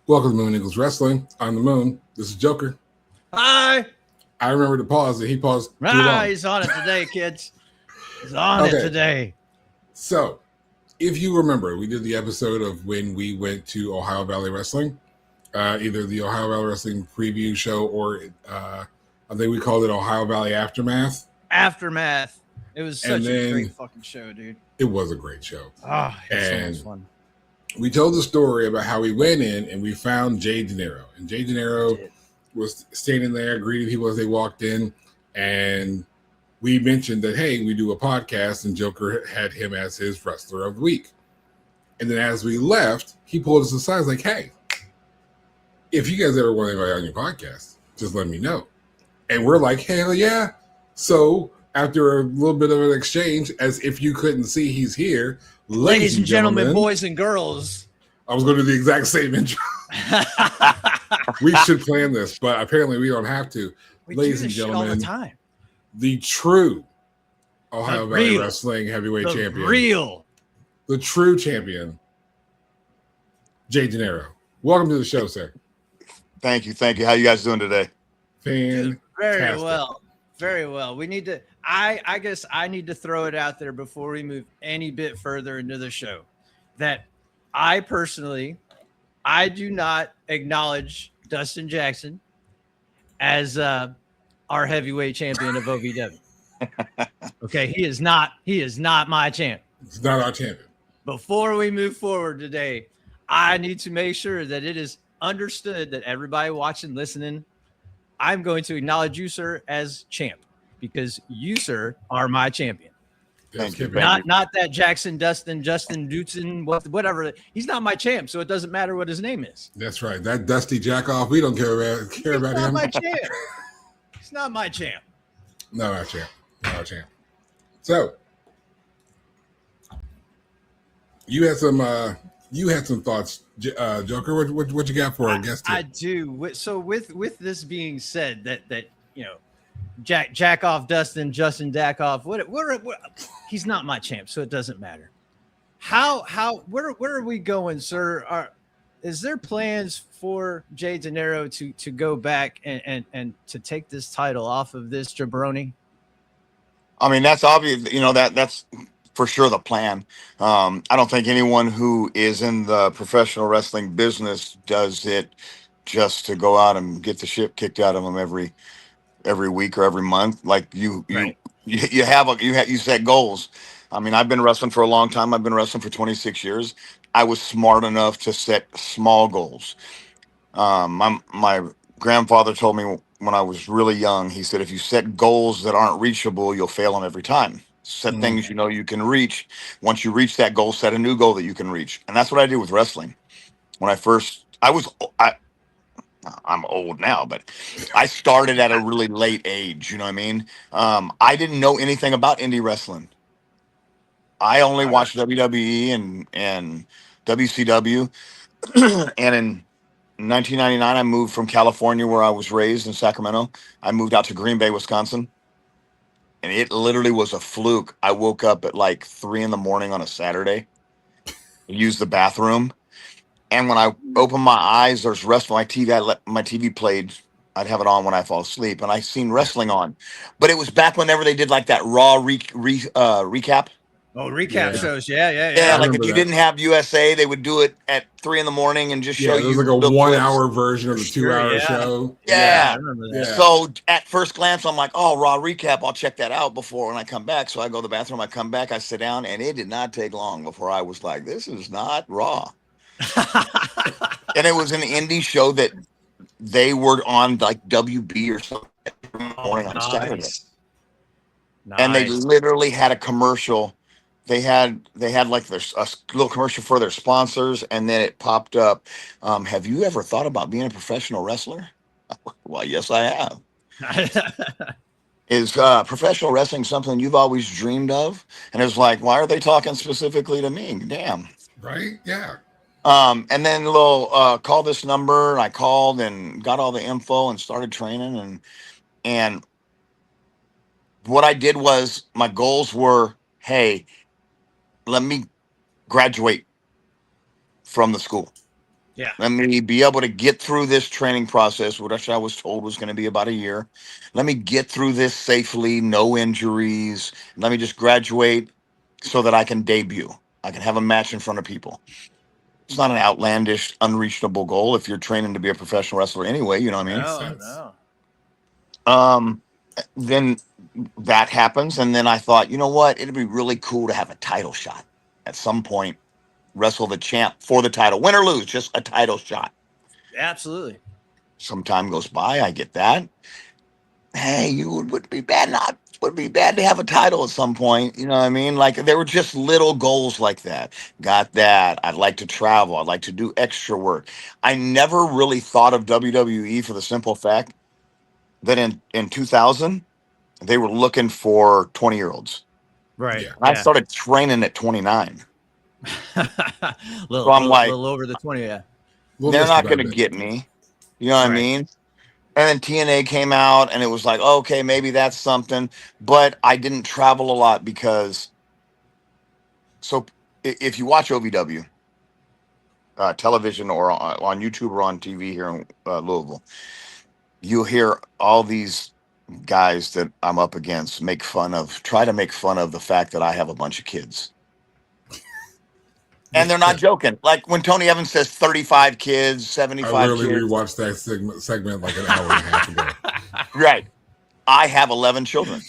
Welcome to Moon Eagles Wrestling. I'm the Moon. This is Joker. Hi. I remember the pause that he paused too long. He's on it today, kids. He's on it today. So, if you remember, we did the episode of when we went to Ohio Valley Wrestling, either the Ohio Valley Wrestling preview show or I think we called it Ohio Valley Aftermath. Aftermath. It was such a great fucking show, dude. It was a great show. Oh, it was so much fun. We told the story about how we went in and we found Jay DeNiro. And Jay DeNiro was standing there greeting people as they walked in. And we mentioned that, hey, we do a podcast, and Joker had him as his wrestler of the week. And then as we left, he pulled us aside. He's like, hey, if you guys ever want anybody on your podcast, just let me know. And we're like, hell yeah. So after a little bit of an exchange, as if you couldn't see, he's here. Ladies and gentlemen, boys and girls. I was going to do the exact same intro. We should plan this, but apparently we don't have to. Ladies and gentlemen, all the time. The true Ohio Valley Wrestling Heavyweight Champion. The true champion, Jay DeNiro. Welcome to the show, sir. Thank you. How you guys doing today? Fantastic. Very well. Very well. We need to, I guess I need to throw it out there before we move any bit further into the show that I personally, I do not acknowledge Dustin Jackson as our heavyweight champion of OVW. Okay. He is not my champ. It's not our champion. Before we move forward today, I need to make sure that it is understood that everybody watching, listening, I'm going to acknowledge you, sir, as champ because you, sir, are my champion. Thank you. Not that Jackson, Justin Dutson, whatever. He's not my champ, so it doesn't matter what his name is. That's right. That Dusty Jackoff, we don't care about He's him. not my champ. He's not my champ. No, our champ. Not our champ. So you had some thoughts, Joker. What you got for our guest here? I do. So with this being said, that you know, jack off Justin Dackoff. What? He's not my champ, so it doesn't matter. Where are we going, sir? Is there plans for Jay DeNiro to go back and to take this title off of this jabroni? I mean, that's obvious. You know, that's for sure the plan. I don't think anyone who is in the professional wrestling business does it just to go out and get the shit kicked out of them every week or every month. Like you set goals. I mean, I've been wrestling for a long time. I've been wrestling for 26 years. I was smart enough to set small goals. My grandfather told me when I was really young, he said, if you set goals that aren't reachable, you'll fail them every time. Set things you know you can reach. Once you reach that goal, set a new goal that you can reach. And that's what I did with wrestling. When I'm old now, but I started at a really late age. You know what I mean? I didn't know anything about indie wrestling. I only watched WWE and WCW. And in 1999, I moved from California, where I was raised in Sacramento. I moved out to Green Bay, Wisconsin. And it literally was a fluke. I woke up at like 3 a.m. on a Saturday, used the bathroom. And when I opened my eyes, there's wrestling. My TV played. I'd have it on when I fall asleep. And I seen wrestling on. But it was back whenever they did like that Raw recap. Oh, recap shows. Yeah. Yeah, like if you didn't have USA, they would do it at 3 a.m. and just show you. It was like a 1 hour version of the 2 hour show. Yeah. I remember that. Yeah. So at first glance, I'm like, oh, Raw recap. I'll check that out before when I come back. So I go to the bathroom. I come back. I sit down. And it did not take long before I was like, this is not Raw. And it was an indie show that they were on like WB or something on Saturday. Nice. And they literally had a commercial. They had like a little commercial for their sponsors, and then it popped up. Have you ever thought about being a professional wrestler? Well, yes, I have. Is professional wrestling something you've always dreamed of? And it was like, why are they talking specifically to me? Damn. Right? Yeah. And then a little call this number. And I called and got all the info and started training. And what I did was my goals were, hey, let me graduate from the school. Yeah. Let me be able to get through this training process, which I was told was going to be about a year. Let me get through this safely, no injuries. Let me just graduate so that I can debut. I can have a match in front of people. It's not an outlandish, unreachable goal if you're training to be a professional wrestler anyway. You know what I mean? Makes No, sense. no. Then that happens, and then I thought, you know what? It'd be really cool to have a title shot at some point. Wrestle the champ for the title, win or lose, just a title shot. Absolutely. Some time goes by, I get that. Hey, you would be bad not would be bad to have a title at some point. You know what I mean? Like there were just little goals like that. Got that. I'd like to travel. I'd like to do extra work. I never really thought of WWE for the simple fact that in 2000 they were looking for 20-year-olds. Right. Yeah. I started training at 29. little, So I'm like, little over the 20. Yeah. We'll they're miss not you going by to a bit. get me. You know what I Right. mean? And then TNA came out, and it was like, okay, maybe that's something. But I didn't travel a lot because, so if you watch OVW television or on YouTube or on TV here in Louisville, you'll hear all these guys that I'm up against try to make fun of the fact that I have a bunch of kids. And they're not joking. Like when Tony Evans says 35 kids, I 75 literally kids. rewatched that segment like an hour and a half ago. Right. I have 11 children.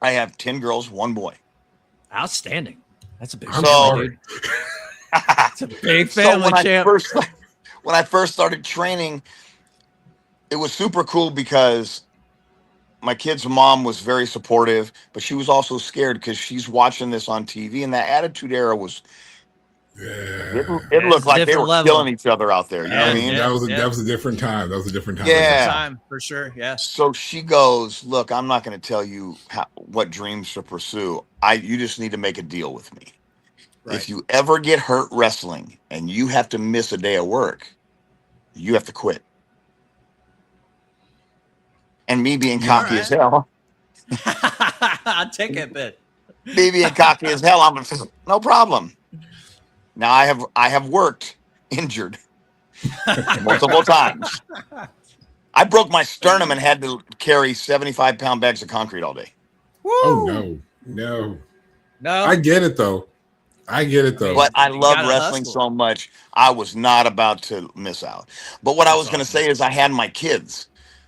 I have 10 girls, 1 boy. Outstanding. That's a big I'm family, sorry. dude. It's a big family, champ. When I first started training, it was super cool because my kid's mom was very supportive, but she was also scared because she's watching this on TV, and that Attitude Era was Yeah. it looked like they different were level. killing each other out there. You know what I mean? That was a different time. That was a different time. Yeah. Time for sure. Yeah. So she goes, look, I'm not going to tell you what dreams to pursue. You just need to make a deal with me. Right. If you ever get hurt wrestling and you have to miss a day of work, you have to quit. And me being cocky as hell, I'll take it, but me being cocky as hell, I'm no problem. Now I have worked injured multiple times. I broke my sternum and had to carry 75-pound bags of concrete all day. Oh no. I get it though. But I love wrestling so much. I was not about to miss out. But what I was going to say is I had my kids.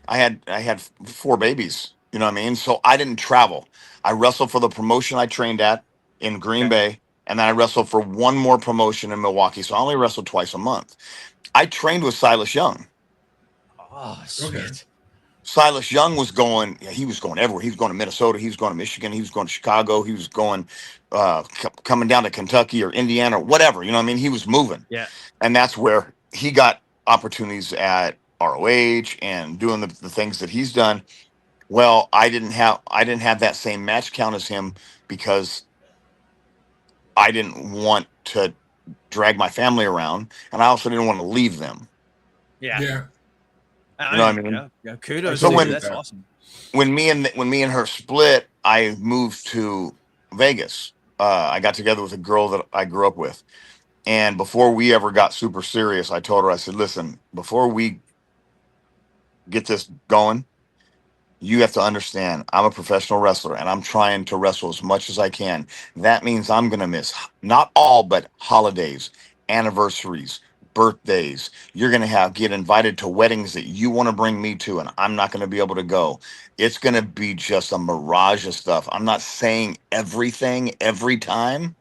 I had 4 babies. You know what I mean? So I didn't travel. I wrestled for the promotion I trained at in Green Bay, and then I wrestled for one more promotion in Milwaukee. So I only wrestled twice a month. I trained with Silas Young. Oh, sweet. Okay. Silas Young was going. He was going everywhere. He was going to Minnesota. He was going to Michigan. He was going to Chicago. He was going, coming down to Kentucky or Indiana or whatever. You know what I mean? He was moving. Yeah. And that's where he got opportunities at ROH and doing the things that he's done. Well, I didn't have that same match count as him because I didn't want to drag my family around, and I also didn't want to leave them. Yeah. Yeah. You know what I mean? Yeah, kudos. So That's awesome. When me and her split, I moved to Vegas. I got together with a girl that I grew up with, and before we ever got super serious, I told her, I said, "Listen, before we get this going, you have to understand, I'm a professional wrestler, and I'm trying to wrestle as much as I can. That means I'm going to miss not all, but holidays, anniversaries, birthdays. You're going to get invited to weddings that you want to bring me to, and I'm not going to be able to go. It's going to be just a mirage of stuff. I'm not saying everything every time,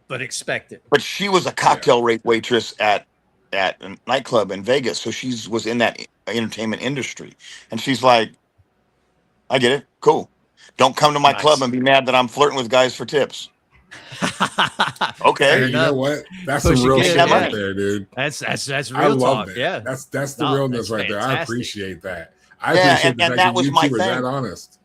but expect it." But she was a cocktail waitress at a nightclub in Vegas, so she was in that entertainment industry, and she's like, I get it. Cool. Don't come to my club and be mad that I'm flirting with guys for tips. Okay. Hey, you know what? That's some real shit right there, dude. That's real I love talk. that. Yeah. That's the realness right there. I appreciate that. I appreciate the fact that you two were that honest.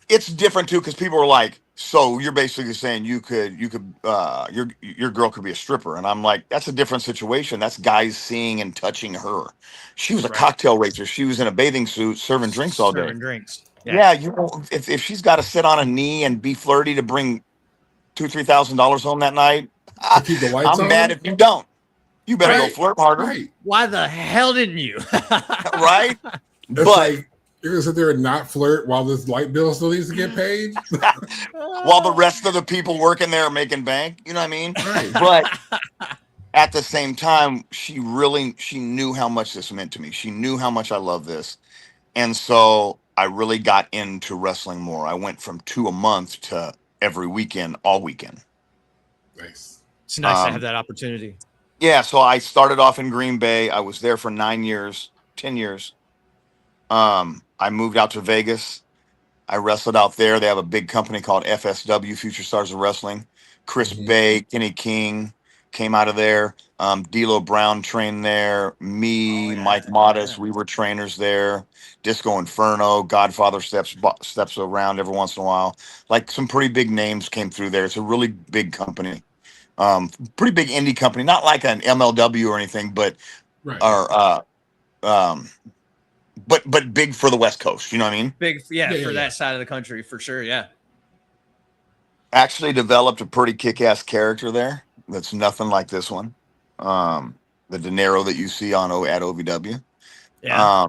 It's different too, because people were like, so you're basically saying your girl could be a stripper. And I'm like, that's a different situation. That's guys seeing and touching her. She was a cocktail waitress. She was in a bathing suit serving drinks all day. Serving drinks. Yeah, if she's got to sit on a knee and be flirty to bring $2,000-3,000 home that night, keep the lights I'm on? mad if you don't. You better go flirt harder. Right. Why the hell didn't you? Right? It's But like you're gonna sit there and not flirt while this light bill still needs to get paid. while the rest of the people working there are making bank, you know what I mean? Right. But at the same time, she knew how much this meant to me. She knew how much I love this. And so I really got into wrestling more. I went from 2 a month to every weekend, all weekend. Nice. It's nice to have that opportunity. Yeah, so I started off in Green Bay. I was there for 9 years, 10 years. I moved out to Vegas. I wrestled out there. They have a big company called FSW, Future Stars of Wrestling. Chris Bay, Kenny King came out of there. D'Lo Brown trained there. Me, Mike Modest, we were trainers there. Disco Inferno, Godfather steps around every once in a while. Like some pretty big names came through there. It's a really big company. Pretty big indie company, not like an MLW or anything, but Right. but big for the West Coast. You know what I mean? Big, for that side of the country for sure. Yeah. Actually developed a pretty kick-ass character there. That's nothing like this one. The DeNiro that you see on at OVW. Yeah.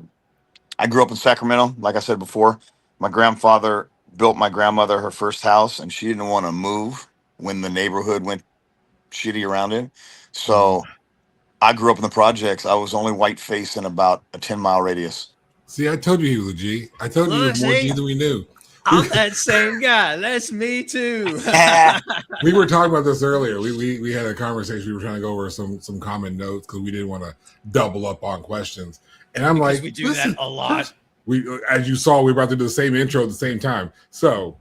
I grew up in Sacramento, like I said before. My grandfather built my grandmother her first house, and she didn't want to move when the neighborhood went shitty around it. So I grew up in the projects. I was only white face in about a 10-mile radius. See, I told you he was a G. I told you he was more G than we knew. I'm that same guy. That's me too. We were talking about this earlier. We had a conversation. We were trying to go over some common notes because we didn't want to double up on questions. And I'm like, we do that a lot. We, as you saw, we were about to do the same intro at the same time. So,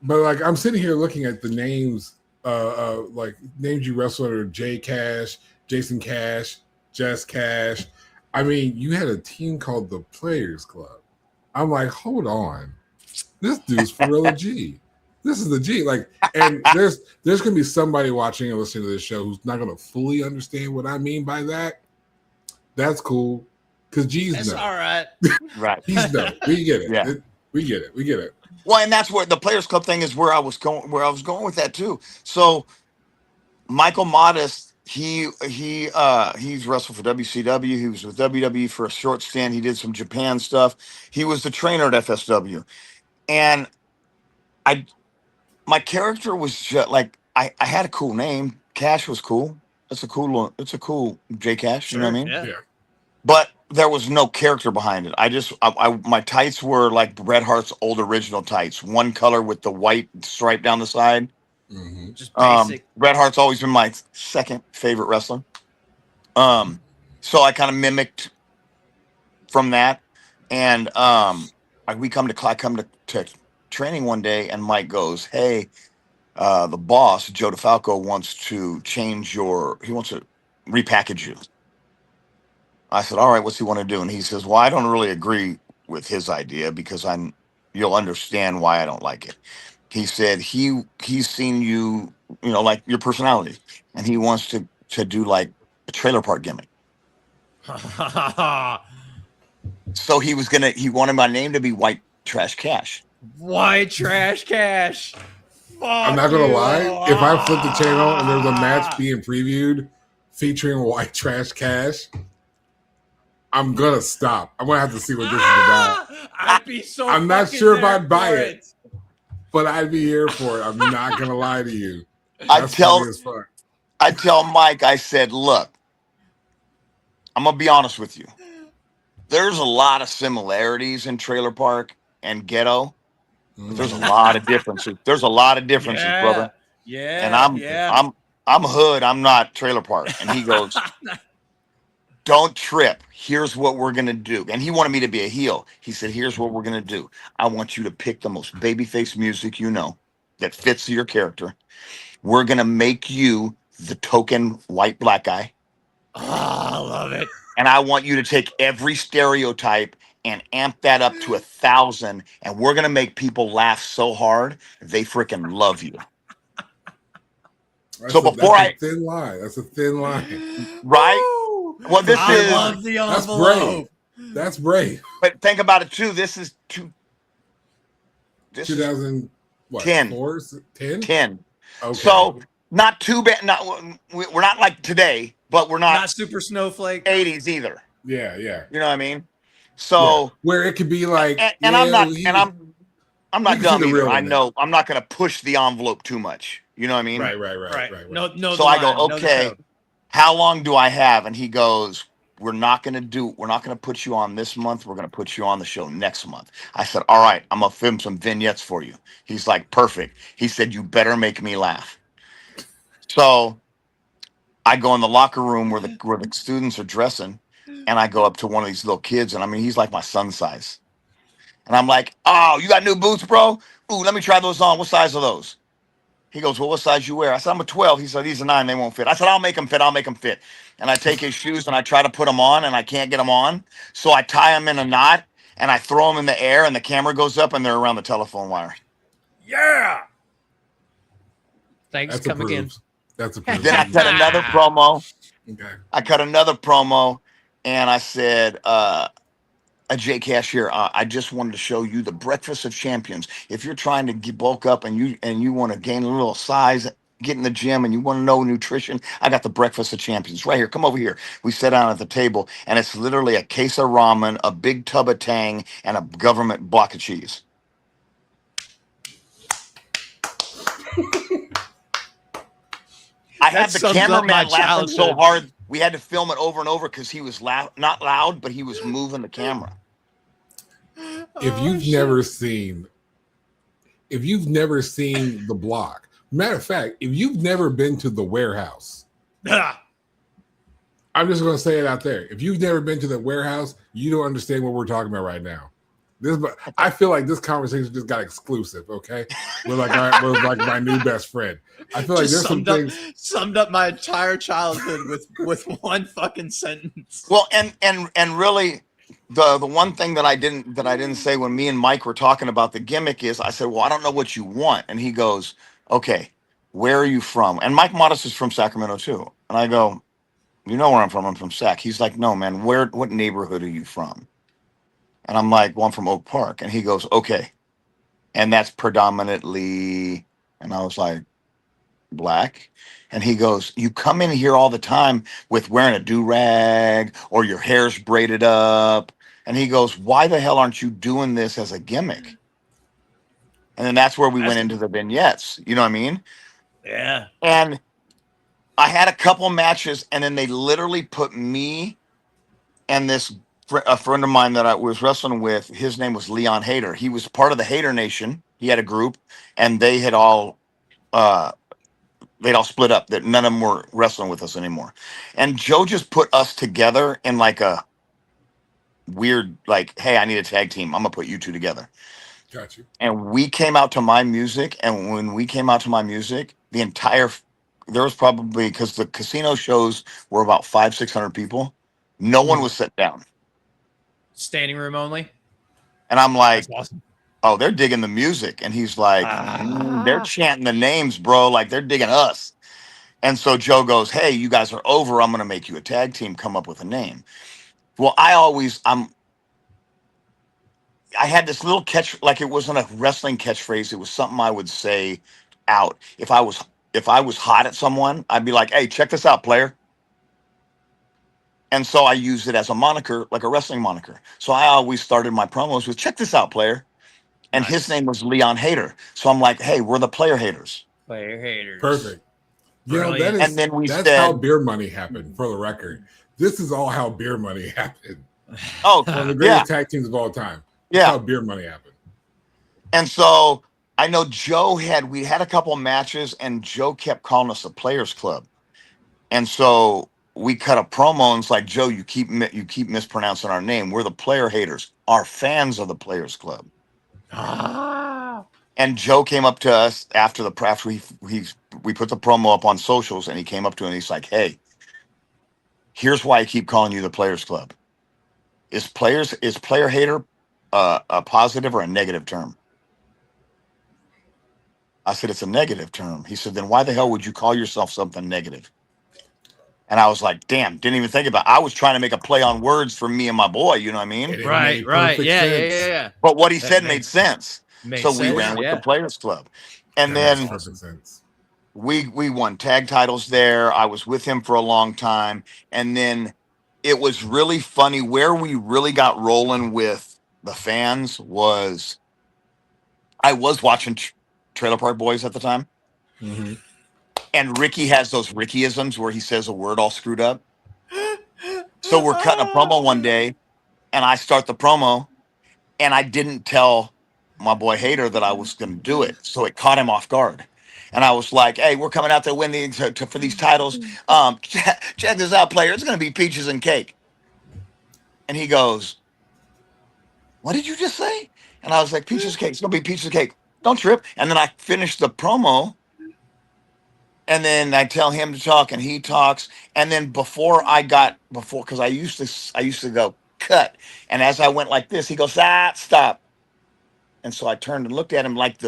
but like I'm sitting here looking at the names, like names you wrestled under: Jay Cash, Jason Cash, Jess Cash. I mean, you had a team called the Players Club. I'm like, hold on. This dude's for real a G. This is the G. Like, and there's gonna be somebody watching and listening to this show who's not gonna fully understand what I mean by that. That's cool, because G's That's no. all right. Right. He's no. We get it. Yeah. We get it. We get it. Well, and that's where the Players Club thing is where I was going with that too. So Michael Modest, he's wrestled for WCW. He was with WWE for a short stint. He did some Japan stuff. He was the trainer at FSW. And my character was just like, I had a cool name. Cash was cool. It's a cool J Cash. You know what I mean? Yeah. But there was no character behind it. My tights were like Bret Hart's old original tights, one color with the white stripe down the side. Mm-hmm. Just basic. Bret Hart's always been my second favorite wrestler. So I kind of mimicked from that. And I come to training one day, and Mike goes, "Hey, the boss, Joe DeFalco, wants to repackage you." I said, "All right, what's he want to do?" And he says, "Well, I don't really agree with his idea because you'll understand why I don't like it." He said he's seen you, like your personality, and he wants to do like a trailer park gimmick. So he wanted my name to be White Trash Cash. White Trash Cash. I'm not gonna lie. If I flip the channel and there's a match being previewed featuring White Trash Cash, I'm gonna stop. I'm gonna have to see what this is about. I'd be so. I'm not sure if I'd buy it, but I'd be here for it. I'm not gonna lie to you. I tell Mike, I said, "Look, I'm gonna be honest with you. There's a lot of similarities in trailer park and ghetto. But there's a lot of differences. There's a lot of differences, brother. Yeah. And I'm hood. I'm not trailer park." And he goes, "Don't trip. Here's what we're gonna do." And he wanted me to be a heel. He said, "Here's what we're gonna do. I want you to pick the most babyface music that fits your character. We're gonna make you the token white black guy. Oh, I love it. And I want you to take every stereotype and amp that up to 1,000, and we're gonna make people laugh so hard they freaking love you." That's a thin line. That's a thin line, right? Well, I love the envelope. That's brave. But think about it too. This is 2000 what? 10. 10? 10. Okay. So Not too bad. We're not like today, but we're not super snowflake. 80s either. Yeah. You know what I mean? So where it could be like, and I'm not dumb the either. real I in know I'm not going to push the envelope too much. You know what I mean? Right. No. So I go, okay, how long do I have? And he goes, we're not going to put you on this month. We're going to put you on the show next month. I said, all right, I'm going to film some vignettes for you. He's like, perfect. He said, you better make me laugh. So I go in the locker room where the students are dressing, and I go up to one of these little kids, and I mean, he's like my son size. And I'm like, oh, you got new boots, bro? Ooh, let me try those on. What size are those? He goes, well, what size you wear? I said, I'm a 12. He said, these are 9. They won't fit. I said, I'll make them fit. And I take his shoes and I try to put them on and I can't get them on. So I tie them in a knot and I throw them in the air and the camera goes up and they're around the telephone wire. Yeah. Thanks. That's Come approved. again. That's approved. Then I cut another promo. Okay. I cut another promo and I said, Jay Cashier, I just wanted to show you the breakfast of champions. If you're trying to bulk up and you want to gain a little size, get in the gym, and you want to know nutrition, I got the breakfast of champions right here. Come over here. We sit down at the table, and it's literally a case of ramen, a big tub of Tang, and a government block of cheese. I had the cameraman laughing so hard we had to film it over and over because he was not loud, but he was moving the camera. If you've never seen the block, matter of fact, if you've never been to the warehouse, I'm just going to say it out there. If you've never been to the warehouse, you don't understand what we're talking about right now. I feel like this conversation just got exclusive. Okay, we're like my new best friend. I feel like there's some things summed up my entire childhood with one fucking sentence. Well, and really, the one thing that I didn't say when me and Mike were talking about the gimmick is I said, well, I don't know what you want, and he goes, okay, where are you from? And Mike Modest is from Sacramento too, and I go, you know where I'm from? I'm from Sac. He's like, no, man, what neighborhood are you from? And I'm like, well, I'm from Oak Park. And he goes, okay. And that's predominantly, and I was like, black. And he goes, you come in here all the time with wearing a do-rag or your hair's braided up. And he goes, why the hell aren't you doing this as a gimmick? And then that's where we went into the vignettes. You know what I mean? Yeah. And I had a couple matches, and then they literally put me and a friend of mine that I was wrestling with, his name was Leon Hader. He was part of the Hader Nation. He had a group, and they had all they'd all split up. That none of them were wrestling with us anymore. And Joe just put us together in like a weird, like, hey, I need a tag team. I'm gonna put you two together. Got you. And we came out to my music, and when we came out to my music, there was probably, because the casino shows were about 500-600 people. No one was sitting down. Standing room only. And I'm like, that's awesome. Oh, they're digging the music. And he's like, they're chanting the names, bro. Like, they're digging us. And so Joe goes, hey, you guys are over. I'm going to make you a tag team. Come up with a name. Well, I had this little catch, like it wasn't a wrestling catchphrase. It was something I would say out. If I was hot at someone, I'd be like, hey, check this out, player. And so I used it as a moniker, like a wrestling moniker. So I always started my promos with, check this out, player. And his name was Leon Hader. So I'm like, hey, we're the player haters. Player haters. Perfect. You know, and then that's how beer money happened, for the record. This is all how beer money happened. Oh, one of the greatest tag teams of all time. That's how beer money happened. And so I know we had a couple of matches, and Joe kept calling us the Players Club. And so we cut a promo, and it's like, Joe, you keep mispronouncing our name. We're the player haters. Our fans are the Players Club. And Joe came up to us after we put the promo up on socials, and he came up to us and he's like, hey, here's why I keep calling you the Players Club. Is player hater a positive or a negative term? I said, it's a negative term. He said, then why the hell would you call yourself something negative? And I was like, damn, didn't even think about it. I was trying to make a play on words for me and my boy, you know what I mean? Right. Yeah. But what he said made sense. So we ran with the Players Club. And then perfect sense. We won tag titles there. I was with him for a long time. And then it was really funny where we really got rolling with the fans was I was watching Trailer Park Boys at the time. Mm-hmm. And Ricky has those Rickyisms where he says a word all screwed up. So we're cutting a promo one day and I start the promo and I didn't tell my boy Hater that I was going to do it. So it caught him off guard. And I was like, hey, we're coming out to win for these titles. Check this out, player. It's going to be peaches and cake. And he goes, what did you just say? And I was like, peaches and cake. It's going to be peaches and cake. Don't trip. And then I finished the promo. And then I tell him to talk and he talks. And then because I used to go cut. And as I went like this, he goes, stop. And so I turned and looked at him like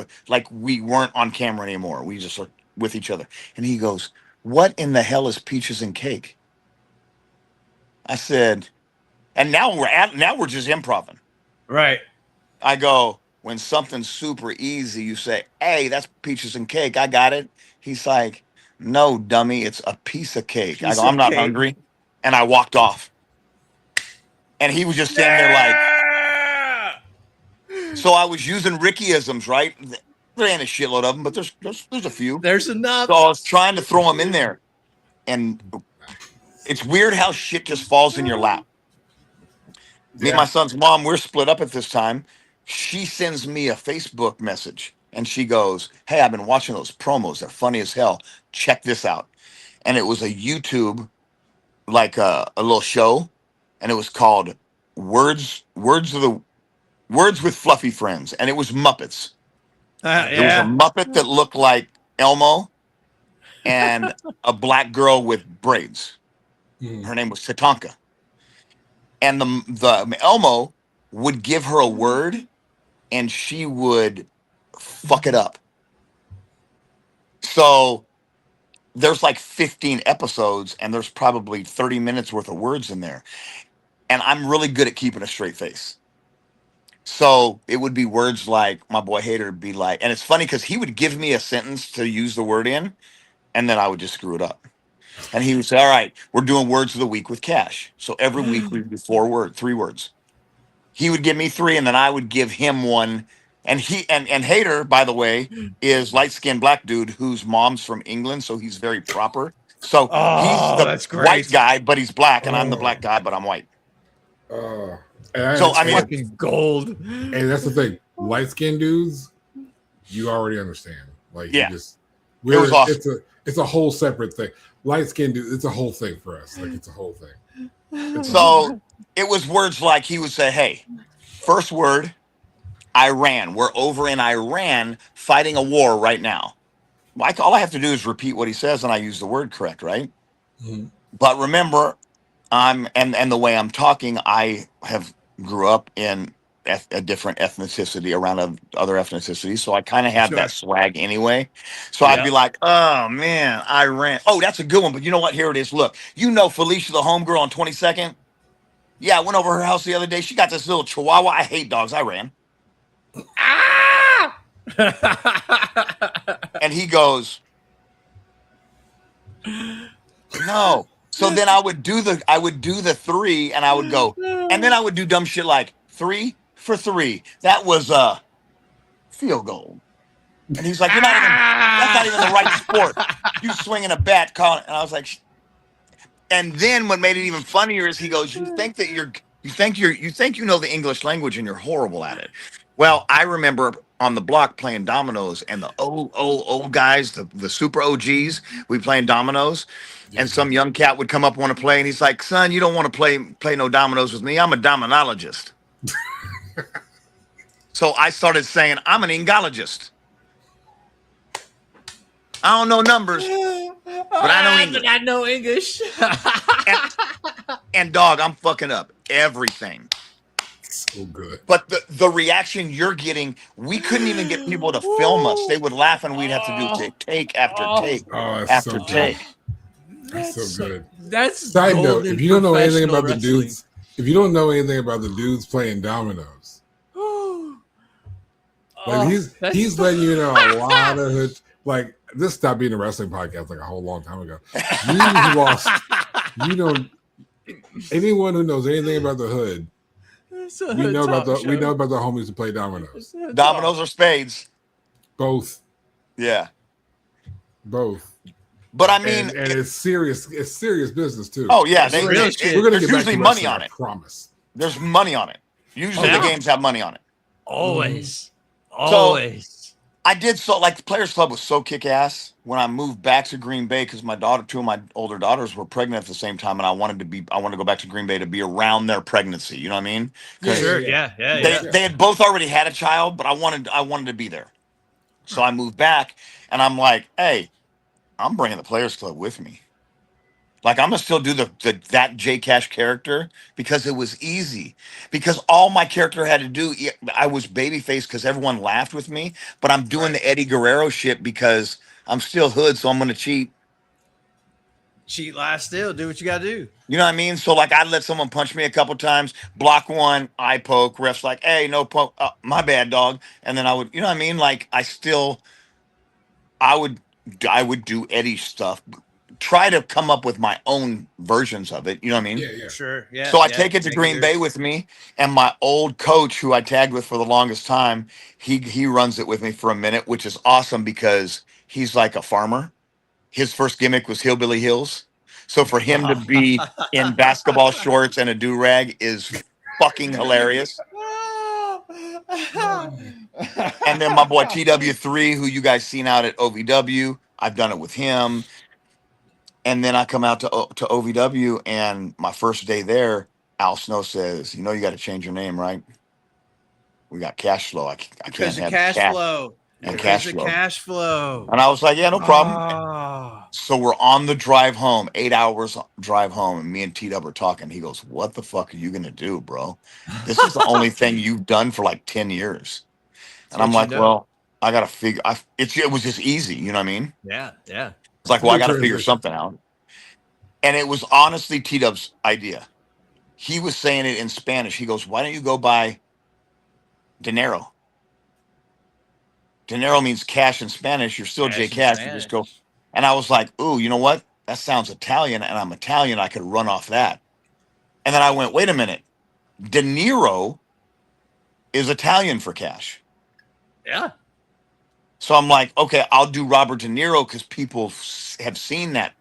we weren't on camera anymore. We just were with each other. And he goes, what in the hell is peaches and cake? I said, and now we're just improvising. Right. I go, when something's super easy, you say, hey, that's peaches and cake. I got it. He's like, no, dummy, it's a piece of cake. I go, I'm not hungry. And I walked off. And he was just standing there like, so I was using Rickyisms, right? There ain't a shitload of them, but there's a few. There's enough. So I was trying to throw them in there. And it's weird how shit just falls in your lap. Me and my son's mom, we're split up at this time. She sends me a Facebook message and she goes, hey, I've been watching those promos. They're funny as hell. Check this out. And it was a YouTube, like a little show. And it was called Words with Fluffy Friends. And it was Muppets. There was a Muppet that looked like Elmo and a black girl with braids. Her name was Tatanka. And the Elmo would give her a word and she would fuck it up. So there's like 15 episodes and there's probably 30 minutes worth of words in there. And I'm really good at keeping a straight face. So it would be words like my boy Hater would be like, and it's funny because he would give me a sentence to use the word in and then I would just screw it up. And he would say, all right, we're doing words of the week with Cash. So every week we do 3 words. He would give me 3 and then I would give him 1. And and Hater, by the way, is light-skinned black dude whose mom's from England. So he's very proper. So he's the white guy, but he's black. And I'm the black guy, but I'm white. I mean, fucking gold. And that's the thing. Light-skinned dudes, you already understand. Like, yeah. it was awesome. It's a whole separate thing. Light-skinned dudes, it's a whole thing for us. Like, it's a whole thing. So it was words like he would say, hey, first word, Iran. We're over in Iran fighting a war right now. All I have to do is repeat what he says and I use the word correct, right? Mm-hmm. But remember, and the way I'm talking, I have grew up in a different ethnicity around other ethnicities. So I kind of have that swag anyway. So I'd be like, oh man, Iran. Oh, that's a good one. But you know what? Here it is. Look, you know Felicia, the homegirl on 22nd? Yeah, I went over her house the other day. She got this little chihuahua. I hate dogs. I ran. And he goes, no. So then I would do the 3 and I would go, and then I would do dumb shit like 3 for 3. That was a field goal. And he's like, that's not even the right sport. You swinging a bat, calling. And I was like, and then what made it even funnier is he goes, you think you know the English language and you're horrible at it. Well, I remember on the block playing dominoes and the old guys, the super OGs, we playing dominoes. And some young cat would come up, want to play, and he's like, son, you don't want to play no dominoes with me. I'm a dominologist. So I started saying, I'm an engologist. I don't know numbers, but I know English. and dog, I'm fucking up everything. So good. But the reaction you're getting, we couldn't even get people to film us. They would laugh, and we'd have to do take after take after take. That's so good. That's side note. If you don't know anything about the dudes, playing dominoes, like he's letting you know a lot of like this stopped being a wrestling podcast like a whole long time ago. You lost. You know, anyone who knows anything about the hood, we know about the homies who play dominoes. Dominoes or spades? Both. Yeah. Both. But I mean, and it's serious. It's serious business too. Oh yeah, we're going to get back to money on it. I promise. There's money on it. Usually the games have money on it. Always. So I did like the Players Club was so kick ass when I moved back to Green Bay because two of my older daughters were pregnant at the same time, and I wanted to go back to Green Bay to be around their pregnancy. You know what I mean? They had both already had a child, but I wanted to be there. So I moved back, and I'm like, hey, I'm bringing the Players Club with me. Like I'm gonna still do that J Cash character because it was easy. Because all my character had to do, I was babyface because everyone laughed with me. But I'm doing the Eddie Guerrero shit because I'm still hood, so I'm gonna cheat. Cheat, lie, still do what you gotta do. You know what I mean? So like I'd let someone punch me a couple times, block one, eye poke. Refs like, hey, no poke, my bad, dog. And then I would, you know what I mean? Like I would do Eddie stuff. Try to come up with my own versions of it. You know what I mean? Yeah. Sure. Yeah. So I take it to Green Bay with me, and my old coach, who I tagged with for the longest time, he runs it with me for a minute, which is awesome because he's like a farmer. His first gimmick was Hillbilly Hills. So for him to be in basketball shorts and a do-rag is fucking hilarious. And then my boy TW3, who you guys seen out at OVW, I've done it with him. And then I come out to OVW, and my first day there, Al Snow says, you got to change your name, right? We got cash flow. I can't have cash flow. And cash flow. And I was like, yeah, no problem. So we're on the drive home, 8 hours drive home, and me and T-Dub are talking. He goes, what the fuck are you going to do, bro? This is the only thing you've done for like 10 years. And I'm like, well, I got to figure. It was just easy. You know what I mean? Yeah. It's like, well, I got to figure something out. And it was honestly T-Dub's idea. He was saying it in Spanish. He goes, why don't you go by DeNiro? DeNiro means cash in Spanish. You're still J Cash. You just go. And I was like, ooh, you know what? That sounds Italian, and I'm Italian. I could run off that. And then I went, wait a minute. De Niro is Italian for cash. Yeah. So I'm like, okay, I'll do Robert De Niro because people have seen that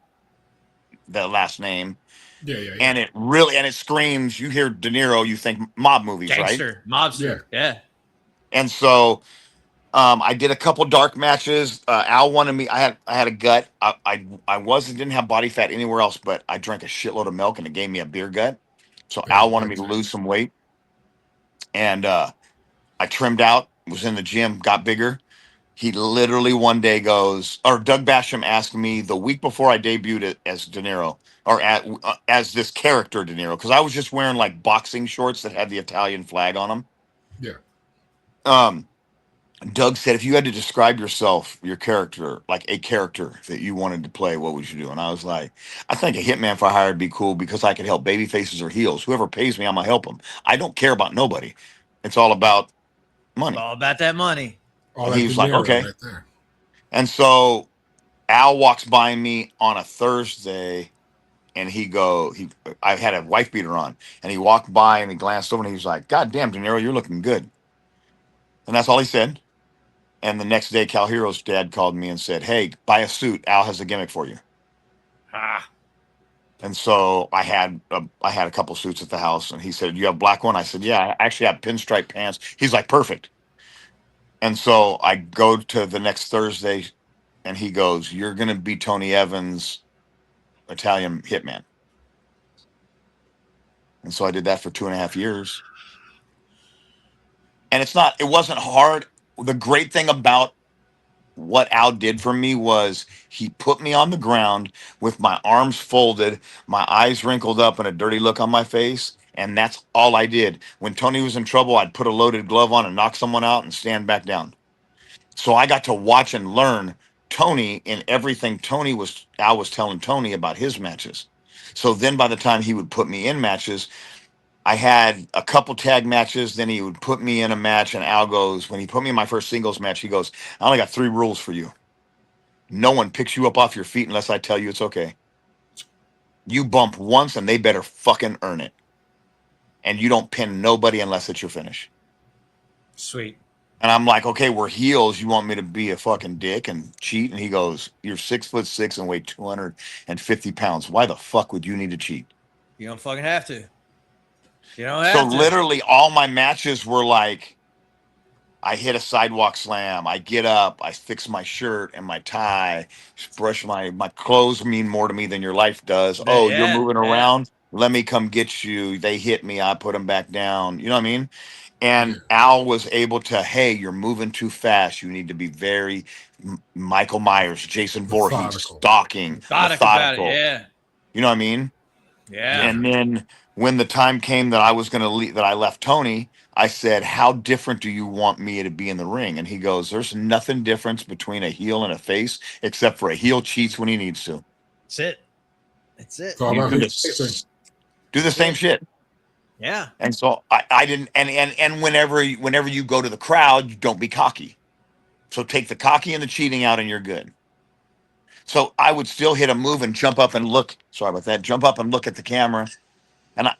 last name. Yeah. And it screams, you hear De Niro, you think mob movies, Gangster, right? Mobster. Yeah. And so I did a couple dark matches. Al wanted me. I had a gut. I didn't have body fat anywhere else, but I drank a shitload of milk and it gave me a beer gut. So Al wanted me to lose some weight. And I trimmed out, was in the gym, got bigger. He literally one day goes, or Doug Basham asked me the week before I debuted as De Niro, or as this character De Niro, because I was just wearing like boxing shorts that had the Italian flag on them. Yeah. Doug said, if you had to describe yourself, your character, like a character that you wanted to play, what would you do? And I was like, I think a hitman for hire would be cool because I could help baby faces or heels. Whoever pays me, I'm going to help them. I don't care about nobody. It's all about money. All about that money. And he was like, okay. Right there. And so Al walks by me on a Thursday and I had a wife beater on, and he walked by and he glanced over and he was like, God damn, De Niro, you're looking good. And that's all he said. And the next day, Cal Hero's dad called me and said, hey, buy a suit. Al has a gimmick for you. And so I had a couple suits at the house, and he said, you have a black one? I said, yeah, I actually have pinstripe pants. He's like, perfect. And so I go to the next Thursday, and he goes, you're going to be Tony Evans' Italian hitman. And so I did that for 2.5 years. And it wasn't hard. The great thing about what Al did for me was he put me on the ground with my arms folded, my eyes wrinkled up, and a dirty look on my face. And that's all I did. When Tony was in trouble, I'd put a loaded glove on and knock someone out and stand back down. So I got to watch and learn Tony in everything Al was telling Tony about his matches. So then by the time he would put me in matches, I had a couple tag matches. Then he would put me in a match, and Al goes, when he put me in my first singles match, he goes, I only got 3 rules for you. No one picks you up off your feet unless I tell you it's okay. You bump once and they better fucking earn it. And you don't pin nobody unless it's your finish. Sweet. And I'm like, okay, we're heels. You want me to be a fucking dick and cheat? And he goes, you're 6'6" and weigh 250 pounds. Why the fuck would you need to cheat? You don't fucking have to. You don't So have to. literally all my matches were like, I hit a sidewalk slam. I get up. I fix my shirt and my tie. Brush my clothes mean more to me than your life does. Oh, you're moving around. Let me come get you. They hit me. I put them back down. You know what I mean? And Al was able to, hey, you're moving too fast. You need to be very Michael Myers, Jason Voorhees, stalking, methodical. About it, yeah. You know what I mean? Yeah. And then when the time came that I was going to leave, that I left Tony, I said, how different do you want me to be in the ring? And he goes, there's nothing different between a heel and a face, except for a heel cheats when he needs to. That's it. That's it. You do the same shit. Yeah. And so I didn't, and whenever you go to the crowd, you don't be cocky. So take the cocky and the cheating out and you're good. So I would still hit a move and jump up and look, sorry about that, jump up and look at the camera.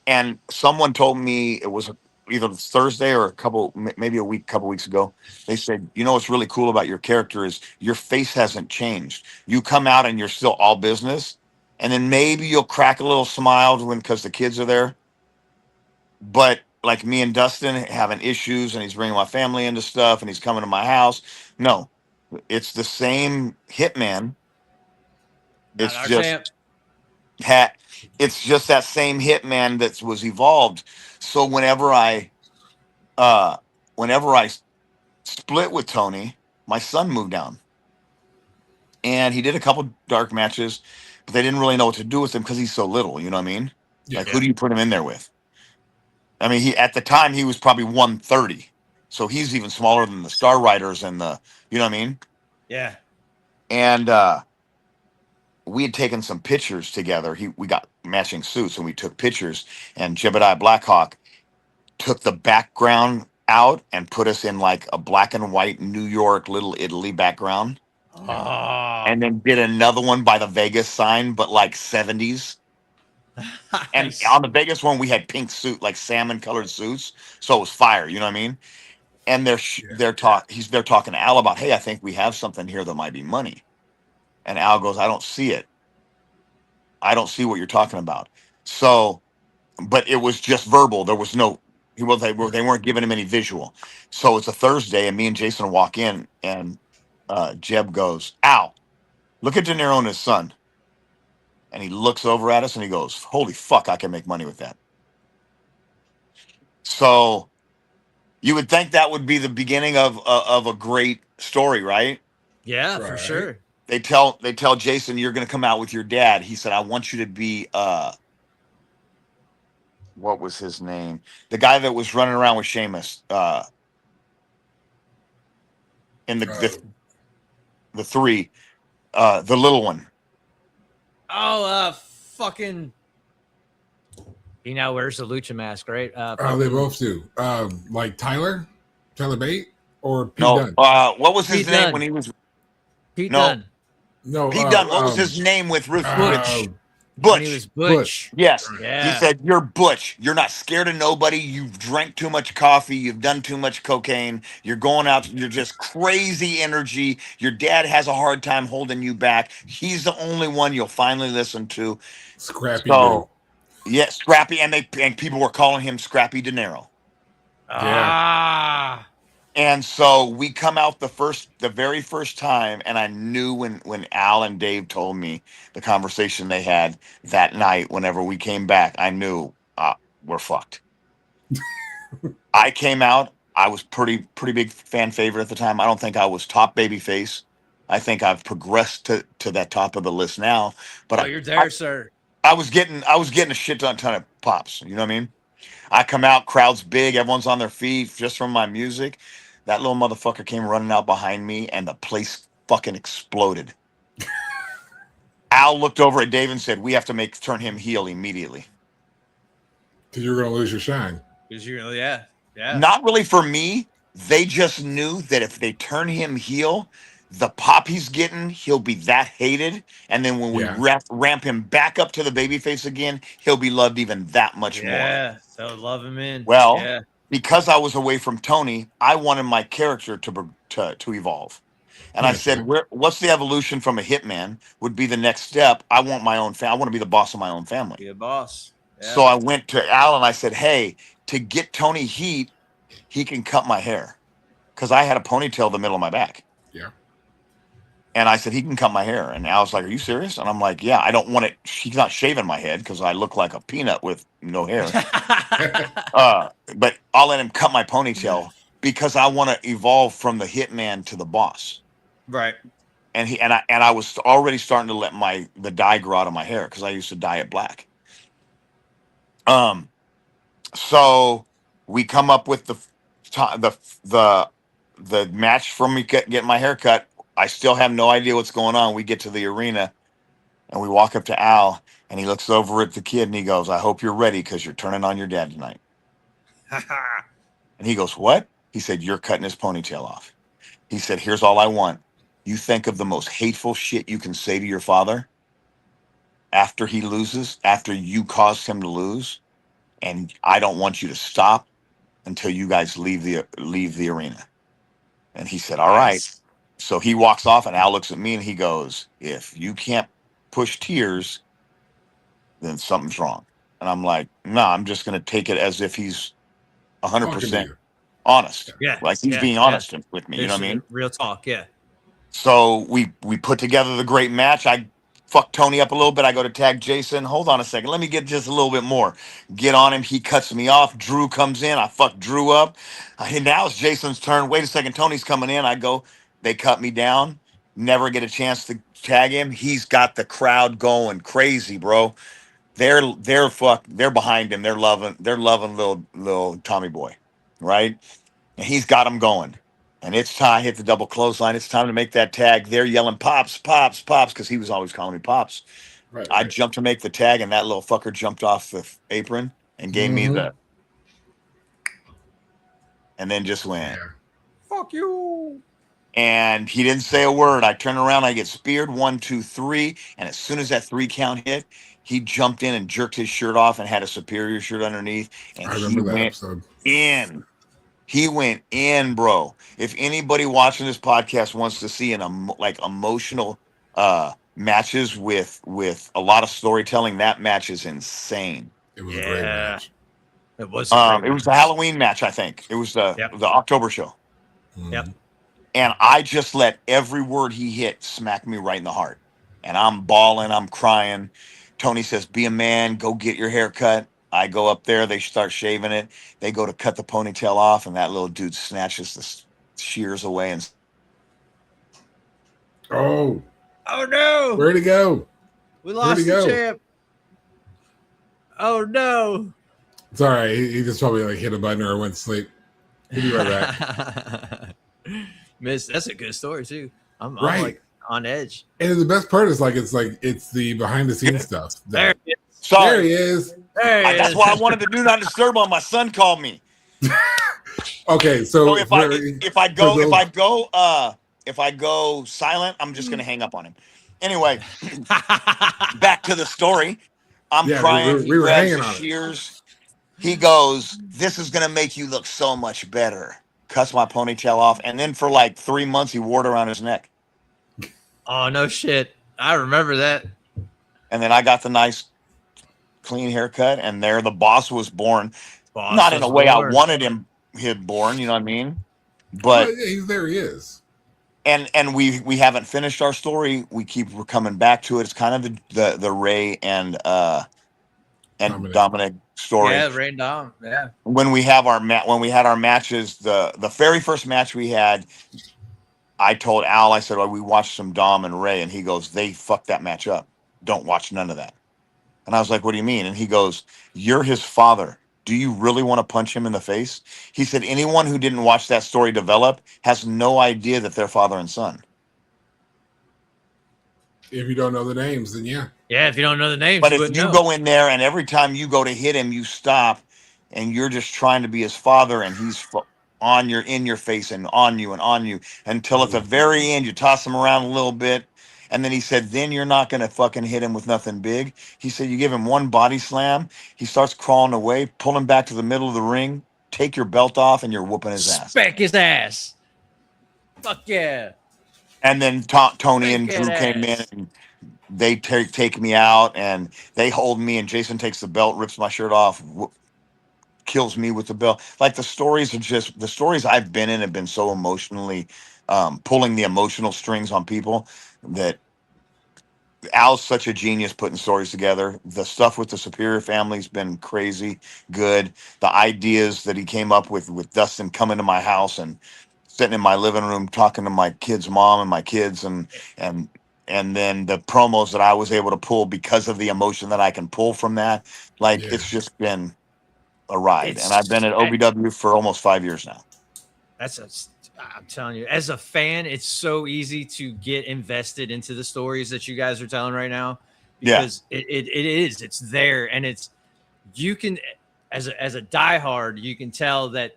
And someone told me, it was either Thursday or couple weeks ago. They said, you know, what's really cool about your character is your face hasn't changed. You come out and you're still all business. And then maybe you'll crack a little smile because the kids are there. But like me and Dustin having issues and he's bringing my family into stuff and he's coming to my house. No, it's the same hitman. It's just that same hitman that was evolved. So whenever I split with Tony, my son moved down and he did a couple dark matches, but they didn't really know what to do with him because he's so little. You know what I mean? Who do you put him in there with? I mean, at the time he was probably 130. So he's even smaller than the Star Riders and you know what I mean? Yeah. And, we had taken some pictures together. We got matching suits and we took pictures, and Jebediah Blackhawk took the background out and put us in like a black and white New York, Little Italy background. And then did another one by the Vegas sign, but like 70s. And on the Vegas one, we had pink suit, like salmon colored suits. So it was fire. You know what I mean? And they're talking to Al about, hey, I think we have something here that might be money. And Al goes, I don't see it. I don't see what you're talking about. So, but it was just verbal. There was no, they weren't giving him any visual. So it's a Thursday and me and Jason walk in and Jeb goes, Al, look at De Niro and his son. And he looks over at us and he goes, holy fuck, I can make money with that. So you would think that would be the beginning of a great story, right? Yeah, for sure. They tell Jason, you're going to come out with your dad. He said, I want you to be, what was his name? The guy that was running around with Sheamus, in the three, the little one. Oh, fucking. He now wears the lucha mask, right? They both do. Like Tyler Bate or Pete Dunne. What was his name when he was Pete Dunne? No, Pete Dunne. What was his name with Ruth? Butch. He was Butch. Yes. Yeah. He said, you're Butch. You're not scared of nobody. You've drank too much coffee. You've done too much cocaine. You're going out. You're just crazy energy. Your dad has a hard time holding you back. He's the only one you'll finally listen to. Scrappy. Yeah, Scrappy. And people were calling him Scrappy De Niro. Yeah. And so we come out the very first time, and I knew when Al and Dave told me the conversation they had that night, whenever we came back, I knew we're fucked. I came out. I was pretty big fan favorite at the time. I don't think I was top babyface. I think I've progressed to that top of the list now. But you're there, sir. I was getting a shit ton of pops. You know what I mean? I come out, crowd's big, everyone's on their feet just from my music. That little motherfucker came running out behind me and the place fucking exploded. Al looked over at Dave and said, we have to turn him heel immediately. Because you're going to lose your shine. Yeah. Not really for me. They just knew that if they turn him heel, the pop he's getting, he'll be that hated. And then when we Yeah. ramp him back up to the babyface again, he'll be loved even that much more. Yeah. So love him in. Well, Yeah. because I was away from Tony, I wanted my character to evolve. And I Yeah, said, sure. what's the evolution from a hitman would be the next step. I want my own I want to be the boss of my own family. Be a boss. Yeah. So I went to Al and I said, hey, to get Tony heat, he can cut my hair. Because I had a ponytail the middle of my back. Yeah. And I said, he can cut my hair. And Al's like, are you serious? And I'm like, yeah, I don't want it. He's not shaving my head because I look like a peanut with no hair. But I'll let him cut my ponytail because I want to evolve from the hitman to the boss. Right. And I was already starting to let the dye grow out of my hair because I used to dye it black. So we come up with the match for me getting my hair cut. I still have no idea what's going on. We get to the arena and we walk up to Al and he looks over at the kid and he goes, I hope you're ready because you're turning on your dad tonight. And he goes, what? He said, you're cutting his ponytail off. He said, here's all I want. You think of the most hateful shit you can say to your father after he loses, after you caused him to lose. And I don't want you to stop until you guys leave the arena. And he said, all right. So he walks off and Al looks at me and he goes, if you can't push tears, then something's wrong. And I'm like, no, I'm just going to take it as if he's 100% honest. Yeah. Like he's being honest with me. You know what I mean? Real talk. Yeah. So we put together the great match. I fuck Tony up a little bit. I go to tag Jason. Hold on a second. Let me get just a little bit more. Get on him. He cuts me off. Drew comes in. I fuck Drew up. Now it's Jason's turn. Wait a second. Tony's coming in. I go. They cut me down. Never get a chance to tag him. He's got the crowd going crazy, bro. They're behind him. They're loving little Tommy Boy, right? And he's got him going. And it's time, hit the double clothesline. It's time to make that tag. They're yelling, Pops, Pops, Pops, because he was always calling me Pops. Right. I jumped to make the tag, and that little fucker jumped off the apron and gave me the. And then just went, fuck you. And he didn't say a word. I turn around, I get speared, 1, 2, 3. And as soon as that 3 count hit, he jumped in and jerked his shirt off and had a superior shirt underneath. And I remember that episode. He went in, bro. If anybody watching this podcast wants to see emotional matches with a lot of storytelling, that match is insane. It was a great match. It was. It was the Halloween match, I think. It was the October show. Yep. And I just let every word he hit smack me right in the heart. And I'm bawling, I'm crying. Tony says, be a man, go get your hair cut. I go up there, they start shaving it. They go to cut the ponytail off, and that little dude snatches the shears away. And oh no! Where'd he go? We lost the champ. Oh no! It's all right. He just probably hit a button or went to sleep. He'll be right back. Miss, that's a good story too. I'm like on edge. And the best part is it's the behind the scenes stuff. There he is. Sorry. There he is. That's why I wanted to do not disturb on. My son called me. Okay, so if I go silent, I'm just gonna hang up on him. Anyway, back to the story. I'm crying. We were hanging on shears. He goes, "This is gonna make you look so much better." Cuts my ponytail off, and then for 3 months, he wore it around his neck. Oh no shit! I remember that. And then I got the nice, clean haircut, and there the boss was born. Not in a way I wanted him born, you know what I mean? But there he is. And we haven't finished our story. We keep coming back to it. It's kind of the Ray and Dominic story. Yeah, Ray and Dom. Yeah. When we had our matches, the very first match we had, I told Al, I said, well, we watched some Dom and Ray, and he goes, they fucked that match up. Don't watch none of that. And I was like, what do you mean? And he goes, you're his father. Do you really want to punch him in the face? He said, anyone who didn't watch that story develop has no idea that they're father and son. If you don't know the names, then yeah. Yeah, if you don't know the names. But if you go in there and every time you go to hit him, you stop and you're just trying to be his father and he's in your face and on you until at the very end you toss him around a little bit. And then he said, then you're not going to fucking hit him with nothing big. He said, you give him one body slam, he starts crawling away, pull him back to the middle of the ring, take your belt off, and you're whooping his ass. Spank his ass. Fuck yeah. And then Tony and Drew came in, and they take me out, and they hold me, and Jason takes the belt, rips my shirt off, kills me with the belt. Like, the stories I've been in have been so emotionally pulling the emotional strings on people that Al's such a genius putting stories together. The stuff with the Superior family's been crazy good. The ideas that he came up with Dustin coming to my house and sitting in my living room talking to my kid's mom and my kids, and then the promos that I was able to pull because of the emotion that I can pull from that. Like, it's just been a ride. And I've been at OVW for almost 5 years now. I'm telling you, as a fan, it's so easy to get invested into the stories that you guys are telling right now, because it's there, and you can, as a diehard, you can tell that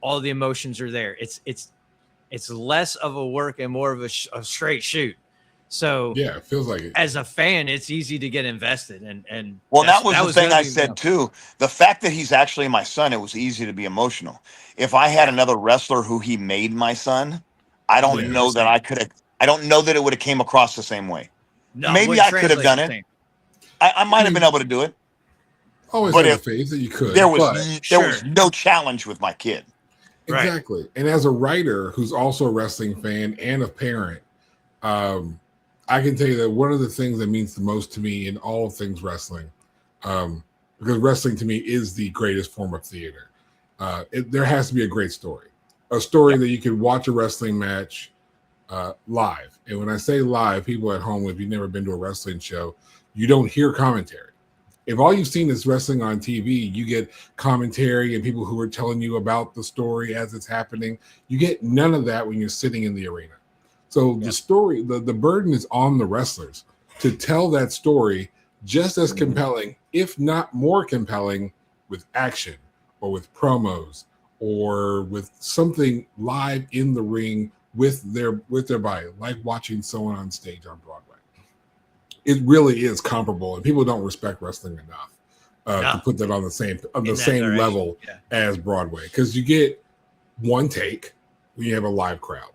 all the emotions are there. It's less of a work and more of a straight shoot. So yeah, it feels like it. As a fan, it's easy to get invested, and that was the thing I said too. The fact that he's actually my son, it was easy to be emotional. If I had another wrestler who he made my son, I don't know that I could have. I don't know that it would have came across the same way. No, maybe I could have done it. I might have been able to do it. Always had the faith that you could. There was no challenge with my kid. Exactly. Right. And as a writer who's also a wrestling fan and a parent, I can tell you that one of the things that means the most to me in all of things wrestling, because wrestling to me is the greatest form of theater. There has to be a great story, a story that you can watch a wrestling match live. And when I say live, people at home, if you've never been to a wrestling show, you don't hear commentary. If all you've seen is wrestling on TV, you get commentary and people who are telling you about the story as it's happening. You get none of that when you're sitting in the arena. So the story, the burden is on the wrestlers to tell that story just as compelling, if not more compelling, with action or with promos or with something live in the ring with their body, like watching someone on stage on Broadway. It really is comparable, and people don't respect wrestling enough to put that on the same level as Broadway, because you get one take when you have a live crowd.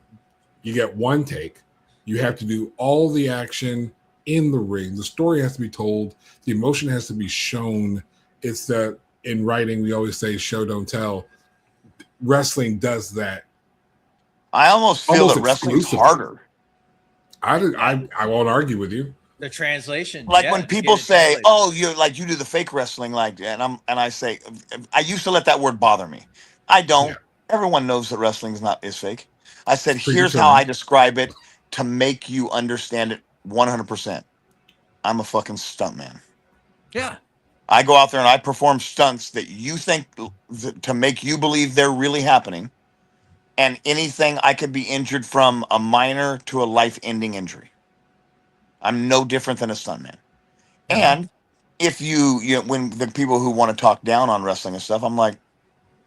You get one take. You have to do all the action in the ring. The story has to be told. The emotion has to be shown. It's that in writing, we always say show, don't tell. Wrestling does that. I almost feel that wrestling's harder. I won't argue with you. The translation. Like when people say, oh, you do the fake wrestling, and I say, I used to let that word bother me. I don't. Yeah. Everyone knows that wrestling is fake. I said, here's how I describe it to make you understand it 100%. I'm a fucking stuntman. Yeah. I go out there and I perform stunts that you think to make you believe they're really happening. And anything, I could be injured from a minor to a life-ending injury. I'm no different than a stuntman. And if when the people who want to talk down on wrestling and stuff, I'm like,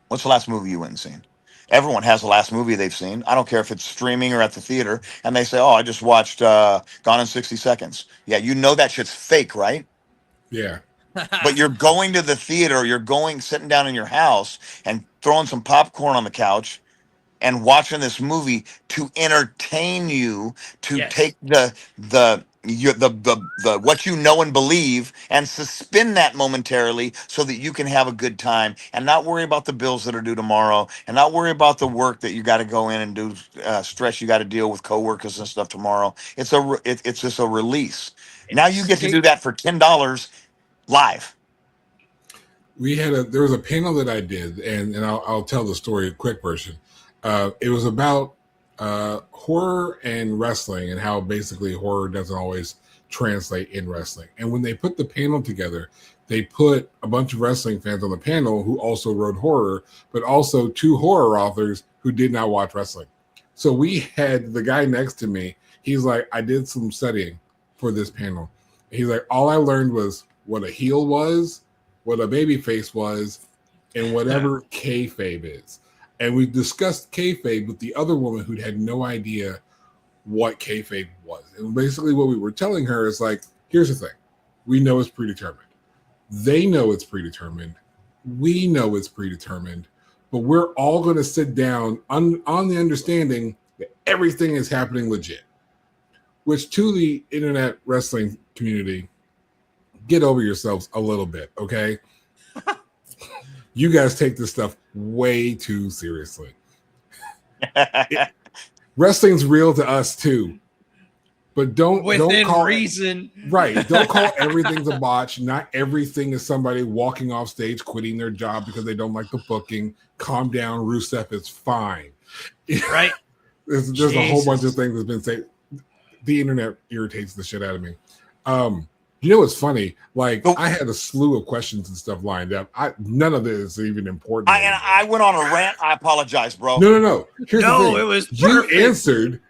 what's the last movie you went and seen? Everyone has the last movie they've seen. I don't care if it's streaming or at the theater. And they say, oh, I just watched Gone in 60 Seconds. Yeah, you know that shit's fake, right? Yeah. But you're going to the theater, sitting down in your house and throwing some popcorn on the couch and watching this movie to entertain you, to take the what you know and believe and suspend that momentarily so that you can have a good time and not worry about the bills that are due tomorrow and not worry about the work that you got to go in and do, stress you got to deal with coworkers and stuff tomorrow. It's just a release. Now you get to do that for $10 live. There was a panel that I did, and I'll tell the story, a quick version. It was about horror and wrestling and how basically horror doesn't always translate in wrestling. And when they put the panel together, they put a bunch of wrestling fans on the panel who also wrote horror, but also 2 horror authors who did not watch wrestling. So we had the guy next to me. He's like, I did some studying for this panel. He's like, all I learned was what a heel was, what a baby face was, and whatever kayfabe is. And we discussed kayfabe with the other woman who had no idea what kayfabe was. And basically what we were telling her is like, here's the thing. We know it's predetermined. They know it's predetermined. We know it's predetermined. But we're all going to sit down on the understanding that everything is happening legit. Which to the internet wrestling community, get over yourselves a little bit, okay? You guys take this stuff way too seriously. Wrestling's real to us too, but don't call reason. Right. Don't call everything a botch. Not everything is somebody walking off stage, quitting their job because they don't like the booking. Calm down, Rusev is fine. Right. There's a whole bunch of things that's been said. The internet irritates the shit out of me. You know what's funny? Like I had a slew of questions and stuff lined up. None of this is even important. I went on a rant. I apologize, bro. No. Here's the thing. It was perfect. You answered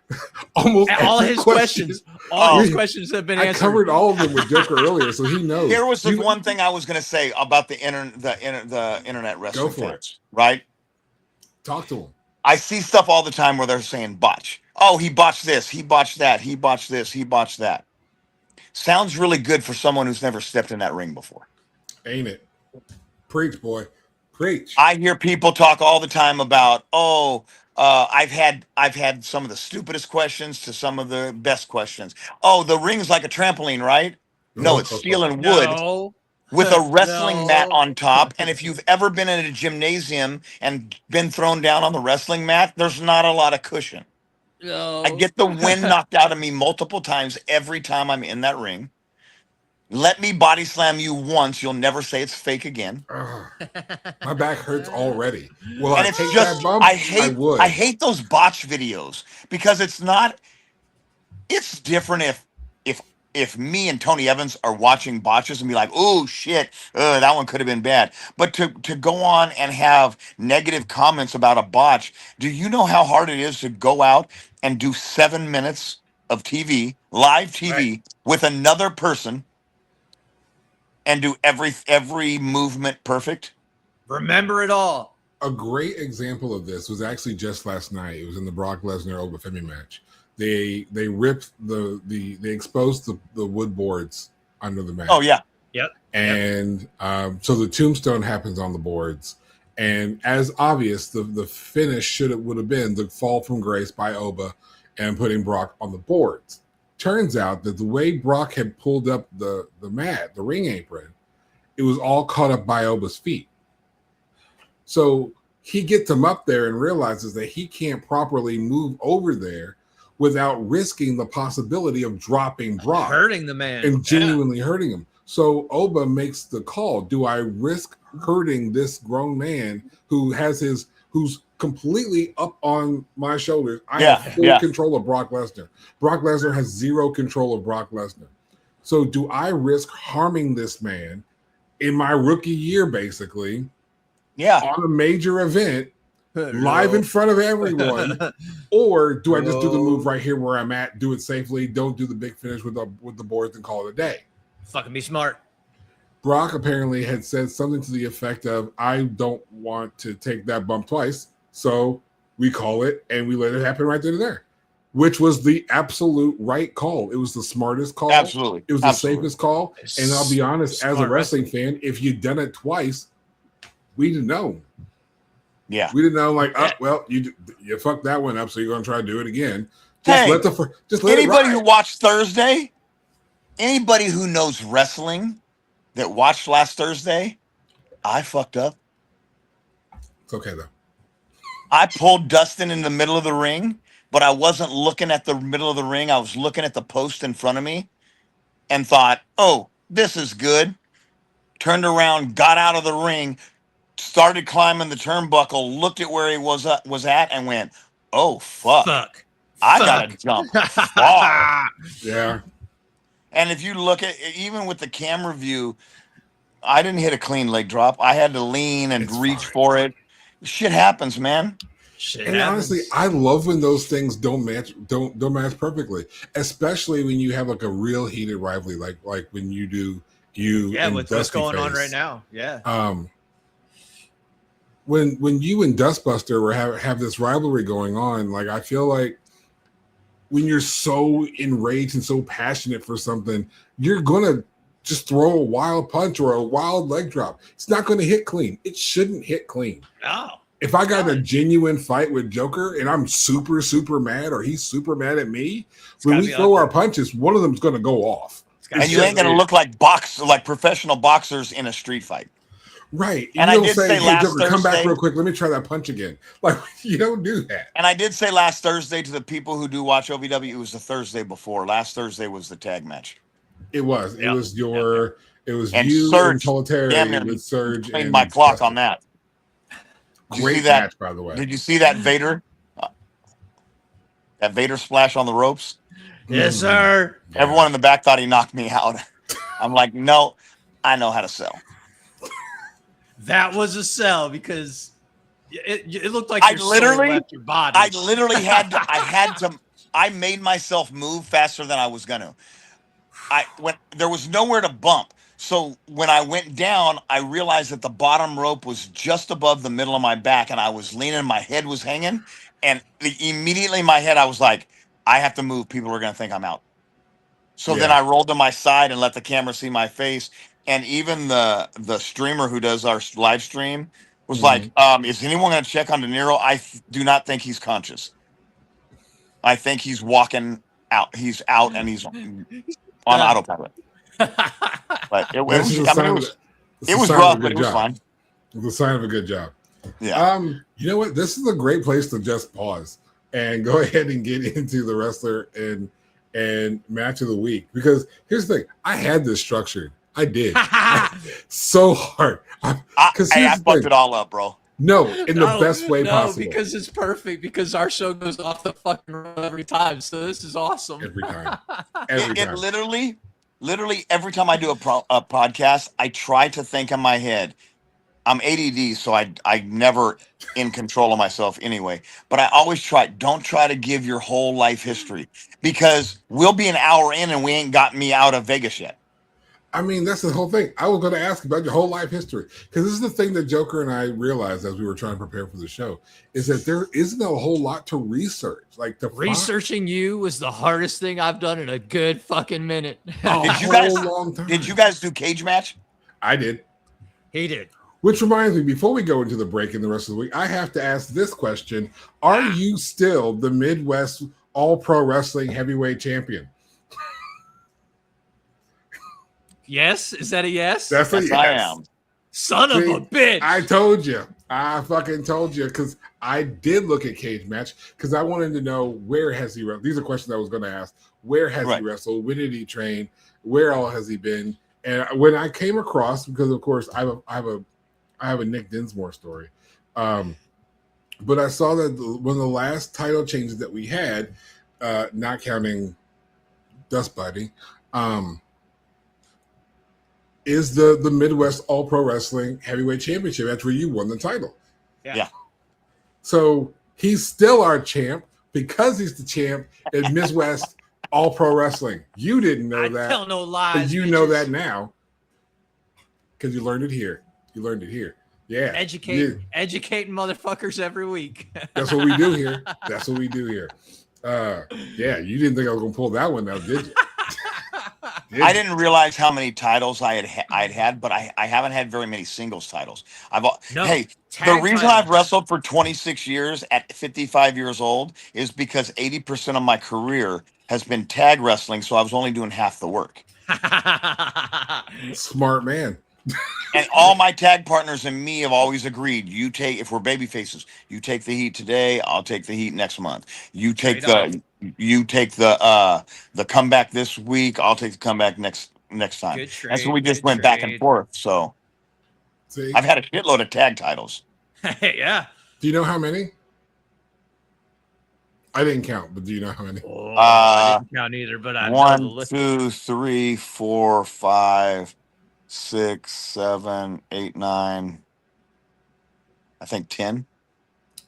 almost all his questions. All his questions have been answered. I covered all of them with Joker earlier, so he knows. Here was the one thing I was going to say about the internet wrestling. Go for it. Right? Talk to him. I see stuff all the time where they're saying botch. Oh, he botched this. He botched that. He botched this. He botched that. Sounds really good for someone who's never stepped in that ring before. Ain't it? Preach, boy. Preach. I hear people talk all the time about, I've had some of the stupidest questions to some of the best questions. Oh, the ring's like a trampoline, right? No, it's steel and wood with a wrestling mat on top. And if you've ever been in a gymnasium and been thrown down on the wrestling mat, there's not a lot of cushion. No. I get the wind knocked out of me multiple times every time I'm in that ring. Let me body slam you once. You'll never say it's fake again. My back hurts already. Well, and it's just, I hate those botch videos because it's different if me and Tony Evans are watching botches and be like, oh shit, that one could have been bad. But to go on and have negative comments about a botch, do you know how hard it is to go out and do 7 minutes of TV, live TV with another person and do every movement perfect? Remember it all. A great example of this was actually just last night. It was in the Brock Lesnar OVW match. They ripped they exposed the wood boards under the mat. Oh yeah. Yep. And so the tombstone happens on the boards. And as obvious, the finish would have been the fall from grace by Oba and putting Brock on the boards. Turns out that the way Brock had pulled up the mat, the ring apron, it was all caught up by Oba's feet. So he gets him up there and realizes that he can't properly move over there without risking the possibility of dropping Brock, hurting the man, and genuinely hurting him. So Oba makes the call: do I risk hurting this grown man who's completely up on my shoulders? I have full control of Brock Lesnar. Brock Lesnar has zero control of Brock Lesnar. So do I risk harming this man in my rookie year, basically, on a major event, live in front of everyone, or do I just do the move right here where I'm at, do it safely, don't do the big finish with the boards and call it a day? Fucking be smart. Brock apparently had said something to the effect of, I don't want to take that bump twice, so we call it and we let it happen right there, which was the absolute right call. It was the smartest call. Absolutely. It was the safest call. And I'll be honest, as a wrestling fan, if you'd done it twice, we didn't know. Yeah, we didn't know. Like, oh, well, you fucked that one up, so you're gonna try to do it again. Just let anybody it who watched Thursday, anybody who knows wrestling that watched last Thursday, I fucked up. It's okay though. I pulled Dustin in the middle of the ring, but I wasn't looking at the middle of the ring. I was looking at the post in front of me, and thought, "Oh, this is good." Turned around, got out of the ring. Started climbing the turnbuckle, looked at where he was at, and went, "Oh fuck! I gotta jump far." Yeah. And if you look at even with the camera view, I didn't hit a clean leg drop. I had to lean and reach for it. Shit happens, man. Honestly, I love when those things don't match perfectly, especially when you have like a real heated rivalry, like when you do with what's going on right now. Yeah. when you and Dustbuster were have this rivalry going on, like I feel like when you're so enraged and so passionate for something, you're gonna just throw a wild punch or a wild leg drop. It's not going to hit clean. It shouldn't hit clean. No. If I got a genuine fight with Joker and I'm super, super mad or he's super mad at me, when we throw our punches, one of them's going to go off. And you ain't going to look like professional boxers in a street fight. Right. And you I don't did say hey, last Joker, Thursday, come back real quick. Let me try that punch again. Like, you don't do that. And I did say last Thursday to the people who do watch OVW, it was the Thursday before. Last Thursday was the tag match. It was. It was your... It was and you Surge, and Solitaire with Surge. And my clock on that. Great match, by the way. Did you see that Vader? That Vader splash on the ropes? Yes, sir. Everyone in the back thought he knocked me out. I'm like, no, I know how to sell. That was a sell because it looked like your soul left your body. I literally had to. I made myself move faster than I was gonna. When there was nowhere to bump. So when I went down, I realized that the bottom rope was just above the middle of my back, and I was leaning. My head was hanging, and immediately in my head, I was like, "I have to move. People are going to think I'm out." So then I rolled to my side and let the camera see my face, and even the streamer who does our live stream was like, "Is anyone going to check on DeNiro? I do not think he's conscious. I think he's walking out. He's out, and he's on autopilot." But it was rough, but it was fine. It's a sign of a good job. Yeah. You know what? This is a great place to just pause and go ahead and get into the wrestler and match of the week. Because here's the thing: I had this structured. I did so hard. I fucked it all up, bro. No, in the best way possible. Because it's perfect. Because our show goes off the fucking road every time. So this is awesome. Every time. It literally every time I do a podcast, I try to think in my head. I'm ADD, so I never in control of myself anyway. But I always don't try to give your whole life history, because we'll be an hour in and we ain't got me out of Vegas yet. I mean, that's the whole thing. I was going to ask about your whole life history, because this is the thing that Joker and I realized as we were trying to prepare for the show, is that there isn't a whole lot to research. Like researching you was the hardest thing I've done in a good fucking minute. Did you guys do cage match? I did. He did. Which reminds me, before we go into the break in the rest of the week, I have to ask this question. Are you still the Midwest All-Pro Wrestling Heavyweight Champion? Yes? Is that a yes? That's a yes. I am. Son of a bitch. I told you. I fucking told you, because I did look at cage match because I wanted to know, where has he wrestled? These are questions I was going to ask. Where has he wrestled? When did he train? Where all has he been? And when I came across, because of course I have a Nick Dinsmore story, but I saw that one of the last title changes that we had, not counting Dust Buddy, is the Midwest All Pro Wrestling Heavyweight Championship. That's where you won the title. Yeah. So he's still our champ because he's the champ in Midwest All Pro Wrestling. You didn't know that. Tell no lies. But you know that now because you learned it here. You learned it here. Yeah. Educating motherfuckers every week. That's what we do here. That's what we do here. Yeah, you didn't think I was going to pull that one out, did you? I didn't realize how many titles I'd had, but I haven't had very many singles titles. The reason I've wrestled for 26 years at 55 years old is because 80% of my career has been tag wrestling, so I was only doing half the work. Smart man. And all my tag partners and me have always agreed, if we're baby faces, you take the heat today, I'll take the heat next month. You take the comeback this week, I'll take the comeback next time. And so we just went back and forth. So I've had a shitload of tag titles. Yeah. Do you know how many? I didn't count, but do you know how many? I didn't count either, but I know the list. 1, 2, 3, 4, 5, 6, 7, 8, 9. I think 10.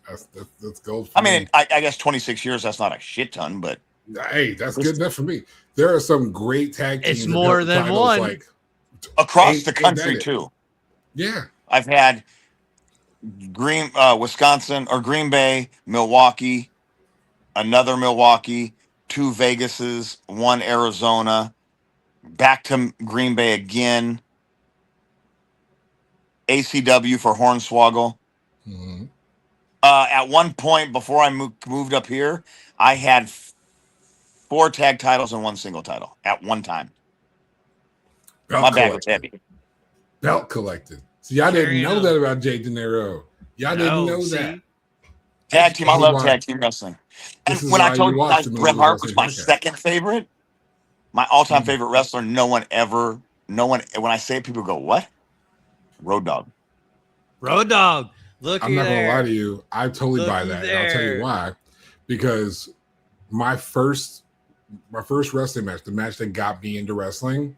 That's gold. I mean, I guess 26 years. That's not a shit ton, but hey, that's good enough for me. There are some great tag teams. It's more than one. Like across the country too. Yeah, I've had Wisconsin or Green Bay, Milwaukee, another Milwaukee, 2 Vegases, 1 Arizona, back to Green Bay again, ACW for Hornswoggle. Mm-hmm. At one point before I moved up here, I had 4 tag titles and 1 single title at one time. My bag was heavy. Belt collected. See, I didn't know that about Jay DeNiro. Y'all didn't know that. Tag team. I love tag team wrestling. And when I told you guys Bret Hart was my second favorite, my all-time favorite wrestler, no one, when I say it, people go, what? Road Dogg. Road Dogg. Look, I'm not going to lie to you. I totally buy that. And I'll tell you why. Because my first wrestling match, the match that got me into wrestling,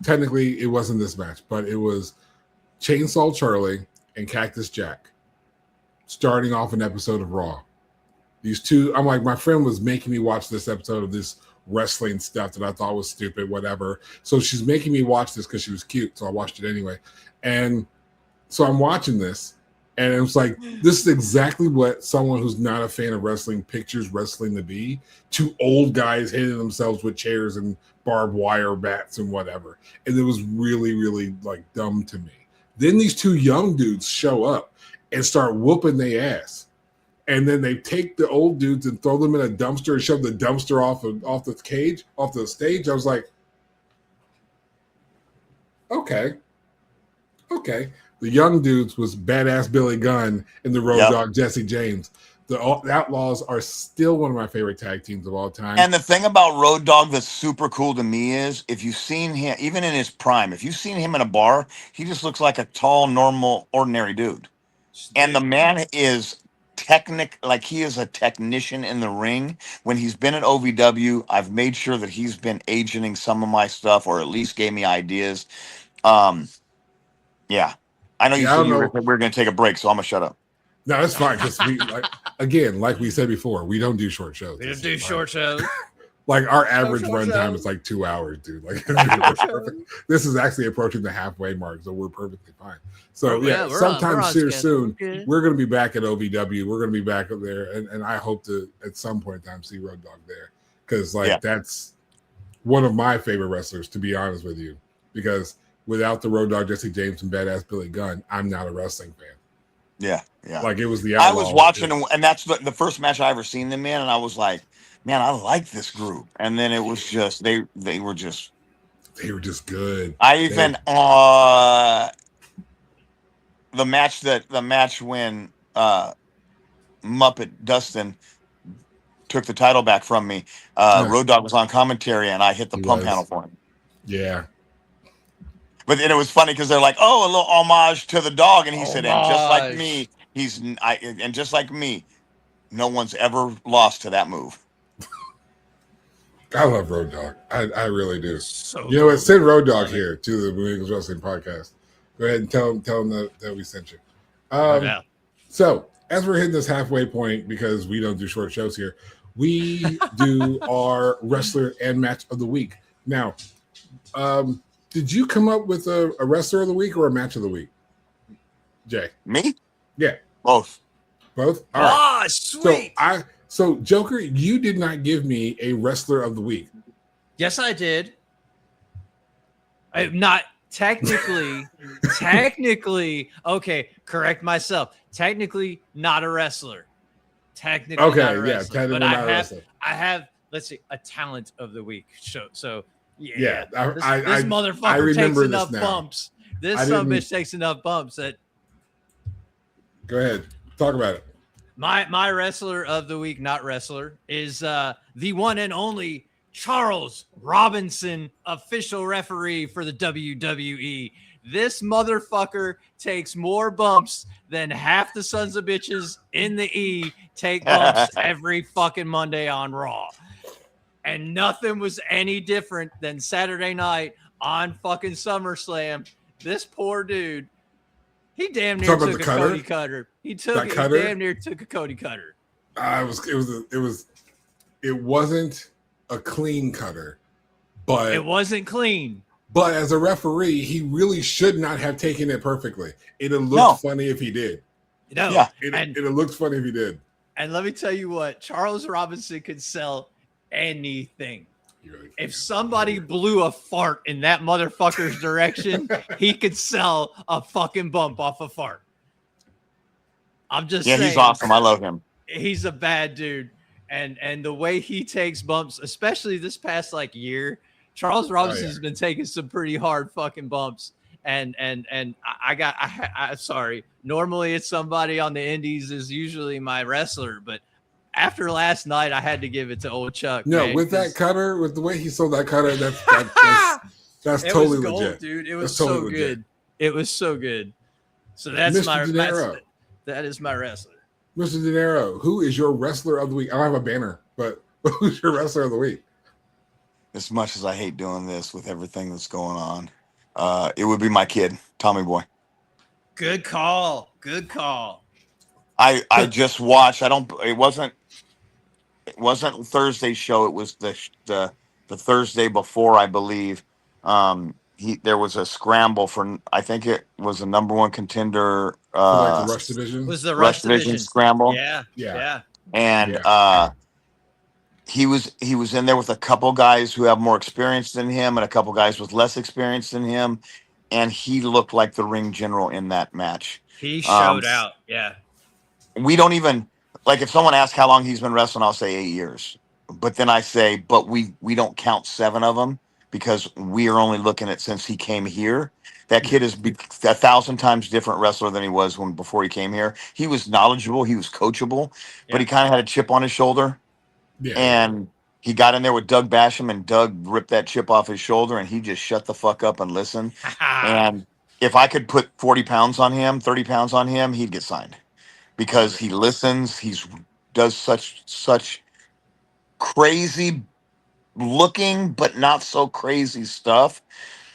technically it wasn't this match, but it was Chainsaw Charlie and Cactus Jack starting off an episode of Raw. These two, I'm like, my friend was making me watch this episode of this wrestling stuff that I thought was stupid, whatever. So she's making me watch this because she was cute. So I watched it anyway. And so I'm watching this, and it was like, this is exactly what someone who's not a fan of wrestling pictures wrestling to be. 2 old guys hitting themselves with chairs and barbed wire bats and whatever. And it was really, really like dumb to me. Then these 2 young dudes show up and start whooping their ass. And then they take the old dudes and throw them in a dumpster and shove the dumpster off the stage. I was like, okay. The young dudes was Badass Billy Gunn and the Road Dogg Jesse James. The Outlaws are still one of my favorite tag teams of all time. And the thing about Road Dogg that's super cool to me is if you've seen him, even in his prime, if you've seen him in a bar, he just looks like a tall, normal, ordinary dude. And the man is he is a technician in the ring. When he's been at OVW, I've made sure that he's been agenting some of my stuff, or at least gave me ideas. Yeah. I know you said we're going to take a break, so I'm going to shut up. No, that's fine. Because like we said before, we don't do short shows. We don't do short shows. Like our average run time is like 2 hours, dude. Like this is actually approaching the halfway mark, so we're perfectly fine. So sometime soon, we're going to be back at OVW. We're going to be back up there, and I hope to at some point in time see Road Dogg there, because that's one of my favorite wrestlers, to be honest with you. Because without the Road Dogg, Jesse James, and Badass Billy Gunn, I'm not a wrestling fan. Yeah. Like it was the Outlaw. I was watching, and that's the first match I ever seen them in, and I was like, man, I like this group. And then it was just they were just good. I even the match when Muppet Dustin took the title back from me. Road Dogg was on commentary, and I hit the pump handle for him. Yeah. But then it was funny because they're like, "Oh, a little homage to the dog," and he said, "And just like me, and just like me, no one's ever lost to that move." I love Road Dogg. I really do. You know what? Send Road Dogg here to the New England Wrestling Podcast. Go ahead and tell him that we sent you. So as we're hitting this halfway point, because we don't do short shows here, we do our wrestler and match of the week. Now, did you come up with a wrestler of the week or a match of the week, Jay? Me? Yeah. Both? All right. Oh, sweet. So Joker, you did not give me a wrestler of the week. Yes, I did. I'm not technically, okay, correct myself. Technically not a wrestler. Technically not a wrestler. Technically not a wrestler. I have, let's see, a talent of the week. So yeah. This motherfucker takes enough bumps. This son of a bitch takes enough bumps that. Go ahead. Talk about it. My wrestler of the week, not wrestler, is the one and only Charles Robinson, official referee for the WWE. This motherfucker takes more bumps than half the sons of bitches in the E take bumps every fucking Monday on Raw. And nothing was any different than Saturday night on fucking SummerSlam. This poor dude, he damn near took a Cody Cutter. He damn near took a Cody Cutter. It wasn't a clean cutter, but it wasn't clean. But as a referee, he really should not have taken it perfectly. It'd have No. looked funny if he did. No, Yeah. It'd have looked funny if he did. and let me tell you what, Charles Robinson could sell anything. He really If can. somebody blew a fart in that motherfucker's direction, he could sell a fucking bump off a fart. I'm just saying. He's awesome. I love him. He's a bad dude. And the way he takes bumps, especially this past like year, Charles Robinson's been taking some pretty hard fucking bumps. And I'm sorry. Normally it's somebody on the indies is usually my wrestler, but after last night, I had to give it to old Chuck. No, man, with that cutter, with the way he sold that cutter, that's it totally was gold, legit, dude. It was totally so legit. good. It was so good. So that's Mr. DeNiro. that is my wrestler. Mr. DeNiro, who is your wrestler of the week? I don't have a banner, but who's your wrestler of the week? As much as I hate doing this with everything that's going on, it would be my kid, Tommy Boy. Good call. Good call. I just watched. It wasn't Thursday's show. It was the Thursday before, I believe. There was a scramble for, I think it was the number one contender. For like the Rush division? Was the Rush division scramble. Yeah. And he was in there with a couple guys who have more experience than him and a couple guys with less experience than him, and he looked like the ring general in that match. He showed out. Yeah. We don't even, like, if someone asks how long he's been wrestling, I'll say 8 years. But then I say, but we don't count 7 of them because we are only looking at since he came here. That kid is 1,000 times different wrestler than he was before he came here. He was knowledgeable, he was coachable, but he kind of had a chip on his shoulder. Yeah. And he got in there with Doug Basham, and Doug ripped that chip off his shoulder, and he just shut the fuck up and listened. And if I could put 40 pounds on him, 30 pounds on him, he'd get signed because he listens. Does such crazy looking, but not so crazy stuff.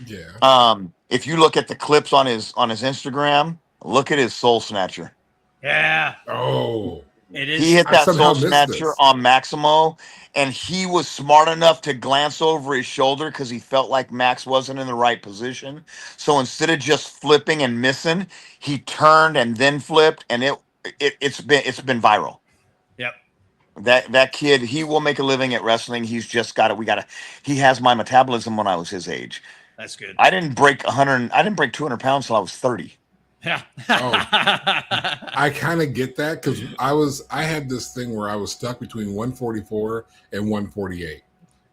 Yeah. If you look at the clips on his Instagram, look at his Soul Snatcher. Yeah. Oh. It is. He hit I that somehow Soul missed Snatcher this. on Maximo, and he was smart enough to glance over his shoulder because he felt like Max wasn't in the right position. So instead of just flipping and missing, he turned and then flipped, and it's been viral. Yep. That kid, he will make a living at wrestling. He's just got it. He has my metabolism when I was his age. That's good. I didn't break 200 pounds till I was 30. Yeah. I kind of get that because I had this thing where I was stuck between 144 and 148,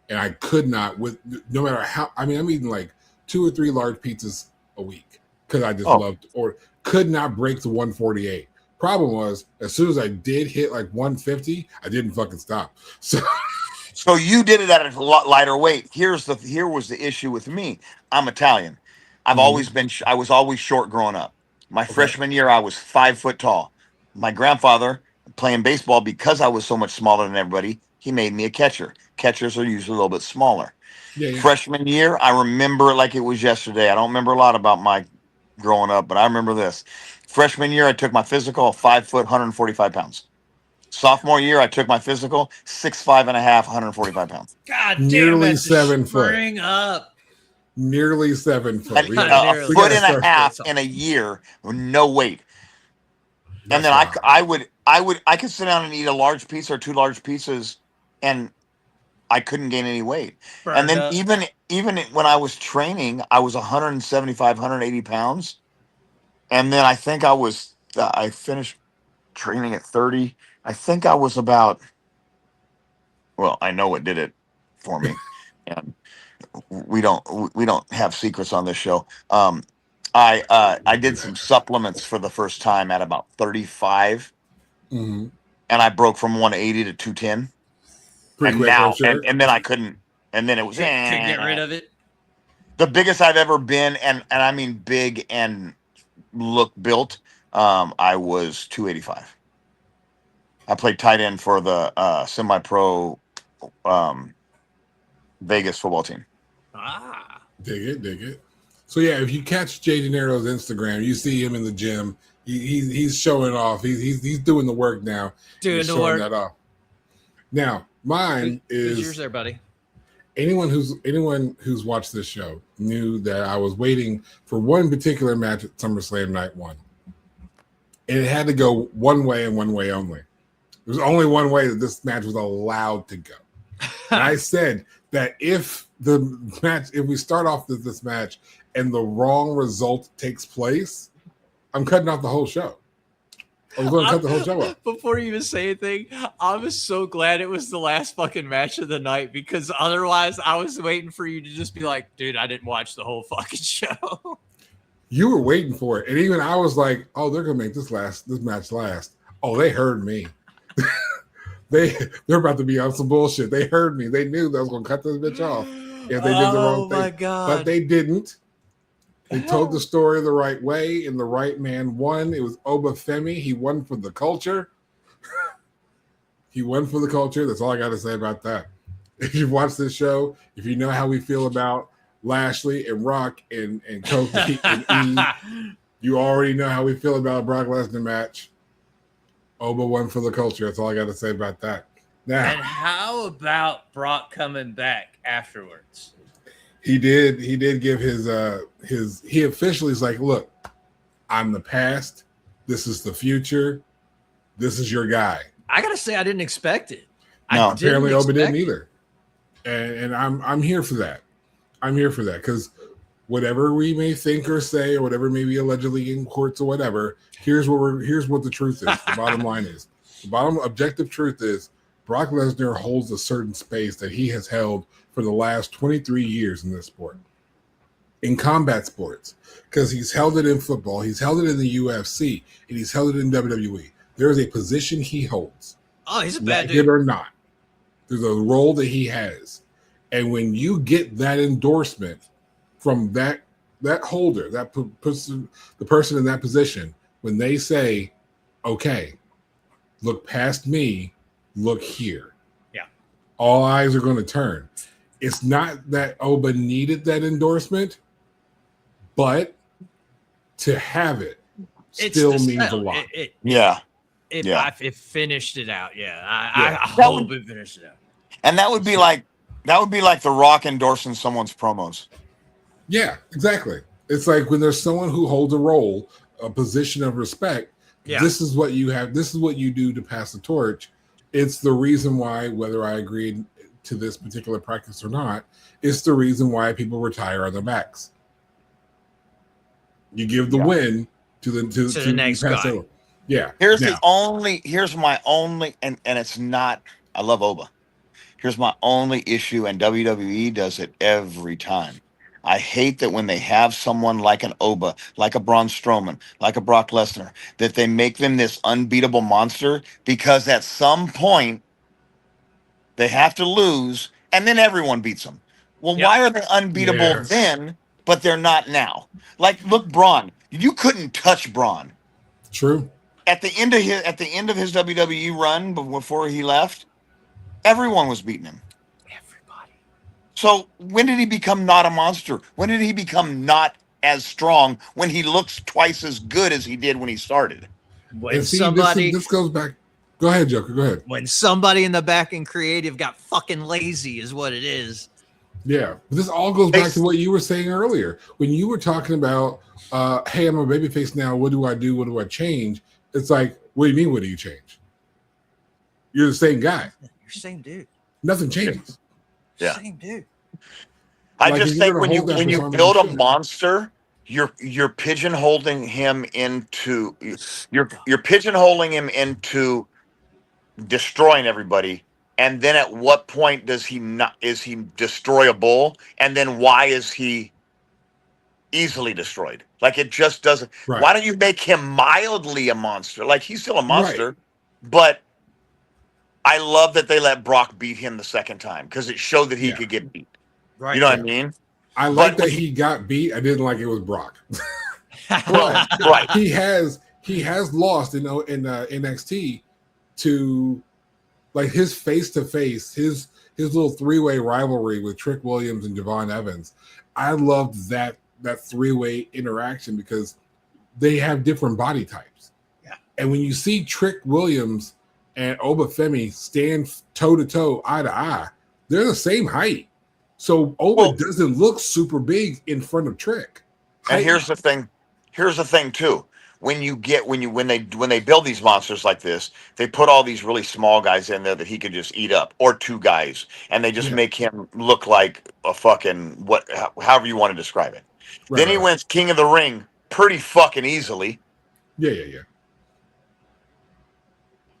and I could not, with no matter how. I mean, I'm eating like 2 or 3 large pizzas a week because I just loved, or could not break the 148. Problem was, as soon as I did hit like 150, I didn't fucking stop. So you did it at a lot lighter weight. Here was the issue with me. I'm Italian. I was always short growing up. My freshman year, I was 5 foot tall. My grandfather, playing baseball, because I was so much smaller than everybody, he made me a catcher. Catchers are usually a little bit smaller. Yeah. Freshman year, I remember it like it was yesterday. I don't remember a lot about my growing up, but I remember this. Freshman year, I took my physical, 5 foot, 145 pounds. Sophomore year, I took my physical, 6'5" and a half, 145 pounds. God damn, Nearly that's 7 foot. Spring up. Nearly 7 foot. A foot and a half in a year with no weight. And then I could sit down and eat a large pizza or 2 large pizzas, and I couldn't gain any weight. And then even when I was training, I was 175, 180 pounds. And then I think I finished training at 30. I think I was about, well, I know what did it for me. And we don't have secrets on this show. I did some supplements for the first time at about 35, and I broke from 180 to 210. And then I couldn't, and then it was couldn't get rid of it. The biggest I've ever been, and I mean big and look built. I was 285. I played tight end for the semi-pro Vegas football team. Dig it. So yeah, if you catch Jay DeNiro's Instagram, you see him in the gym. He's showing off. He's doing the work now. Doing he's the showing work. that off. Now mine Who's is yours there, buddy? anyone who's watched this show knew that I was waiting for one particular match at SummerSlam Night 1. And it had to go one way and one way only. There was only one way that this match was allowed to go. And I said that if we start off this match and the wrong result takes place, I'm cutting off the whole show. I was going to cut the whole show off. Before you even say anything, I was so glad it was the last fucking match of the night, because otherwise I was waiting for you to just be like, dude, I didn't watch the whole fucking show. You were waiting for it. And even I was like, oh, they're going to make this match last. Oh, they heard me. They're about to be on some bullshit. They heard me. They knew that I was going to cut this bitch off if they did the wrong thing. Oh, my God. But they didn't. They told the story the right way, and the right man won. It was Obafemi. He won for the culture. He won for the culture. That's all I got to say about that. If you've watched this show, if you know how we feel about Lashley and Rock and Kofi and E, you already know how we feel about a Brock Lesnar match. Oba won for the culture. That's all I got to say about that. Now, and how about Brock coming back afterwards? He did give his he officially is like, look, I'm the past. This is the future. This is your guy. I gotta say, I didn't expect it. No, apparently Oba didn't either. And I'm here for that. I'm here for that, because whatever we may think or say, or whatever may be allegedly in courts or whatever, here's what the truth is. The bottom line is, the bottom objective truth is, Brock Lesnar holds a certain space that he has held for the last 23 years in this sport, in combat sports, because he's held it in football, he's held it in the UFC, and he's held it in WWE. There is a position he holds. Oh, he's a bad dude. Or not. There's a role that he has. And when you get that endorsement from that holder, the person in that position, when they say, okay, look past me, look here. Yeah. All eyes are going to turn. It's not that Oba needed that endorsement, but to have it still means a lot. It finished it out. Yeah. I hope it finished it out. And that would be like The Rock endorsing someone's promos. Yeah, exactly. It's like when there's someone who holds a role, a position of respect, this is what you have, this is what you do to pass the torch. It's the reason why, whether I agreed to this particular practice or not, it's the reason why people retire on their backs. You give the win to the next guy. Over. Yeah. Here's my only, and it's not, I love Oba. Here's my only issue, and WWE does it every time. I hate that when they have someone like an Oba, like a Braun Strowman, like a Brock Lesnar, that they make them this unbeatable monster, because at some point they have to lose and then everyone beats them. Well, why are they unbeatable then, but they're not now? Like, look, Braun, you couldn't touch Braun. True. At the end of his WWE run before he left, everyone was beating him. Everybody. So when did he become not a monster? When did he become not as strong? When he looks twice as good as he did when he started? When this goes back. Go ahead, Joker. Go ahead. When somebody in the back and creative got fucking lazy is what it is. Yeah. But this all goes back to what you were saying earlier. When you were talking about, hey, I'm a babyface now. What do I do? What do I change? It's like, what do you mean, what do you change? You're the same guy. You're the same dude. Nothing changes. Yeah. Same dude. I just think when you build a monster, you're pigeonholing him into you're pigeonholing him into destroying everybody. And then at what point is he destroyable? And then why is he easily destroyed? Like, it just doesn't. Right. Why don't you make him mildly a monster? Like, he's still a monster, but I love that they let Brock beat him the second time, because it showed that he could get beat. Right. You know what I mean? I like that he got beat. I didn't like it was Brock. Right. He has lost in NXT to, like, his face-to-face, his little three-way rivalry with Trick Williams and Javon Evans. I loved that three-way interaction, because they have different body types. Yeah. And when you see Trick Williams and Obafemi stand toe-to-toe, eye-to-eye, they're the same height. So Ola Well- doesn't look super big in front of Trick. And here's the thing. Here's the thing too. When they build these monsters like this, they put all these really small guys in there that he could just eat up, or two guys, and they just Yeah. make him look like a fucking however you want to describe it. Right, Then he right. wins King of the Ring pretty fucking easily. Yeah.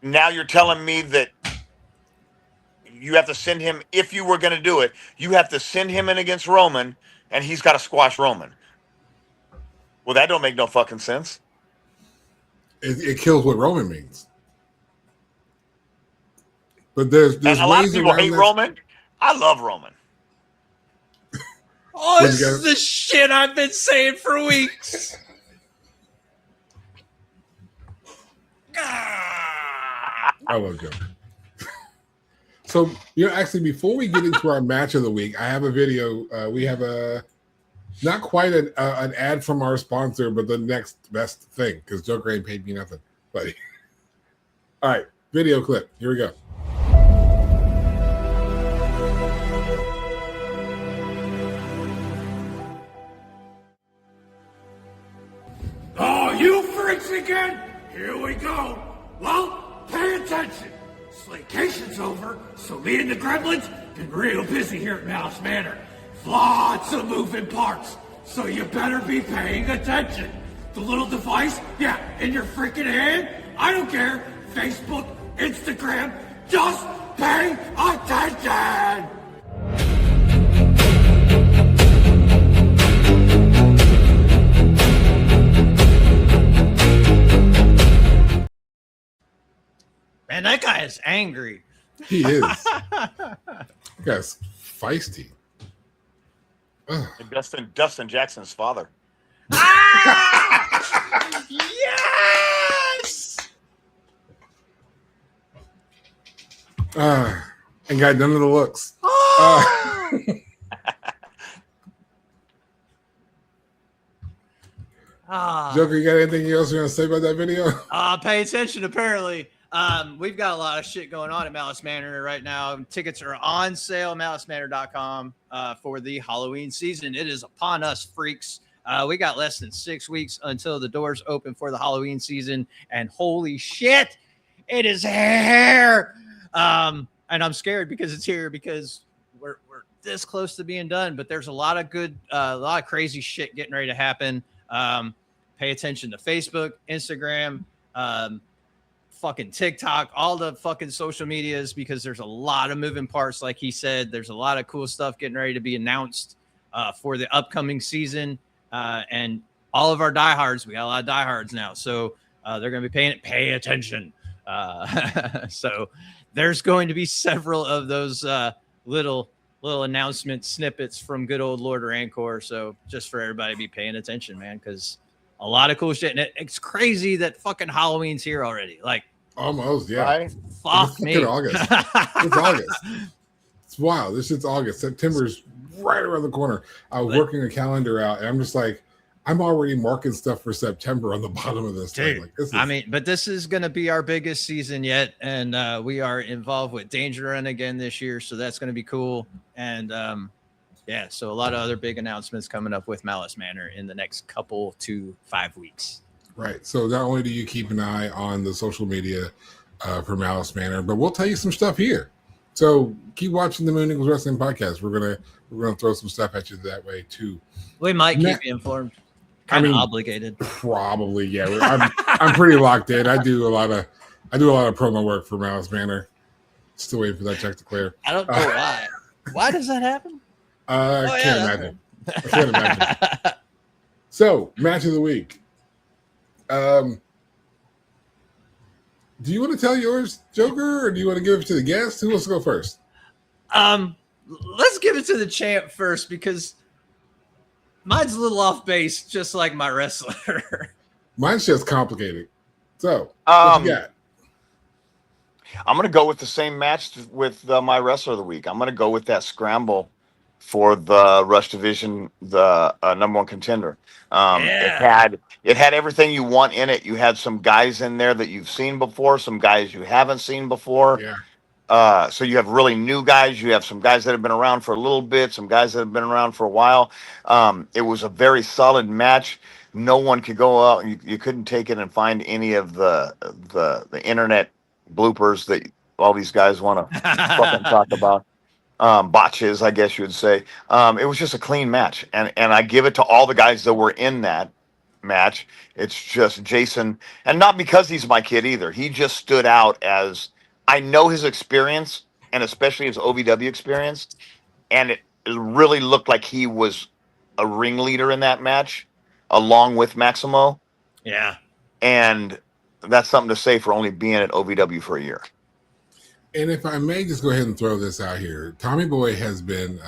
Now you're telling me that you have to send him, if you were going to do it, you have to send him in against Roman, and he's got to squash Roman. Well, that don't make no fucking sense. It kills what Roman means. But there's And a lot of ways people around hate this. Roman. I love Roman. Oh, What'd this you is got? the shit I've been saying for weeks. I love Joe. So, actually, before we get into our match of the week, I have a video. We have not quite an ad from our sponsor, but the next best thing, because Joker ain't paid me nothing, buddy. All right, video clip. Here we go. Oh, you freaks again? Here we go. Well, pay attention. Slaycation's over, so me and the gremlins been real busy here at Mouse Manor. Lots of moving parts, so you better be paying attention. The little device, yeah, in your freaking hand? I don't care. Facebook, Instagram, just pay attention! Man, that guy is angry. He is. That guy's feisty. Ugh. And Dustin Jackson's father. Yes! And got none of the looks. Joker, you got anything else you want to say about that video? Pay attention, apparently. We've got a lot of shit going on at Malice Manor right now. Tickets are on sale, malicemanor.com, for the Halloween season. It is upon us, freaks. We got less than 6 weeks until the doors open for the Halloween season, and holy shit, it is here. And I'm scared because it's here, because we're this close to being done, but there's a lot of crazy shit getting ready to happen. Pay attention to Facebook, Instagram, fucking TikTok, all the fucking social medias, because there's a lot of moving parts. Like he said, there's a lot of cool stuff getting ready to be announced for the upcoming season. And all of our diehards, we got a lot of diehards now, so they're going to be pay attention. So there's going to be several of those little announcement snippets from good old Lord Rancor. So just for everybody to be paying attention, man, because a lot of cool shit. And it's crazy that fucking Halloween's here already. Like, Almost, yeah. Right? fuck It's me. fucking August. It's August. It's wild. This shit's August. September's right around the corner. I was working a calendar out, and I'm just like, I'm already marking stuff for September on the bottom of this thing. Dude, Like, this is, I mean, but this is going to be our biggest season yet, and we are involved with Danger Run again this year, so that's going to be cool. And yeah, so a lot of other big announcements coming up with Malice Manor in the next couple to 5 weeks. right. So not only do you keep an eye on the social media for Malice Manor, but we'll tell you some stuff here. So keep watching the Moon Eagles Wrestling Podcast. We're gonna throw some stuff at you that way too. We might Ne- keep you informed. Kind of obligated. Probably, yeah. I'm pretty locked in. I do a lot of promo work for Malice Manor. Still waiting for that check to clear. I don't know why. Why does that happen? I can't imagine. I can't imagine. So, match of the week. Do you want to tell yours, Joker, or do you want to give it to the guest? Who wants to go first? Let's give it to the champ first, because mine's a little off base, just like my wrestler. Mine's just complicated. So, what you got? I'm going to go with the same match with my wrestler of the week. I'm going to go with that scramble for the Rush Division, the number one contender. It had everything you want in it. You had some guys in there that you've seen before, some guys you haven't seen before. Yeah. So you have really new guys. You have some guys that have been around for a little bit, some guys that have been around for a while. It was a very solid match. No one could go out. You couldn't take it and find any of the internet bloopers that all these guys want to fucking talk about. Botches, I guess you would say. It was just a clean match, and I give it to all the guys that were in that match. It's just Jason, and not because he's my kid either. He just stood out as, I know his experience, and especially his OVW experience, and it really looked like he was a ringleader in that match, along with Maximo, Yeah. and that's something to say for only being at OVW for a year. And if I may just go ahead and throw this out here, Tommy Boy has been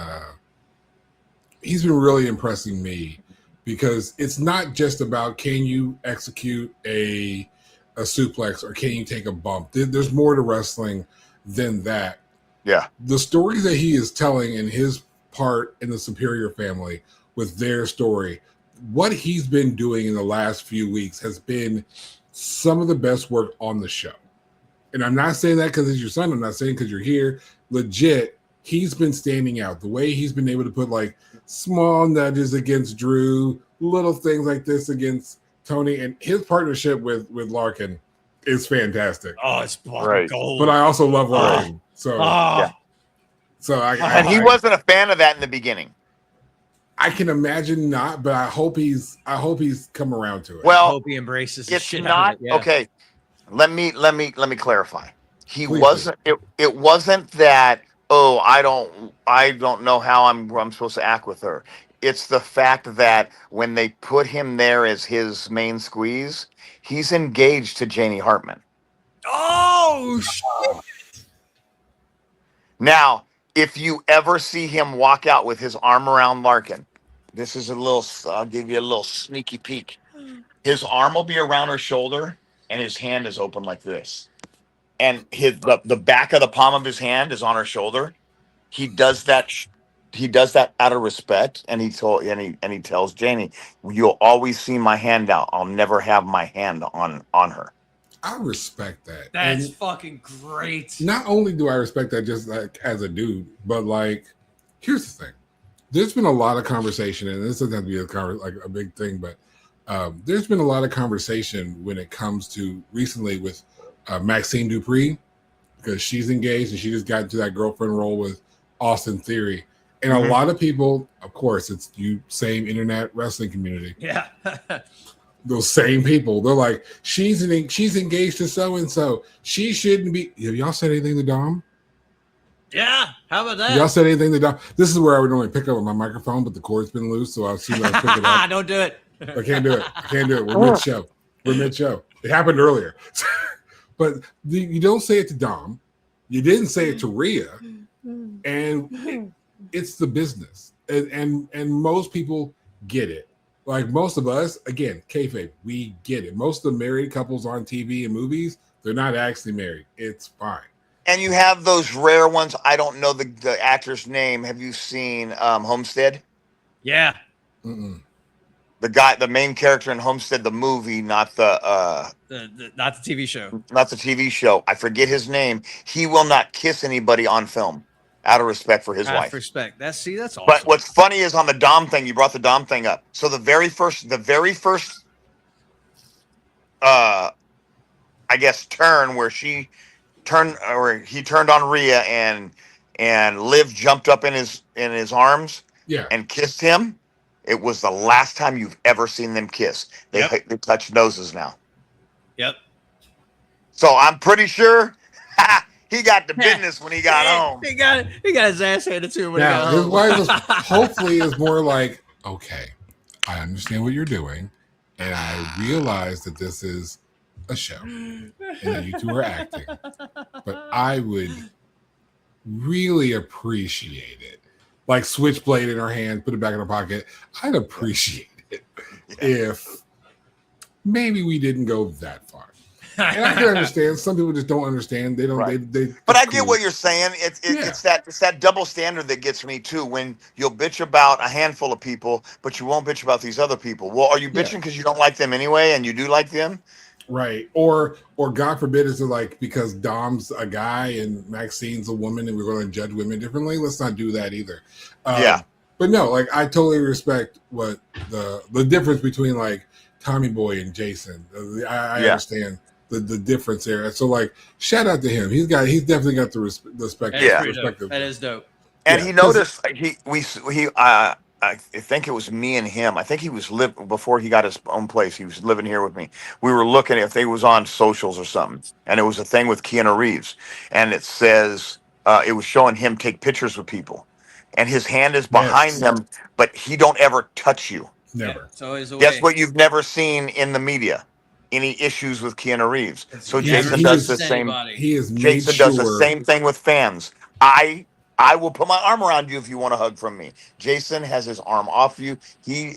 he's been really impressing me, because it's not just about can you execute a suplex or can you take a bump. There's more to wrestling than that. Yeah. The stories that he is telling in his part in the Superior family with their story, what he's been doing in the last few weeks has been some of the best work on the show. And I'm not saying that because it's your son. I'm not saying because you're here. Legit, he's been standing out. The way he's been able to put like small nudges against Drew, little things like this against Tony, and his partnership with Larkin is fantastic. Oh, it's fucking Right. gold. But I also love Larkin. So, Yeah. so And he wasn't a fan of that in the beginning. I can imagine not, but I hope he's come around to it. I Well, hope he embraces the it's shit not out of it. Yeah. okay. Let me clarify. He Please wasn't. It wasn't that. Oh, I don't know how I'm supposed to act with her. It's the fact that when they put him there as his main squeeze, he's engaged to Janie Hartman. Oh shit! Now, if you ever see him walk out with his arm around Larkin, this is a little. I'll give you a little sneaky peek. His arm will be around her shoulder, and his hand is open like this, and the back of the palm of his hand is on her shoulder. He does that. He does that out of respect, and he tells Janie, "You'll always see my hand out. I'll never have my hand on her." I respect that. That's And fucking great. not only do I respect that just like as a dude, but like, here's the thing. There's been a lot of conversation, and this doesn't have to be a big thing, but there's been a lot of conversation when it comes to recently with Maxine Dupree, because she's engaged and she just got into that girlfriend role with Austin Theory. And a lot of people, of course, it's you same internet wrestling community. Yeah. Those same people, they're like, she's engaged to so and so. She shouldn't be. Have y'all said anything to Dom? Yeah. How about Have y'all that? said anything to Dom? This is where I would normally pick up on my microphone, but the cord's been loose, so I'll see if I pick it up. Don't do it. I can't do it. We're mid-show. It happened earlier. But you don't say it to Dom. You didn't say it to Rhea. And it's the business. And most people get it. Like most of us, again, kayfabe, we get it. Most of the married couples on TV and movies, they're not actually married. It's fine. And you have those rare ones. I don't know the actor's name. Have you seen Homestead? Yeah. Mm-mm. The main character in Homestead, the movie, not the Not the TV show. not the TV show. I forget his name. He will not kiss anybody on film, out of respect for his Out of wife. respect. That's awesome. But what's funny is on the Dom thing, you brought the Dom thing up. So the very first, I guess turn where he turned on Rhea and Liv jumped up in his arms Yeah. and kissed him. It was the last time you've ever seen them kiss. They touch noses now. Yep. So I'm pretty sure he got the business when he got home. He got his ass handed to him when Now, he his got wife home. is hopefully is more like, okay, I understand what you're doing, and I realize that this is a show and that you two are acting. But I would really appreciate it. Like switchblade in her hand, put it back in her pocket. I'd appreciate it if maybe we didn't go that far. And I can understand. Some people just don't understand. They don't. Right. They But I it's get cool. what you're saying. It's that double standard that gets me too. When you'll bitch about a handful of people, but you won't bitch about these other people. Well, are you bitching because you don't like them anyway, and you do like them? Right. Or God forbid, is it like because Dom's a guy and Maxine's a woman and we're going to judge women differently? Let's not do that either. Yeah. But no, like I totally respect what the difference between like Tommy Boy and Jason. I understand the difference there. And so like shout out to him. He's definitely got the respect. That is dope. And he noticed I think it was me and him. I think he was before he got his own place. He was living here with me. We were looking if they was on socials or something, and it was a thing with Keanu Reeves, and it says it was showing him take pictures with people, and his hand is behind him, but he don't ever touch you. Never. Yeah, it's always a way. That's what you've never seen in the media. Any issues with Keanu Reeves? So Jason does the same. Jason does the same thing with fans. I will put my arm around you if you want a hug from me. Jason has his arm off you. He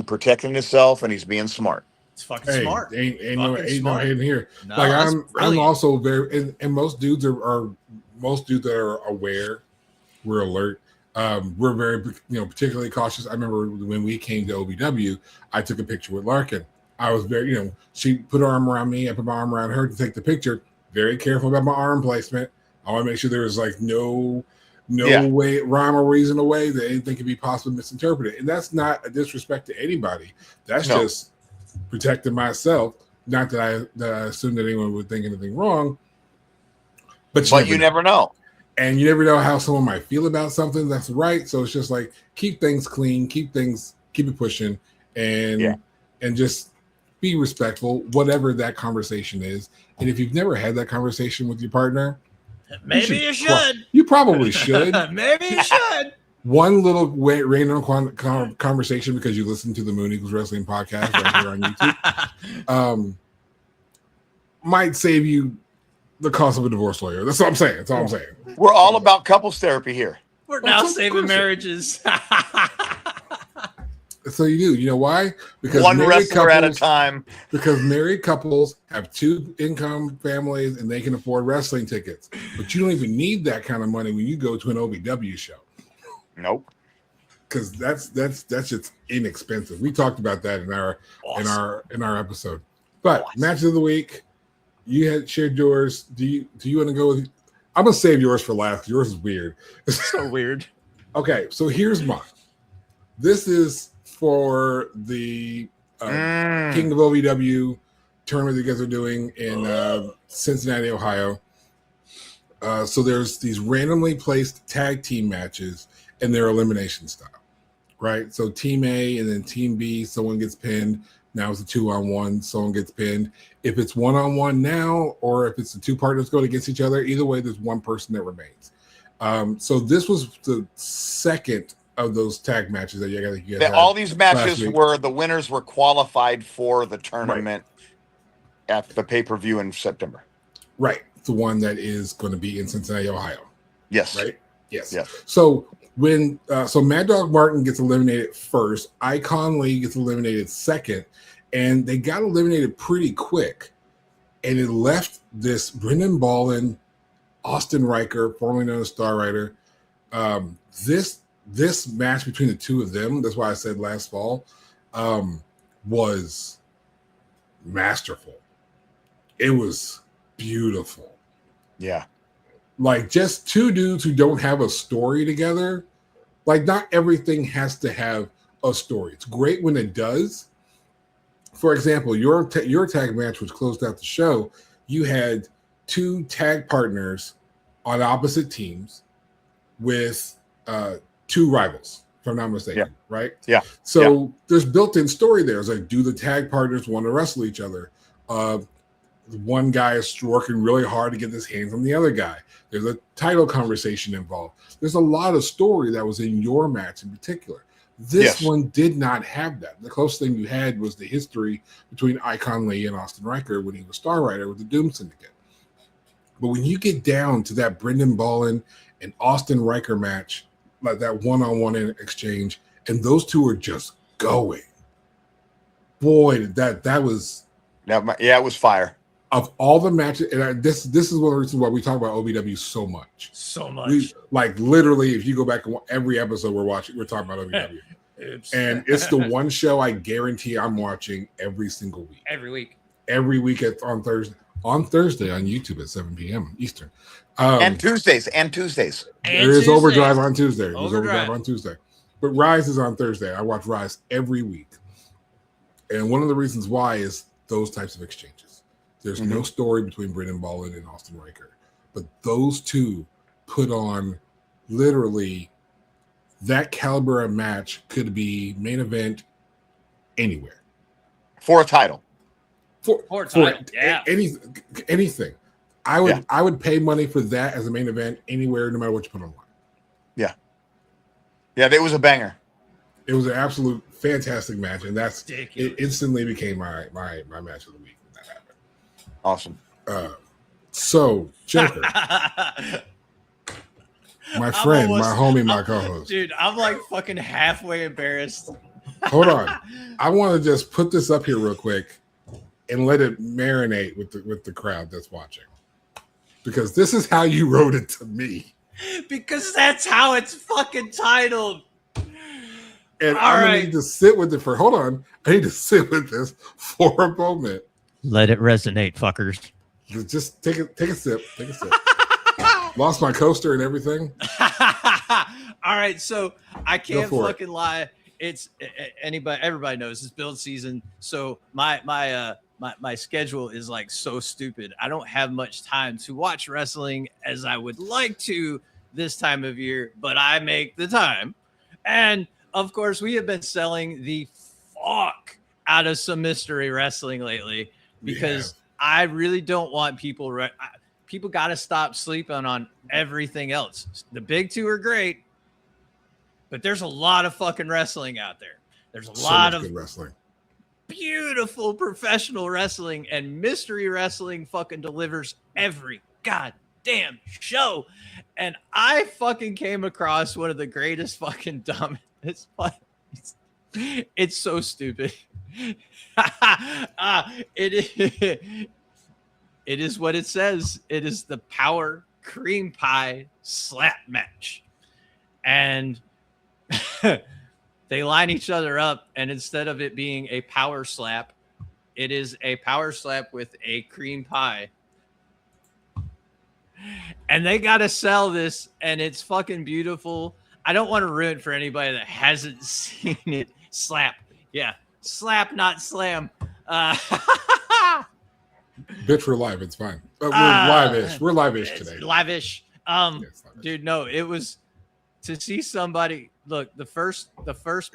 protecting himself and he's being smart. It's fucking smart. Ain't no hidden here. No, like I'm also very and most dudes are aware. We're alert. We're very particularly cautious. I remember when we came to OVW, I took a picture with Larkin. I was very she put her arm around me. I put my arm around her to take the picture. Very careful about my arm placement. I want to make sure there was like no way, rhyme or reason away that anything could be possibly misinterpreted. And that's not a disrespect to anybody. That's just protecting myself. Not that I assume that anyone would think anything wrong. But you never know. And you never know how someone might feel about something that's right. So it's just like keep things clean, keep it pushing, and just be respectful, whatever that conversation is. And if you've never had that conversation with your partner, maybe you should. You probably should. Maybe you should. One little random conversation because you listen to the Moon Eagles Wrestling podcast right here on YouTube might save you the cost of a divorce lawyer. That's all I'm saying. We're all about couples therapy here. We're now saving marriages. So you do. You know why? Because one wrestler at a time. Because married couples have two income families and they can afford wrestling tickets. But you don't even need that kind of money when you go to an OVW show. Nope. Because that's just inexpensive. We talked about that in our episode. But match of the week, you had shared yours. Do you want to go with? I'm gonna save yours for last. Yours is weird. So weird. Okay, so here's mine. This is for the King of OVW tournament that you guys are doing in Cincinnati, Ohio. So there's these randomly placed tag team matches and they're elimination style, right? So team A and then team B, someone gets pinned. Now it's a 2-on-1, someone gets pinned. If it's 1-on-1 now, or if it's the two partners going against each other, either way, there's one person that remains. So this was the second of those tag matches that you guys all these matches were the winners were qualified for the tournament at the pay-per-view in September. Right. The one that is going to be in Cincinnati, Ohio. Yes. Right? Yes. So when Mad Dog Martin gets eliminated first, Icon Lee gets eliminated second, and they got eliminated pretty quick. And it left this Brendan Ballin, Austin Riker, formerly known as Star Rider, this match between the two of them, that's why I said last fall, was masterful. It was beautiful. Yeah. Like just two dudes who don't have a story together. Like not everything has to have a story. It's great when it does. For example, your tag match, which closed out the show, you had two tag partners on opposite teams with two rivals, if I'm not mistaken, right? Yeah. So there's built-in story there. It's like, do the tag partners want to wrestle each other? One guy is working really hard to get his hands on the other guy. There's a title conversation involved. There's a lot of story that was in your match in particular. This one did not have that. The closest thing you had was the history between Icon Lee and Austin Riker when he was Star Rider with the Doom Syndicate. But when you get down to that Brendan Ballin and Austin Riker match, like that one-on-one exchange, and those two are just going. Boy, that was... it was fire. Of all the matches, and this is one of the reasons why we talk about OVW so much. So much. Like literally, if you go back and every episode we're talking about OVW. And it's the one show I guarantee I'm watching every single week. Every week. every week on Thursday on YouTube at 7 p.m. Eastern. And Tuesdays. There is Overdrive on Tuesday. There's Overdrive on Tuesday. But Rise is on Thursday. I watch Rise every week. And one of the reasons why is those types of exchanges. There's no story between Brendan Ballin and Austin Riker. But those two put on literally that caliber of match could be main event anywhere. For a title. For yeah. Anything. I would pay money for that as a main event anywhere, no matter what you put online. Yeah. Yeah, it was a banger. It was an absolute fantastic match, and it instantly became my match of the week when that happened. Awesome. So, Joker. My friend, my homie, my co-host. Dude, I'm like fucking halfway embarrassed. Hold on. I want to just put this up here real quick and let it marinate with the crowd that's watching. Because this is how you wrote it to me. Because that's how it's fucking titled. And I'm going to need to sit with it for, hold on. I need to sit with this for a moment. Let it resonate, fuckers. Just take a sip. Take a sip. Lost my coaster and everything. All right, so I can't fucking lie. It's everybody knows it's build season. So my schedule is like so stupid. I don't have much time to watch wrestling as I would like to this time of year, but I make the time. And of course, we have been selling the fuck out of some mystery wrestling lately because I really don't want people. People got to stop sleeping on everything else. The big two are great, but there's a lot of fucking wrestling out there. There's a lot of good wrestling. Beautiful professional wrestling, and mystery wrestling fucking delivers every goddamn show. And I fucking came across one of the greatest fucking dumb. It's so stupid. It is what it says. It is the Power Cream Pie slap match. And they line each other up, and instead of it being a power slap, it is a power slap with a cream pie. And they got to sell this, and it's fucking beautiful. I don't want to ruin it for anybody that hasn't seen it. Slap. Yeah. Slap, not slam. Bitch, we're live. It's fine. We're live-ish. We're live-ish today. Live-ish. Live-ish. Dude, no, it was to see somebody. Look, the first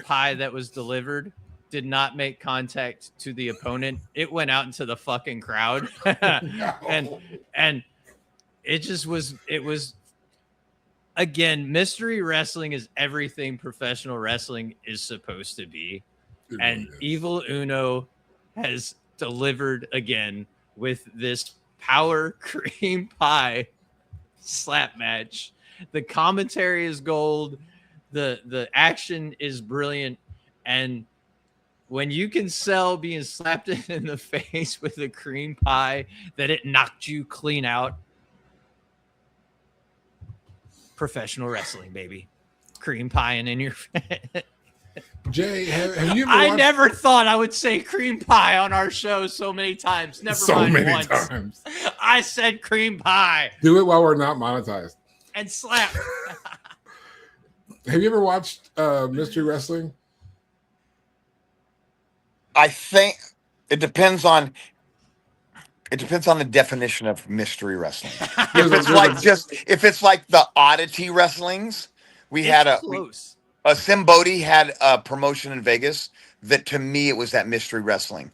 pie that was delivered did not make contact to the opponent. It went out into the fucking crowd. and it just was. It was. Again, mystery wrestling is everything professional wrestling is supposed to be. And Evil Uno has delivered again with this Power Cream Pie slap match. The commentary is gold. The action is brilliant. And when you can sell being slapped in the face with a cream pie that it knocked you clean out, professional wrestling, baby. Cream pieing in your face. Jay, have you ever I never thought I would say cream pie on our show so many times. Never mind once. Times. I said cream pie. Do it while we're not monetized. And slap. Have you ever watched mystery wrestling? I think it depends on the definition of mystery wrestling. If it's like the oddity wrestlings, Close. Sim Bodie had a promotion in Vegas that, to me, it was that mystery wrestling.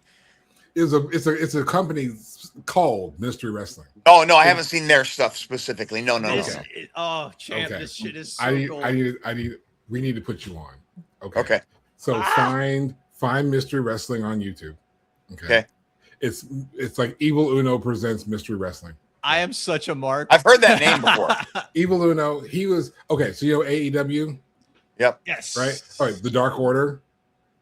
It's a company called Mystery Wrestling. Oh no, I haven't seen their stuff specifically. No. Champ, this shit is so we need to put you on. Okay. So find Mystery Wrestling on YouTube. Okay. It's like Evil Uno presents Mystery Wrestling. I am such a mark. I've heard that name before. Evil Uno, he was okay. So you know AEW. Yep. Yes. Right. All right. The Dark Order.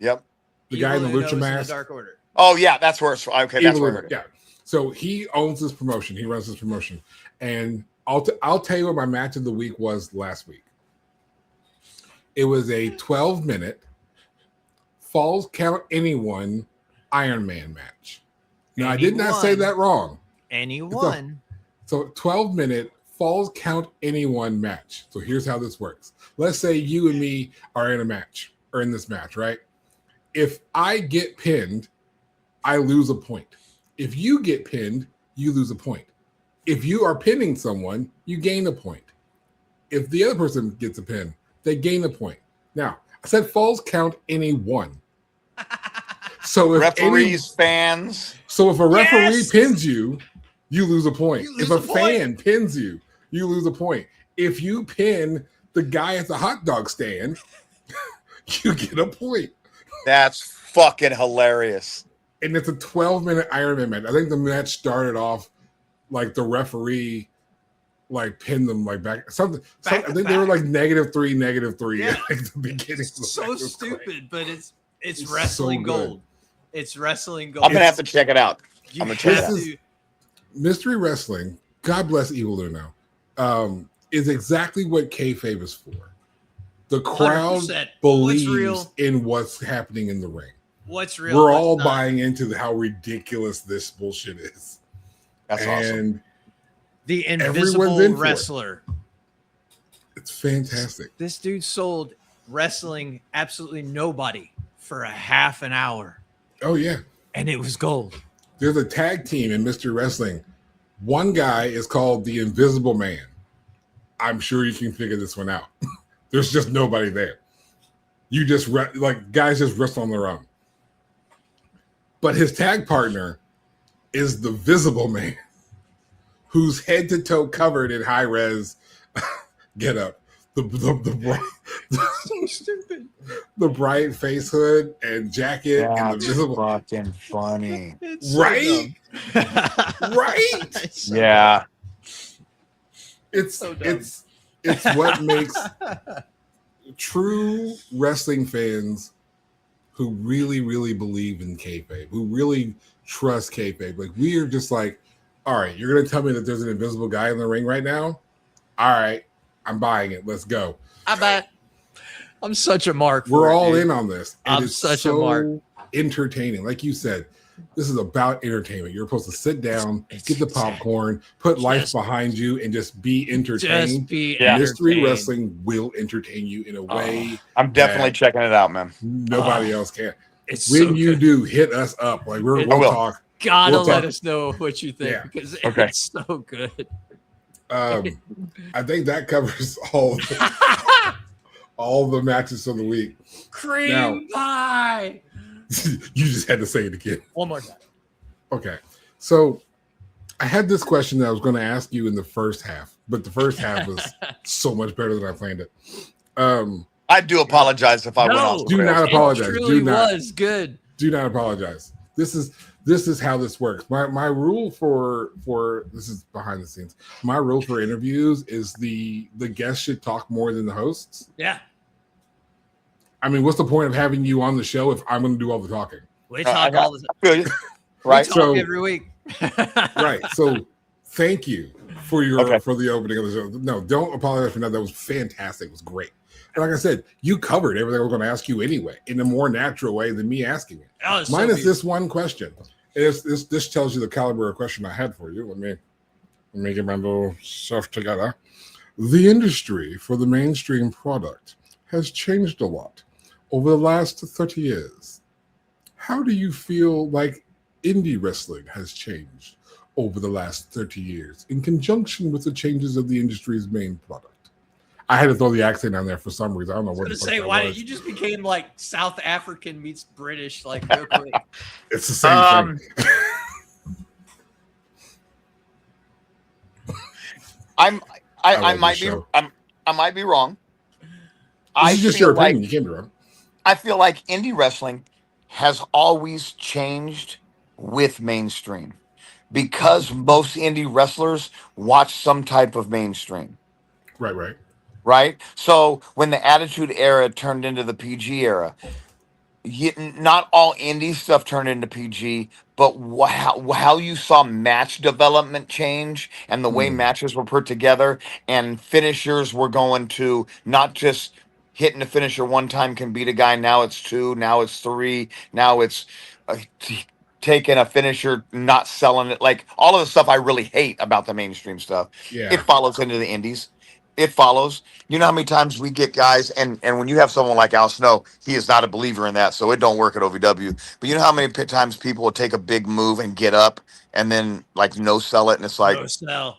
Yep. The guy in the lucha mask. The Dark Order. Oh yeah, that's where it's okay. That's where I heard it. Yeah. So he owns this promotion. He runs this promotion, and I'll tell you what my match of the week was last week. It was a 12-minute Falls Count Anyone Iron Man match. No, I did not say that wrong. Anyone. So 12-minute falls count anyone match. So here's how this works. Let's say you and me are in a match or in this match, right? If I get pinned, I lose a point. If you get pinned, you lose a point. If you are pinning someone, you gain a point. If the other person gets a pin, they gain a point. Now, I said falls count anyone. So if referees, fans. So if a referee pins you, you lose a point. If a fan pins you, you lose a point. If you pin the guy at the hot dog stand, you get a point. That's fucking hilarious. And it's a 12-minute Ironman match. I think the match started off like the referee like pinned them like back. I think they were like -3 Yeah. at like the beginning. So stupid, but it's wrestling so gold. It's wrestling gold. I'm gonna have to check it out. I'm gonna check it out. Mystery wrestling, God bless Evil Uno, is exactly what kayfabe is for. The crowd 100%. believes in what's happening in the ring. What's real? We're all buying into how ridiculous this bullshit is. That's awesome. The Everyone's invisible in for it. wrestler. It's fantastic. This dude sold wrestling absolutely nobody for a half an hour, Oh, yeah. and it was gold. There's a tag team in Mystery Wrestling. One guy is called the Invisible Man. I'm sure you can figure this one out. There's just nobody there. You just guys just wrestle on their own. But his tag partner is the Visible Man, who's head to toe covered in high res get up. So stupid. The bright face hood and jacket and the That's visible. fucking funny. It's so Right? dumb. Right? It's so Yeah. It's So dumb. it's what makes true wrestling fans who really, really believe in kayfabe, who really trust kayfabe. Like, we are just like, all right, you're gonna tell me that there's an invisible guy in the ring right now? All right, I'm buying it. Let's go. I bet. I'm such a mark. We're for it, all dude. in on this. And I'm it's such a so mark. entertaining. Like you said, this is about entertainment. You're supposed to sit down, It's get the popcorn, put life Just- behind you, and just be entertained. Just be Yeah. Mystery entertained. wrestling will entertain you in a way I'm definitely that checking it out, man. nobody else can. It's When so you good. do, hit us up. Like, we'll will. talk. Gotta we'll let talk. us know what you think Yeah. because Okay. it's so good. I think that covers all the matches of the week. Cream Now- pie. You just had to say it again. One more time. Okay. So I had this question that I was going to ask you in the first half, but the first half was so much better than I planned it. I do apologize if I went No. off. the Do rails. not apologize. It Do truly not. was good. Do not apologize. This is how this works. My rule for this is behind the scenes. My rule for interviews is the guests should talk more than the hosts. Yeah. I mean, what's the point of having you on the show if I'm going to do all the talking? We I talk got- all the time. Good. We Right. talk So- every week. Right. So thank you for your Okay. for the opening of the show. No, don't apologize for that. That was fantastic. It was great. And like I said, you covered everything I was going to ask you anyway in a more natural way than me asking it. Oh, it's so Minus beautiful. this one question. This tells you the caliber of question I had for you. Let me get my little stuff together. The industry for the mainstream product has changed a lot over the last 30 years. How do you feel like indie wrestling has changed over the last 30 years in conjunction with the changes of the industry's main product? I had to throw the accent on there for some reason. I don't know I was what gonna the fuck say, that why was. you just became like South African meets British, like real quick. It's the same thing. I love might this be show. I might be wrong. This is just feel your like opinion. You can't be wrong. I feel like indie wrestling has always changed with mainstream because most indie wrestlers watch some type of mainstream, Right. right? So when the Attitude Era turned into the PG era, not all indie stuff turned into PG, but how you saw match development change and the way matches were put together and finishers were going to not just hitting a finisher one time can beat a guy. Now it's two, now it's three, now it's taking a finisher, not selling it, like all of the stuff I really hate about the mainstream stuff. Yeah. It follows into the indies. It follows. You know how many times we get guys, and when you have someone like Al Snow, he is not a believer in that, so it don't work at OVW. But you know how many times people will take a big move and get up and then like no sell it, and it's like No sell.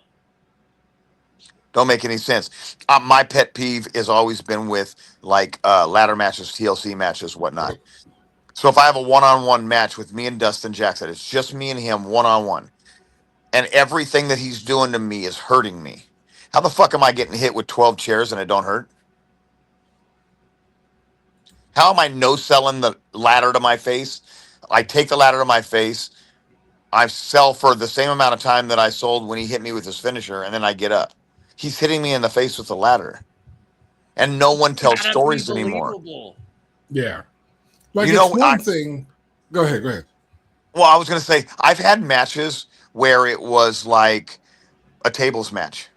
don't make any sense. My pet peeve has always been with like ladder matches, TLC matches, whatnot. So if I have a one-on-one match with me and Dustin Jackson, it's just me and him one-on-one, and everything that he's doing to me is hurting me. How the fuck am I getting hit with 12 chairs and it don't hurt? How am I no selling the ladder to my face? I take the ladder to my face. I sell for the same amount of time that I sold when he hit me with his finisher, and then I get up. He's hitting me in the face with the ladder, and no one tells Gotta be stories anymore. believable. Yeah. Like, You it's know, one thing. Go ahead. Well, I was going to say, I've had matches where it was like a tables match.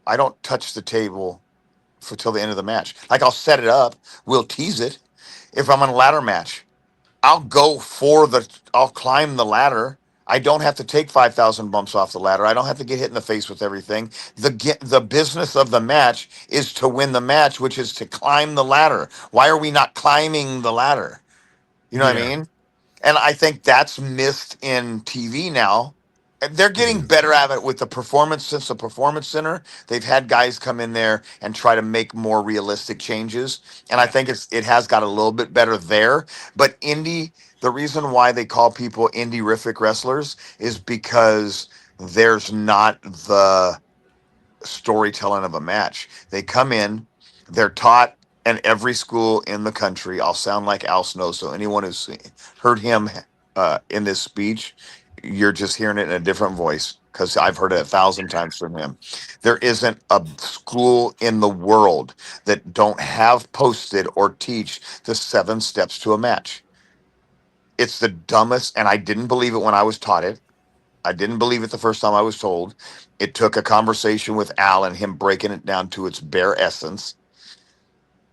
I don't touch the table till the end of the match. Like, I'll set it up. We'll tease it. If I'm in a ladder match, I'll climb the ladder. I don't have to take 5,000 bumps off the ladder. I don't have to get hit in the face with everything. The business of the match is to win the match, which is to climb the ladder. Why are we not climbing the ladder? You know what I Yeah. mean? And I think that's missed in TV now. And they're getting better at it with the performance. Since the Performance Center, they've had guys come in there and try to make more realistic changes. And I think it has got a little bit better there. But indie, the reason why they call people indie-rific wrestlers is because there's not the storytelling of a match. They come in, they're taught, and every school in the country, I'll sound like Al Snow, so anyone who's heard him in this speech, you're just hearing it in a different voice, because I've heard it 1,000 times from him. There isn't a school in the world that don't have posted or teach the 7 steps to a match. It's the dumbest, and I didn't believe it when I was taught it. I didn't believe it the first time I was told. It took a conversation with Al and him breaking it down to its bare essence.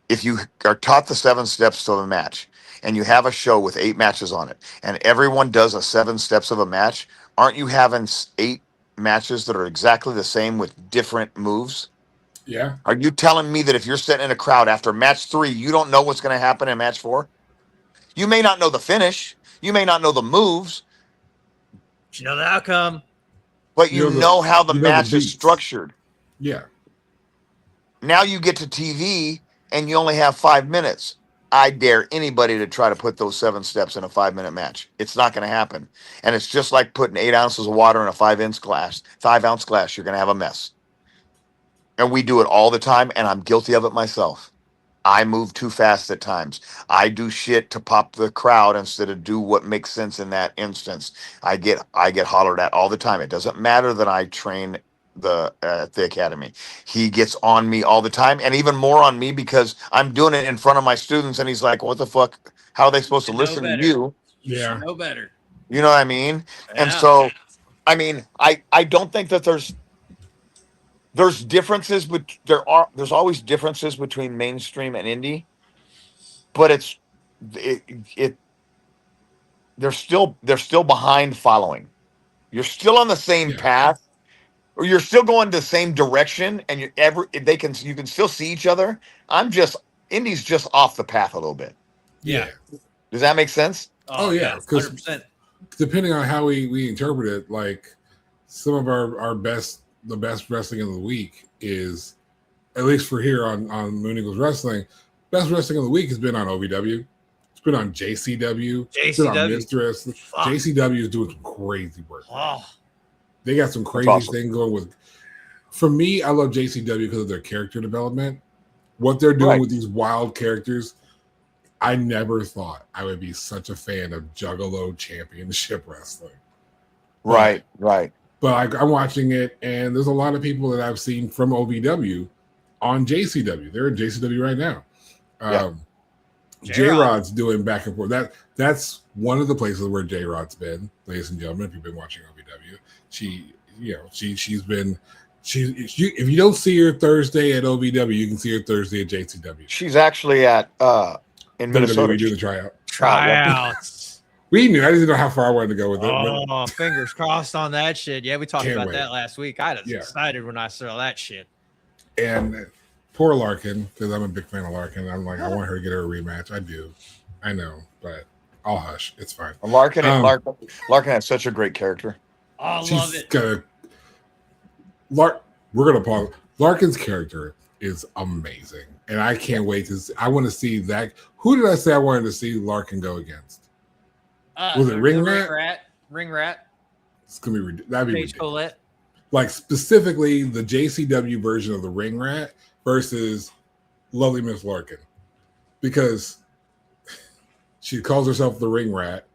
If you are taught the 7 steps to a match and you have a show with 8 matches on it and everyone does a 7 steps of a match, aren't you having 8 matches that are exactly the same with different moves? Yeah. Are you telling me that if you're sitting in a crowd after match 3, you don't know what's going to happen in match 4? You may not know the finish. You may not know the moves. But you know the outcome. But you know how the match is beats. structured. Yeah. Now you get to TV and you only have 5 minutes. I dare anybody to try to put those 7 steps in a 5-minute match. It's not going to happen. And it's just like putting 8 ounces of water in a 5-ounce glass. 5-ounce glass, you're going to have a mess. And we do it all the time, and I'm guilty of it myself. I move too fast at times. I do shit to pop the crowd instead of do what makes sense in that instance. I get hollered at all the time. It doesn't matter that I train at the academy. He gets on me all the time, and even more on me because I'm doing it in front of my students, and he's like, "What the fuck? How are they supposed to listen to you?" You Yeah. should know better. You know what I mean? Yeah. And so, I mean, I don't think that there's differences, but there's always differences between mainstream and indie, but they're still behind following. You're still on the same path, or you're still going the same direction, and you can still see each other. Indie's just off the path a little bit. Yeah. Does that make sense? Oh yeah, because 100%. depending on how we interpret it, like some of the best wrestling of the week is, at least for here on Moon Eagles Wrestling, best wrestling of the week has been on OVW. It's been on JCW. It's been on Mistress. JCW is doing some crazy work. Oh. They got some crazy thing going with. For me, I love JCW because of their character development. What they're doing with these wild characters. I never thought I would be such a fan of Juggalo Championship Wrestling. Right. But I'm watching it, and there's a lot of people that I've seen from OVW on JCW. They're in JCW right now. J-Rod's doing back and forth. That's one of the places where J-Rod's been, ladies and gentlemen. If you've been watching OVW, she's been. If you don't see her Thursday at OVW, you can see her Thursday at JCW. She's actually at in Minnesota. We do the tryout. Tryouts. We knew. I didn't know how far I wanted to go with it. Oh, fingers crossed on that shit. Yeah, we talked Can't about wait. that last week. I was Yeah. excited when I saw that shit. And poor Larkin, because I'm a big fan of Larkin. I'm like, I want her to get her a rematch. I do. I know, but I'll hush. It's fine. Larkin has such a great character. Oh, I love She's it. gonna we're gonna pause. Larkin's character is amazing, and I can't wait to. I want to see that. Who did I say I wanted to see Larkin go against? Was it Ring Rat? Ring Rat. It's gonna be that'd be Paige ridiculous. Colette. Like specifically the JCW version of the Ring Rat versus Lovely Miss Larkin, because she calls herself the Ring Rat.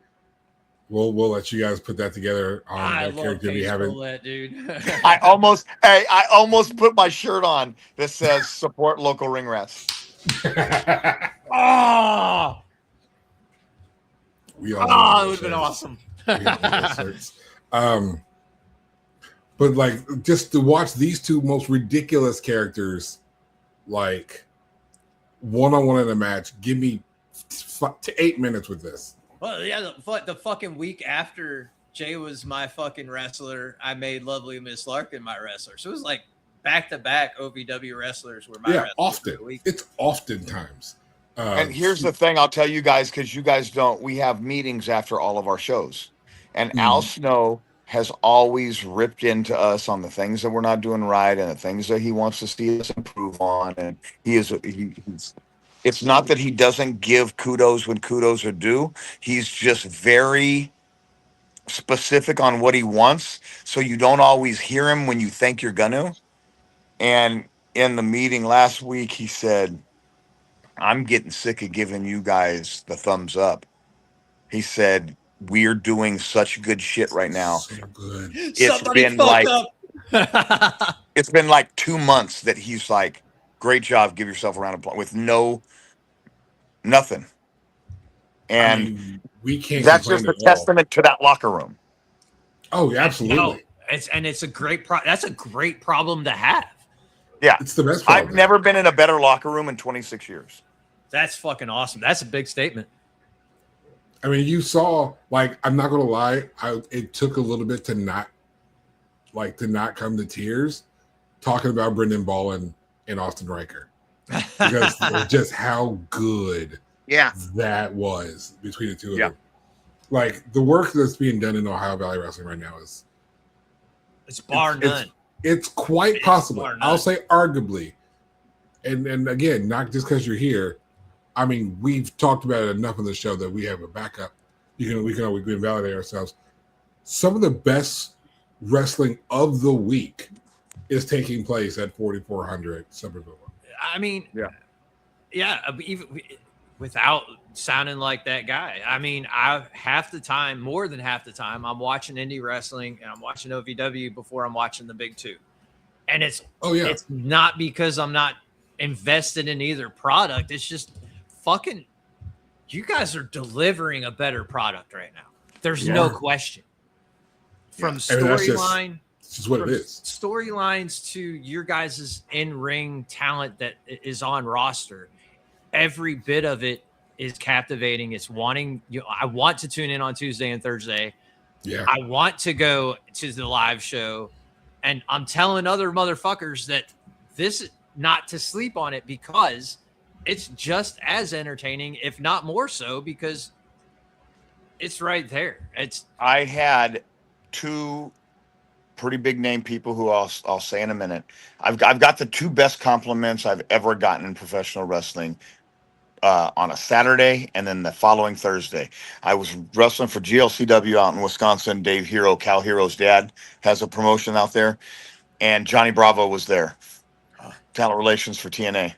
We'll let you guys put that together on I that love character we Paige haven't. Colette, dude. I almost put my shirt on that says support local ring rats. Oh, We all Oh, it know would have been those awesome. shirts. We all know those shirts. But like just to watch these two most ridiculous characters, like one-on-one in a match, give me 8 minutes with this. well, yeah. The fucking week after Jay was my fucking wrestler, I made Lovely Miss Larkin my wrestler. So it was like back-to-back OVW wrestlers were my wrestlers often. for the week. It's oftentimes. And here's the thing I'll tell you guys, because you guys don't, we have meetings after all of our shows. And Al Snow has always ripped into us on the things that we're not doing right and the things that he wants to see us improve on. And he's it's not that he doesn't give kudos when kudos are due. He's just very specific on what he wants. So you don't always hear him when you think you're gonna. And in the meeting last week, he said, I'm getting sick of giving you guys the thumbs up. He said, we're doing such good shit right now. So good. It's been like 2 months that he's like, great job, give yourself a round of applause with nothing. And I mean, we can't. that's just a testament to that locker room. Oh, absolutely. No, it's a great that's a great problem to have. Yeah, it's the best. I've never been in a better locker room in 26 years. That's fucking awesome. That's a big statement. I mean, you saw, like, I'm not gonna lie, it took a little bit to not come to tears talking about Brendan Ball and Austin Riker, because just how good that was between the two of them. Like the work that's being done in Ohio Valley Wrestling right now it's bar none. It's quite possible. I'll say arguably, and again, not just because you're here. I mean, we've talked about it enough on the show that we have a backup. We can validate ourselves. Some of the best wrestling of the week is taking place at 4400 Somerville. I mean, even without sounding like that guy. I mean, more than half the time, I'm watching indie wrestling and I'm watching OVW before I'm watching the big two. And it's not because I'm not invested in either product. It's just fucking, you guys are delivering a better product right now. There's no question. From storyline, it's just what it is. Storylines to your guys' in-ring talent that is on roster. Every bit of it is captivating. It's I want to tune in on Tuesday and Thursday. Yeah. I want to go to the live show. And I'm telling other motherfuckers that this is not to sleep on it, because it's just as entertaining, if not more so, because it's right there. I had two pretty big name people who I'll say in a minute. I've got the two best compliments I've ever gotten in professional wrestling on a Saturday and then the following Thursday. I was wrestling for GLCW out in Wisconsin. Dave Hero, Cal Hero's dad, has a promotion out there, and Johnny Bravo was there. Talent relations for TNA.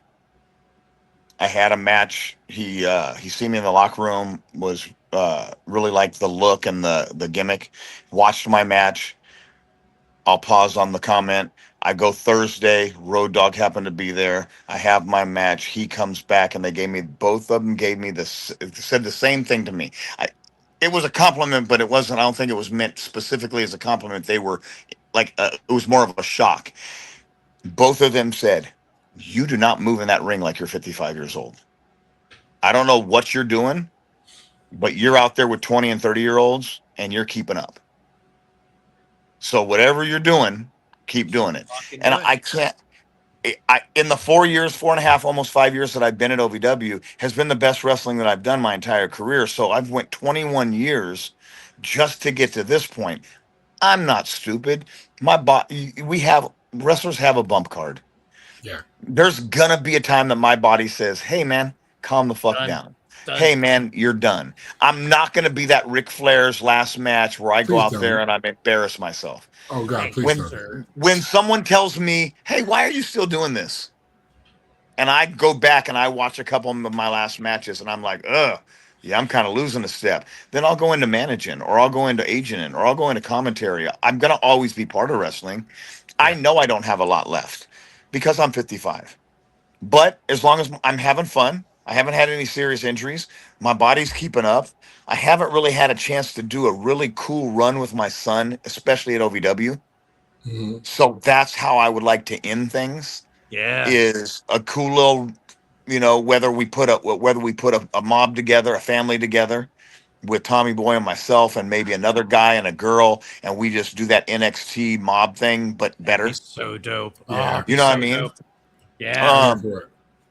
I had a match. He seen me in the locker room, was really liked the look and the gimmick. Watched my match. I'll pause on the comment. I go Thursday. Road Dogg happened to be there. I have my match. He comes back, and both of them gave me said the same thing to me. It was a compliment, but it wasn't. I don't think it was meant specifically as a compliment. They were like, it was more of a shock. Both of them said, "You do not move in that ring like you're 55 years old. I don't know what you're doing, but you're out there with 20 and 30-year-olds and you're keeping up. So whatever you're doing, keep doing it. And I can't, in the 4 years, 4.5, almost 5 years that I've been at OVW has been the best wrestling that I've done my entire career. So I've went 21 years just to get to this point. I'm not stupid. Wrestlers have a bump card. Yeah. There's gonna be a time that my body says, hey man, calm the fuck down. Hey man, you're done. I'm not gonna be that Ric Flair's last match where I go out there and I embarrass myself. Oh God, please don't. When someone tells me, hey, why are you still doing this? And I go back and I watch a couple of my last matches and I'm like, yeah, I'm kind of losing a step. Then I'll go into managing, or I'll go into agenting, or I'll go into commentary. I'm going to always be part of wrestling. I know I don't have a lot left because I'm 55. But as long as I'm having fun, I haven't had any serious injuries, my body's keeping up. I haven't really had a chance to do a really cool run with my son, especially at OVW. Mm-hmm. So that's how I would like to end things. Yeah. Is a cool little, whether we put a mob together, a family together with Tommy Boy and myself and maybe another guy and a girl, and we just do that NXT mob thing, but better. He's so dope. Yeah. You know what I mean? Dope. Yeah.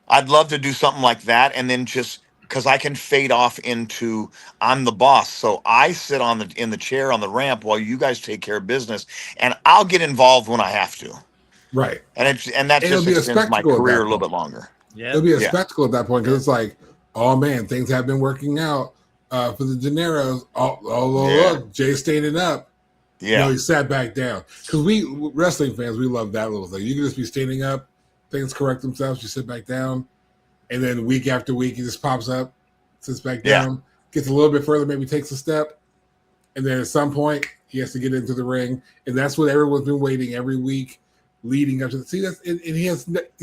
I'd love to do something like that, and then just because I can fade off into I'm the boss, so I sit in the chair on the ramp while you guys take care of business, and I'll get involved when I have to. Right. And that just extends my career a little bit longer. Yeah. It'll be a spectacle at that point because it's like, oh man, things have been working out for the DeNiros. Look, Jay's standing up. Yeah. He sat back down. Because we wrestling fans, we love that little thing. You can just be standing up, things correct themselves, you sit back down, and then week after week he just pops up, sits back down, gets a little bit further, maybe takes a step, and then at some point he has to get into the ring, and that's what everyone's been waiting every week leading up to. He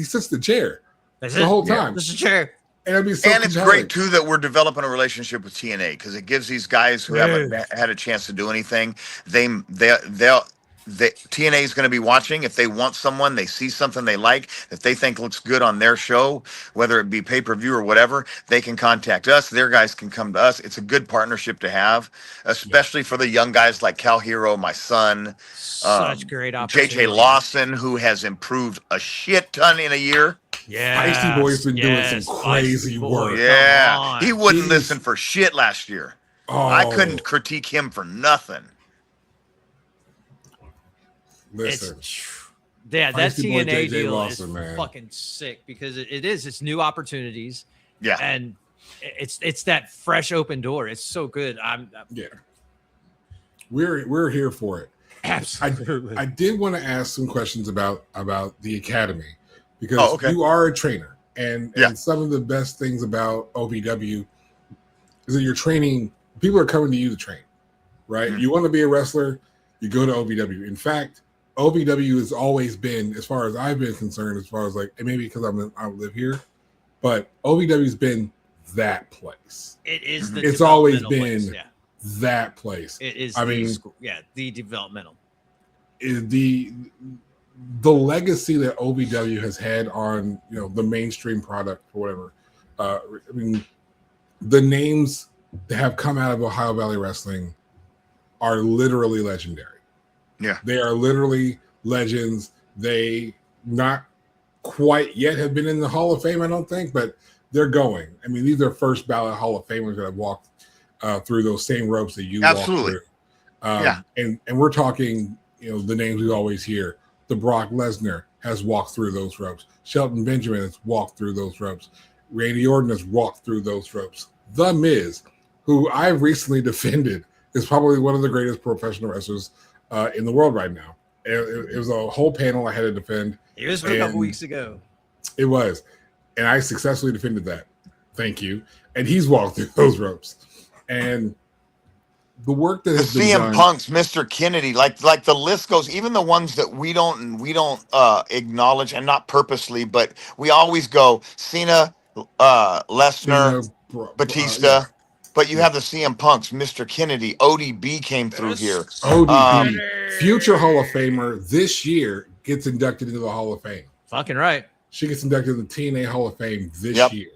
sits in the chair the whole time. Just a chair. And it's great too that we're developing a relationship with TNA because it gives these guys who haven't had a chance to do anything. TNA is going to be watching. If they want someone, they see something they like that they think looks good on their show, whether it be pay-per-view or whatever, they can contact us. Their guys can come to us. It's a good partnership to have, especially for the young guys like Cal Hero, my son, such great opportunity. JJ Lawson, who has improved a shit ton in a year. Yeah, Spicy Boy's been doing some crazy work. Yeah, he wouldn't listen for shit last year. I couldn't critique him for nothing. Listen, that TNA deal Lawson, is fucking sick because it's new opportunities. Yeah, and it's that fresh open door. It's so good. We're here for it. Absolutely. I did want to ask some questions about the academy because you are a trainer, and some of the best things about OVW is that you're training. People are coming to you to train, right? Mm-hmm. You want to be a wrestler, you go to OVW. In fact, OVW has always been, as far as I've been concerned, as far as like, and maybe because I live here, but OVW's been that place. It is. It's always been that place. It is. The developmental. The legacy that OVW has had on the mainstream product or whatever. The names that have come out of Ohio Valley Wrestling are literally legendary. Yeah, they are literally legends. They not quite yet have been in the Hall of Fame, I don't think, but they're going. I mean, these are first ballot Hall of Famers that have walked through those same ropes that you walked through. And we're talking, the names we always hear. The Brock Lesnar has walked through those ropes. Shelton Benjamin has walked through those ropes. Randy Orton has walked through those ropes. The Miz, who I recently defended, is probably one of the greatest professional wrestlers in the world right now. It was a whole panel I had to defend. It was a couple weeks ago. It was. And I successfully defended that. Thank you. And he's walked through those ropes. And the work that has been done. CM Punk's, Mr. Kennedy, like the list goes, even the ones that we don't acknowledge, and not purposely, but we always go Cena, Lesnar, Batista. But you have the CM Punks, Mr. Kennedy, ODB came through here. ODB, future Hall of Famer this year, gets inducted into the Hall of Fame. Fucking right. She gets inducted into the TNA Hall of Fame this year.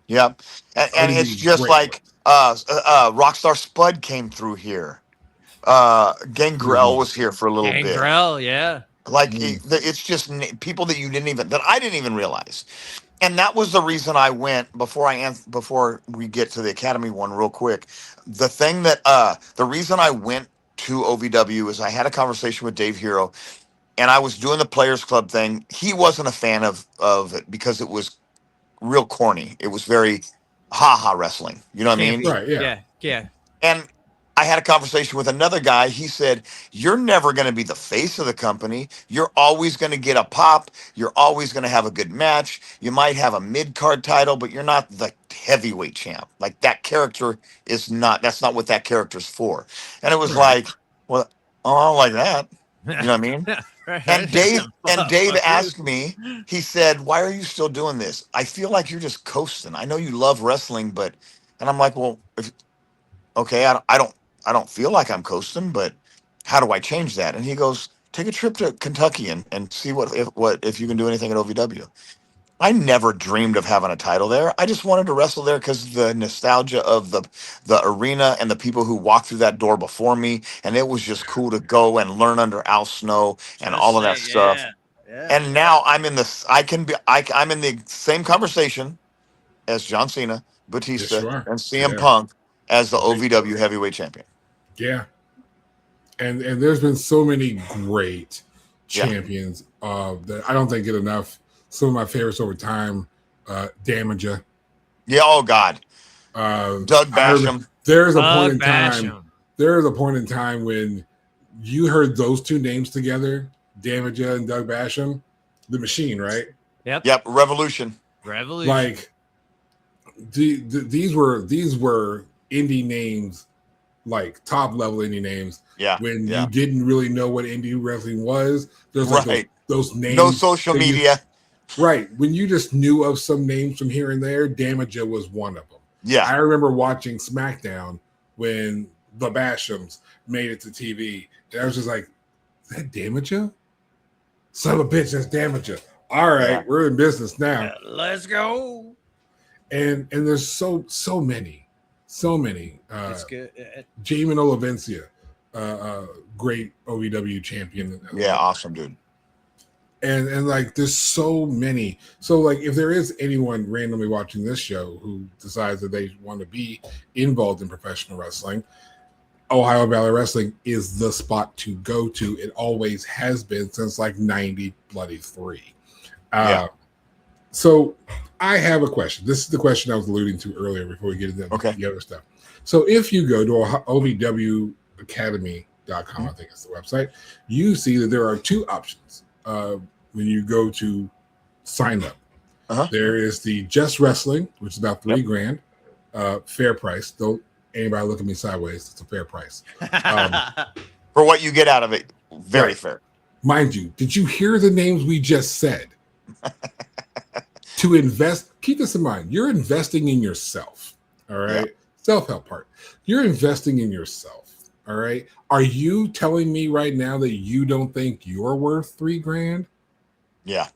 Yep. And it's just like Rockstar Spud came through here. Gangrel was here for a little bit. Gangrel, yeah. Like it's just people that I didn't even realize. And that was the reason I went before we get to the Academy one real quick. The reason I went to OVW is I had a conversation with Dave Hero, and I was doing the Players Club thing. He wasn't a fan of it because it was real corny. It was very ha-ha wrestling. You know what I mean? Right, yeah. Yeah. And I had a conversation with another guy. He said, "You're never going to be the face of the company. You're always going to get a pop. You're always going to have a good match. You might have a mid-card title, but you're not the heavyweight champ. Like that character is not, that's not what that character's for." And it was like, well, I don't like that. You know what I mean? And Dave asked me, he said, "Why are you still doing this? I feel like you're just coasting. I know you love wrestling, but," and I'm like, "Well, okay, I don't feel like I'm coasting, but how do I change that?" And he goes, "Take a trip to Kentucky and see if you can do anything at OVW." I never dreamed of having a title there. I just wanted to wrestle there because the nostalgia of the arena and the people who walked through that door before me, and it was just cool to go and learn under Al Snow and all of that stuff. Yeah. And now I'm in this. I'm in the same conversation as John Cena, Batista, Yes, you are. and CM Yeah. Punk as the OVW Heavyweight Champion. Yeah. And there's been so many great champions that I don't think get enough. Some of my favorites over time, Damager. Yeah, oh God. Doug Basham. There's a point in time when you heard those two names together, Damager and Doug Basham, the Machine, right? Yep, Revolution. Like these were indie names, like top level indie names. Yeah. When you didn't really know what indie wrestling was. There's like those names. No social media. Right. When you just knew of some names from here and there, Damager was one of them. Yeah. I remember watching SmackDown when the Bashams made it to TV. And I was just like, is that Damager? Son of a bitch, that's Damager. All right, we're in business now. Let's go. And there's so many. It's good. Jamin Olivencia, great OVW champion. Yeah, awesome dude. And like there's so many. So like if there is anyone randomly watching this show who decides that they want to be involved in professional wrestling, Ohio Valley Wrestling is the spot to go to. It always has been since like 93. So I have a question. This is the question I was alluding to earlier before we get into the other stuff. So if you go to OVWacademy.com, I think it's the website, you see that there are two options when you go to sign up. There is the Just Wrestling, which is about $3,000, fair price. Don't anybody look at me sideways. It's a fair price. For what you get out of it, very fair. Mind you, did you hear the names we just said? To invest, keep this in mind. You're investing in yourself. All right. Self-help part. You're investing in yourself. All right. Are you telling me right now that you don't think you're worth $3,000? Yeah.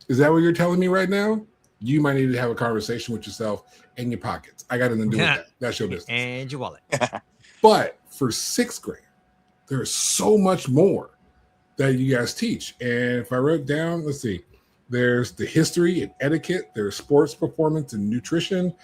Is that what you're telling me right now? You might need to have a conversation with yourself and your pockets. I got nothing to do with that. That's your business. And your wallet. But for $6,000, there's so much more that you guys teach. And if I wrote down, let's see, there's the history and etiquette, there's sports performance and nutrition,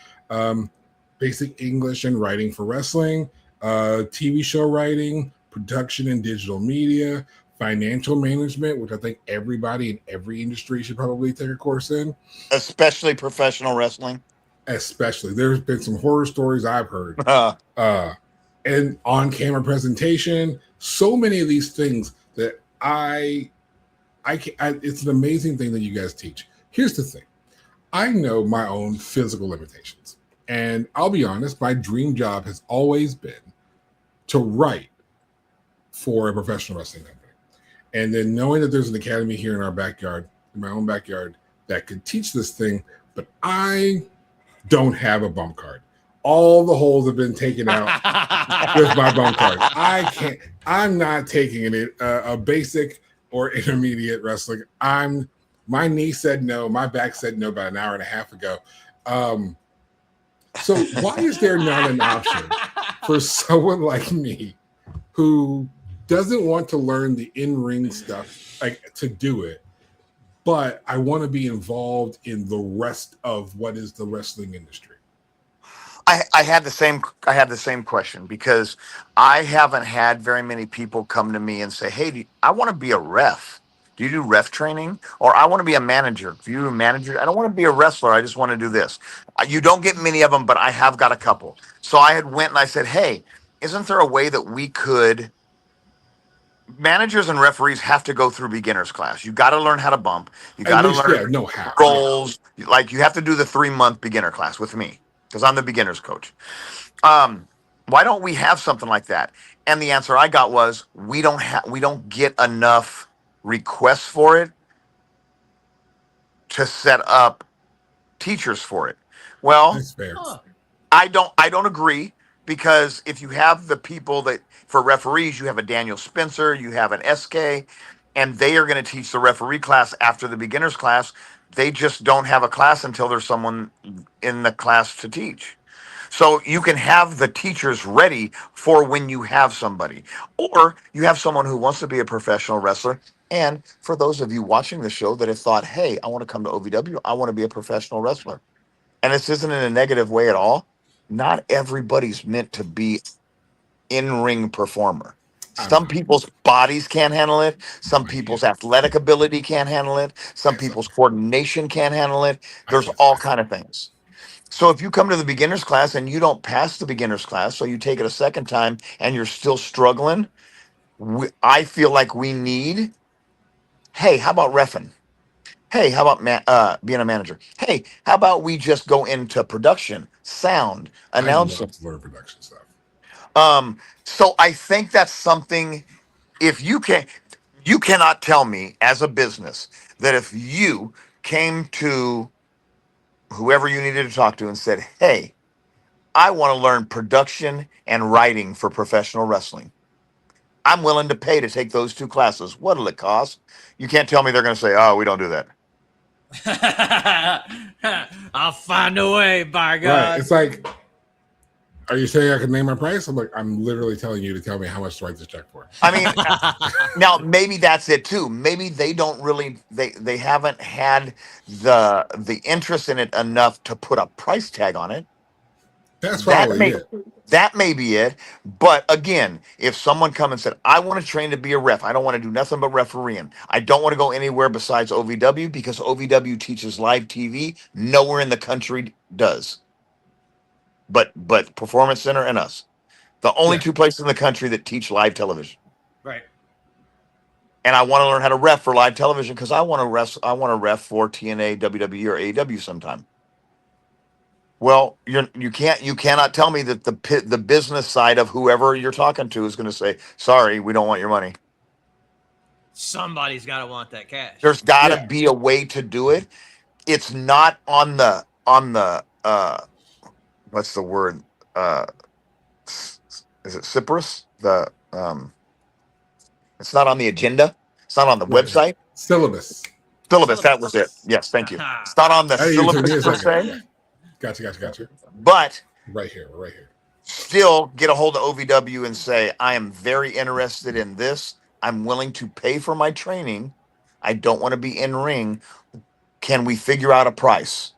basic English and writing for wrestling, TV show writing, production and digital media, financial management, which I think everybody in every industry should probably take a course in. Especially professional wrestling. Especially. There's been some horror stories I've heard. And on-camera presentation, so many of these things that it's an amazing thing that you guys teach. Here's the thing. I know my own physical limitations. And I'll be honest, my dream job has always been to write for a professional wrestling company. And then knowing that there's an academy here in our backyard, in my own backyard, that could teach this thing, but I don't have a bump card. All the holes have been taken out with my bump card. I'm not taking it a basic or intermediate wrestling. My knee said no. My back said no about an hour and a half ago. So why is there not an option for someone like me who doesn't want to learn the in-ring stuff, like to do it, but I want to be involved in the rest of what is the wrestling industry? I had the same question because I haven't had very many people come to me and say, "Hey, I want to be a ref. Do you do ref training?" Or "I want to be a manager. Do you do manager? I don't want to be a wrestler. I just want to do this." You don't get many of them, but I have got a couple. So I had went and I said, "Hey, isn't there a way that we could?" Managers and referees have to go through beginners class. You got to learn how to bump. You At got to least, learn know how. roles. Like you have to do the 3-month beginner class with me because I'm the beginners coach. Why don't we have something like that? And the answer I got was we don't get enough requests for it to set up teachers for it. Well, That's fair. I don't agree because if you have the people that for referees, you have a Daniel Spencer, you have an SK, and they are going to teach the referee class after the beginners class. They just don't have a class until there's someone in the class to teach. So you can have the teachers ready for when you have somebody, or you have someone who wants to be a professional wrestler. And for those of you watching the show that have thought, "Hey, I want to come to OVW, I want to be a professional wrestler," and this isn't in a negative way at all. Not everybody's meant to be in-ring performer. I'm Some not. people's bodies can't handle it. Some I people's can't. athletic ability can't handle it. Some I suck. people's coordination can't handle it. I There's can't. all kind of things. So if you come to the beginners class and you don't pass the beginners class, so you take it a second time and you're still struggling, I feel like we need, hey, how about reffing? Hey, how about being a manager? Hey, how about we just go into production, sound, I announcing? love to learn production stuff. So I think that's something. If you cannot tell me as a business that if you came to whoever you needed to talk to and said, "Hey, I want to learn production and writing for professional wrestling. I'm willing to pay to take those 2 classes. What'll it cost?" You can't tell me they're going to say, "Oh, we don't do that." I'll find a way, by God. Right. It's like, are you saying I can name my price? I'm like, I'm literally telling you to tell me how much to write this check for. I mean, now maybe that's it too. Maybe they don't really they haven't had the interest in it enough to put a price tag on it. That's That probably may it. that may be it. But again, if someone come and said, "I want to train to be a ref. I don't want to do nothing but refereeing. I don't want to go anywhere besides OVW because OVW teaches live TV. Nowhere in the country does. But Performance Center and us. The only Yeah. 2 places in the country that teach live television. Right. And I want to learn how to ref for live television because I want to ref for TNA, WWE, or AEW sometime." Well, you cannot tell me that the business side of whoever you're talking to is going to say, "Sorry, we don't want your money." Somebody's got to want that cash. There's got to Yeah. be a way to do it. It's not on the what's the word? Is it Cyprus? It's not on the agenda. It's not on the Right. website. Syllabus. Syllabus. That was it. Yes, thank you. It's not on the That even took me a syllabus per second. se, Gotcha. but Right here. still get a hold of OVW and say, "I am very interested in this. I'm willing to pay for my training. I don't want to be in ring. Can we figure out a price?"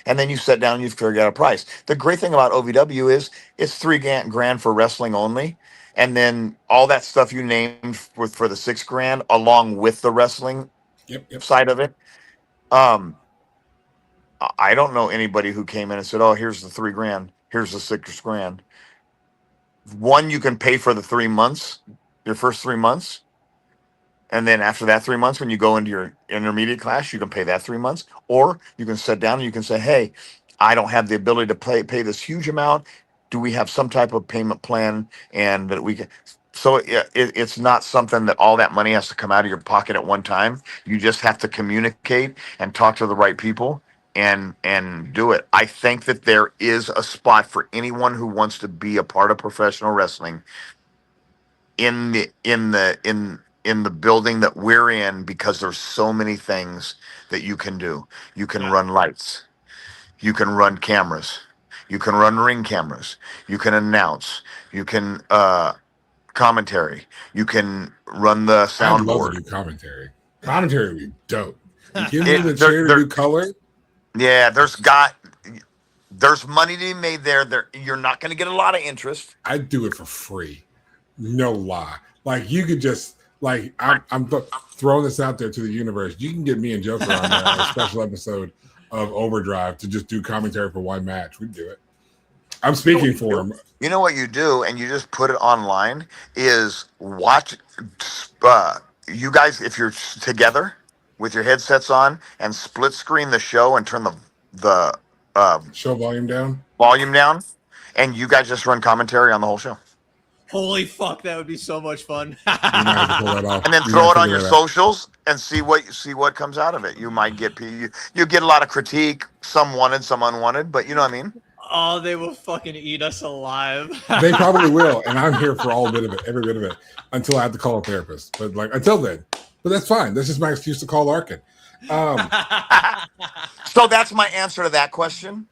And then you sit down and you figure out a price. The great thing about OVW is it's $3 grand for wrestling only. And then all that stuff you named for the $6 grand along with the wrestling Yep. side of it. I don't know anybody who came in and said, "Oh, here's the $3 grand. Here's the $6 grand." One, you can pay for the 3 months, your first 3 months. And then after that 3 months, when you go into your intermediate class, you can pay that 3 months. Or you can sit down and you can say, "Hey, I don't have the ability to pay this huge amount. Do we have some type of payment plan?" And that we can. So it's not something that all that money has to come out of your pocket at one time. You just have to communicate and talk to the right people and do it. I think that there is a spot for anyone who wants to be a part of professional wrestling in the building that we're in because there's so many things that you can do. You can run lights. You can run cameras. You can run ring cameras. You can announce. You can commentary. You can run the I'd love soundboard. to do commentary. Commentary would be dope. You give It- me the there- chair to there- do color. Yeah, there's money to be made there. You're not going to get a lot of interest. I'd do it for free. No lie. Like you could just like I'm throwing this out there to the universe. You can get me and Joker on a special episode of Overdrive to just do commentary for one match. We'd do it. I'm speaking for him. You know what you do, and you just put it online, is watch you guys, if you're together with your headsets on, and split screen the show and turn the Show volume down. volume down, and you guys just run commentary on the whole show. Holy fuck, that would be so much fun. We might have to pull that off. And then We throw might it on figure your that out. socials and see what comes out of it. You might get you get a lot of critique, some wanted, some unwanted, but you know what I mean? Oh, they will fucking eat us alive. They probably will, and I'm here for all bit of it, every bit of it, until I have to call a therapist. But like until then, but that's fine. That's just my excuse to call Larkin. So that's my answer to that question.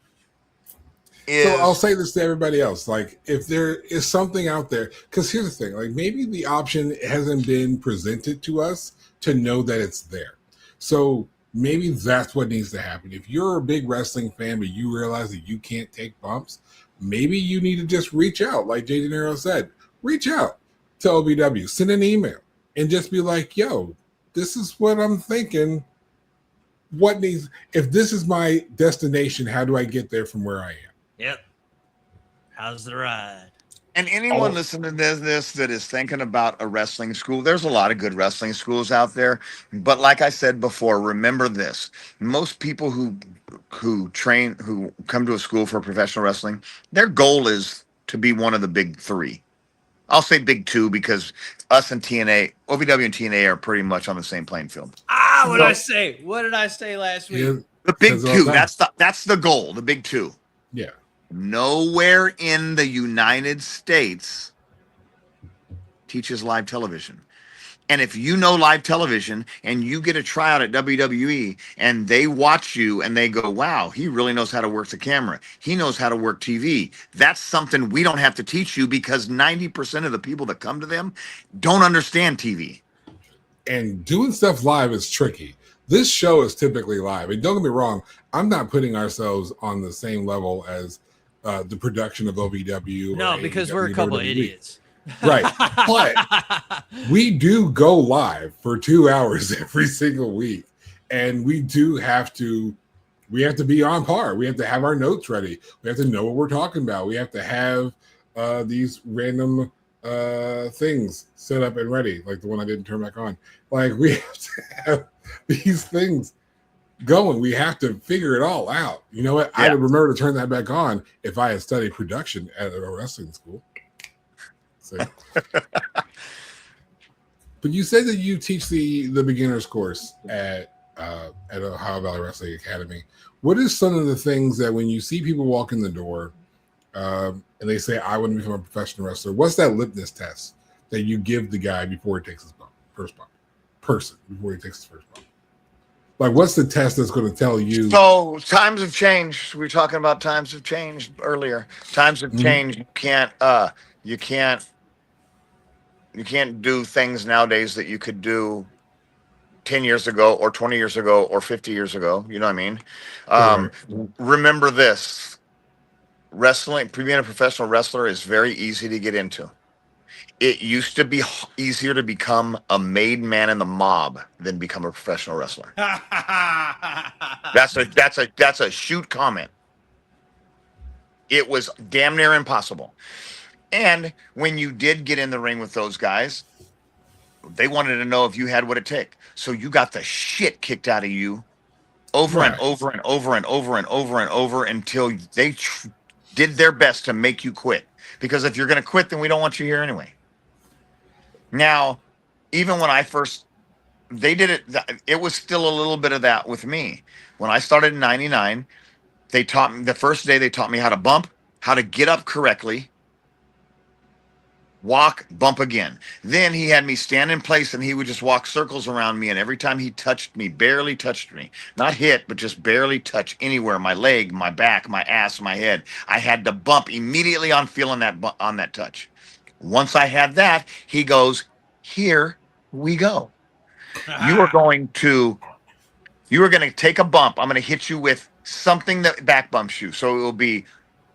So I'll say this to everybody else: like, if there is something out there, because here's the thing: like, maybe the option hasn't been presented to us to know that it's there. So maybe that's what needs to happen. If you're a big wrestling fan, but you realize that you can't take bumps, maybe you need to just reach out, like Jay DeNiro said. Reach out to OVW, send an email, and just be like, "Yo, this is what I'm thinking. What needs? If this is my destination, how do I get there from where I am?" Yep. How's the ride? And anyone listening to this that is thinking about a wrestling school, there's a lot of good wrestling schools out there. But like I said before, remember this: most people who come to a school for professional wrestling, their goal is to be one of the big three. I'll say big two because us and TNA, OVW and TNA are pretty much on the same playing field. What did I say? What did I say last week? Yeah, The big says all two, the time. that's the goal, the big two. Yeah. Nowhere in the United States teaches live television. And if you know live television and you get a tryout at WWE and they watch you and they go, wow, he really knows how to work the camera. He knows how to work TV. That's something we don't have to teach you because 90% of the people that come to them don't understand TV. And doing stuff live is tricky. This show is typically live. And don't get me wrong, I'm not putting ourselves on the same level as the production of OVW. No, because we're a couple of idiots. Right. But we do go live for 2 hours every single week. And we have to be on par. We have to have our notes ready. We have to know what we're talking about. We have to have these random things set up and ready, like the one I didn't turn back on. Like we have to have these things going. We have to figure it all out. You know what? Yeah. I would remember to turn that back on if I had studied production at a wrestling school. So. But you said that you teach the beginners course at Ohio Valley Wrestling Academy. What is some of the things that when you see people walk in the door and they say, I want to become a professional wrestler, what's that litmus test that you give the guy before he takes his first bump? Before he takes his first bump? Like, what's the test that's going to tell you? So times have changed. We were talking about times have changed earlier. Times have changed. You can't do things nowadays that you could do 10 years ago or 20 years ago or 50 years ago. You know what I mean? Remember this: wrestling, being a professional wrestler is very easy to get into. It used to be easier to become a made man in the mob than become a professional wrestler. That's a shoot comment. It was damn near impossible. And when you did get in the ring with those guys, they wanted to know if you had what it took. So you got the shit kicked out of you over and over and over and over and over and over until they did their best to make you quit. Because if you're going to quit, then we don't want you here anyway. Now, even when they did it, it was still a little bit of that with me. When I started in 99, they taught me, the first day they taught me how to bump, how to get up correctly, walk, bump again. Then he had me stand in place and he would just walk circles around me. And every time he touched me, barely touched me, not hit, but just barely touch anywhere, my leg, my back, my ass, my head, I had to bump immediately on feeling that on that touch. Once I had that, he goes, here we go. You are going to take a bump. I'm going to hit you with something that back bumps you. So it will be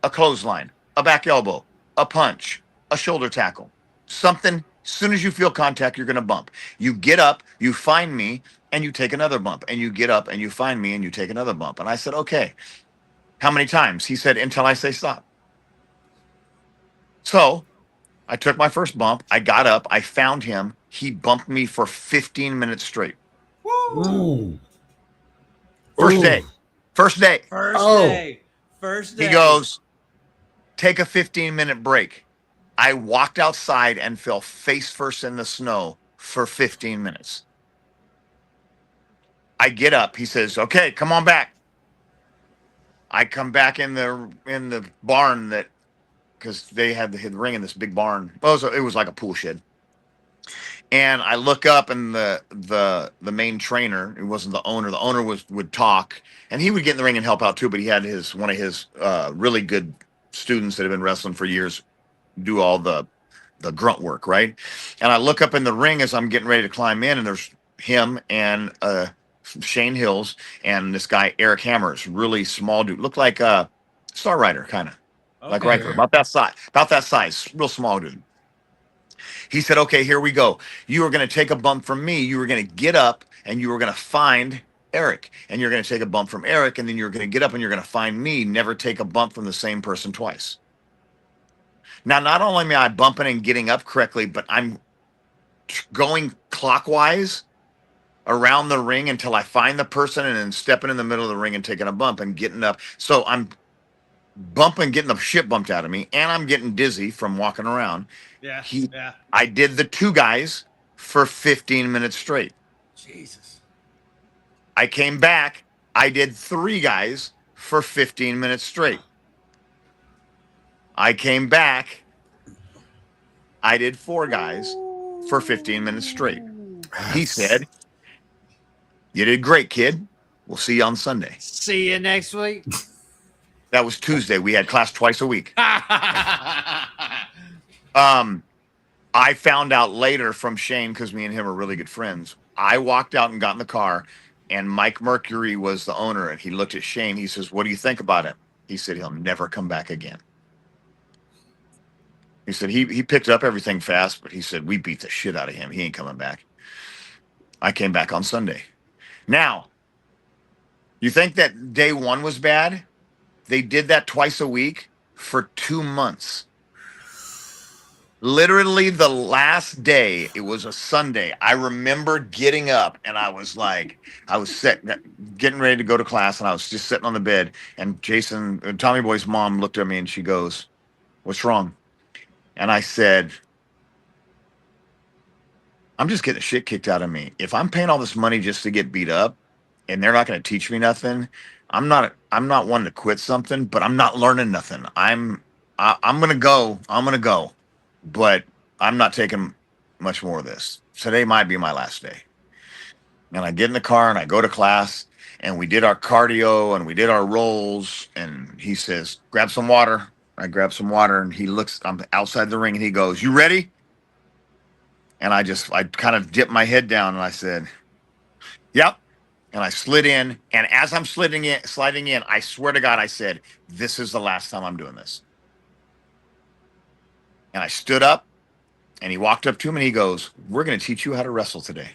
a clothesline, a back elbow, a punch, a shoulder tackle, something. As soon as you feel contact, you're going to bump. You get up, you find me, and you take another bump. And you get up and you find me and you take another bump. And I said, okay, how many times? He said, until I say stop. So I took my first bump. I got up. I found him. He bumped me for 15 minutes straight. Ooh. First Ooh. day. First day. First Oh. day. First day. He goes, take a 15-minute break. I walked outside and fell face first in the snow for 15 minutes. I get up. He says, okay, come on back. I come back in the barn that, because they had the ring in this big barn. Well, it was like a pool shed. And I look up, and the main trainer, it wasn't the owner. The owner would talk, and he would get in the ring and help out too. But he had one of his really good students that had been wrestling for years do all the grunt work, right? And I look up in the ring as I'm getting ready to climb in, and there's him and Shane Hills and this guy Eric Hammers, really small dude, looked like a Star Rider kind of, like Riker, about that size, real small dude. He said, okay, here we go. You are going to take a bump from me. You were going to get up and you were going to find Eric, and you're going to take a bump from Eric, and then you're going to get up and you're going to find me. Never take a bump from the same person twice. Now, not only am I bumping and getting up correctly, but I'm going clockwise around the ring until I find the person, and then stepping in the middle of the ring and taking a bump and getting up. So I'm bumping, getting the shit bumped out of me, and I'm getting dizzy from walking around. Yeah. I did the two guys for 15 minutes straight. Jesus. I came back. I did three guys for 15 minutes straight. I came back. I did four guys for 15 minutes straight. He said, you did great, kid. We'll see you on Sunday. See you next week. That was Tuesday. We had class twice a week. I found out later from Shane, because me and him are really good friends. I walked out and got in the car, and Mike Mercury was the owner, and he looked at Shane. He says, what do you think about it? He said, he'll never come back again. He said he picked up everything fast, but he said, we beat the shit out of him. He ain't coming back. I came back on Sunday. Now, you think that day one was bad? They did that twice a week for 2 months. Literally the last day, it was a Sunday. I remember getting up, and I was like, getting ready to go to class, and I was just sitting on the bed, and Tommy Boy's mom looked at me and she goes, what's wrong? And I said, I'm just getting the shit kicked out of me. If I'm paying all this money just to get beat up, and they're not going to teach me nothing, I'm not wanting to quit something, but I'm not learning nothing. I'm going to go, but I'm not taking much more of this. Today might be my last day. And I get in the car and I go to class, and we did our cardio and we did our rolls, and he says, grab some water. I grab some water, and I'm outside the ring, and he goes, you ready? And I kind of dipped my head down, and I said, yep. And I slid in, and as I'm sliding in, I swear to God, I said, this is the last time I'm doing this. And I stood up, and he walked up to me, and he goes, we're going to teach you how to wrestle today.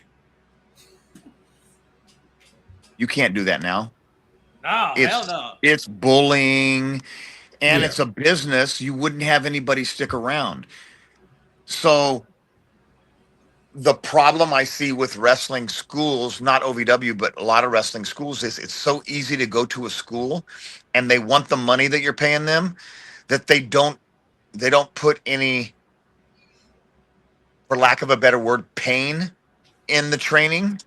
You can't do that now. No, hell no. It's bullying, and it's a business. You wouldn't have anybody stick around. So the problem I see with wrestling schools, not OVW, but a lot of wrestling schools, is it's so easy to go to a school, and they want the money that you're paying them, that they don't put any, for lack of a better word, pain in the training.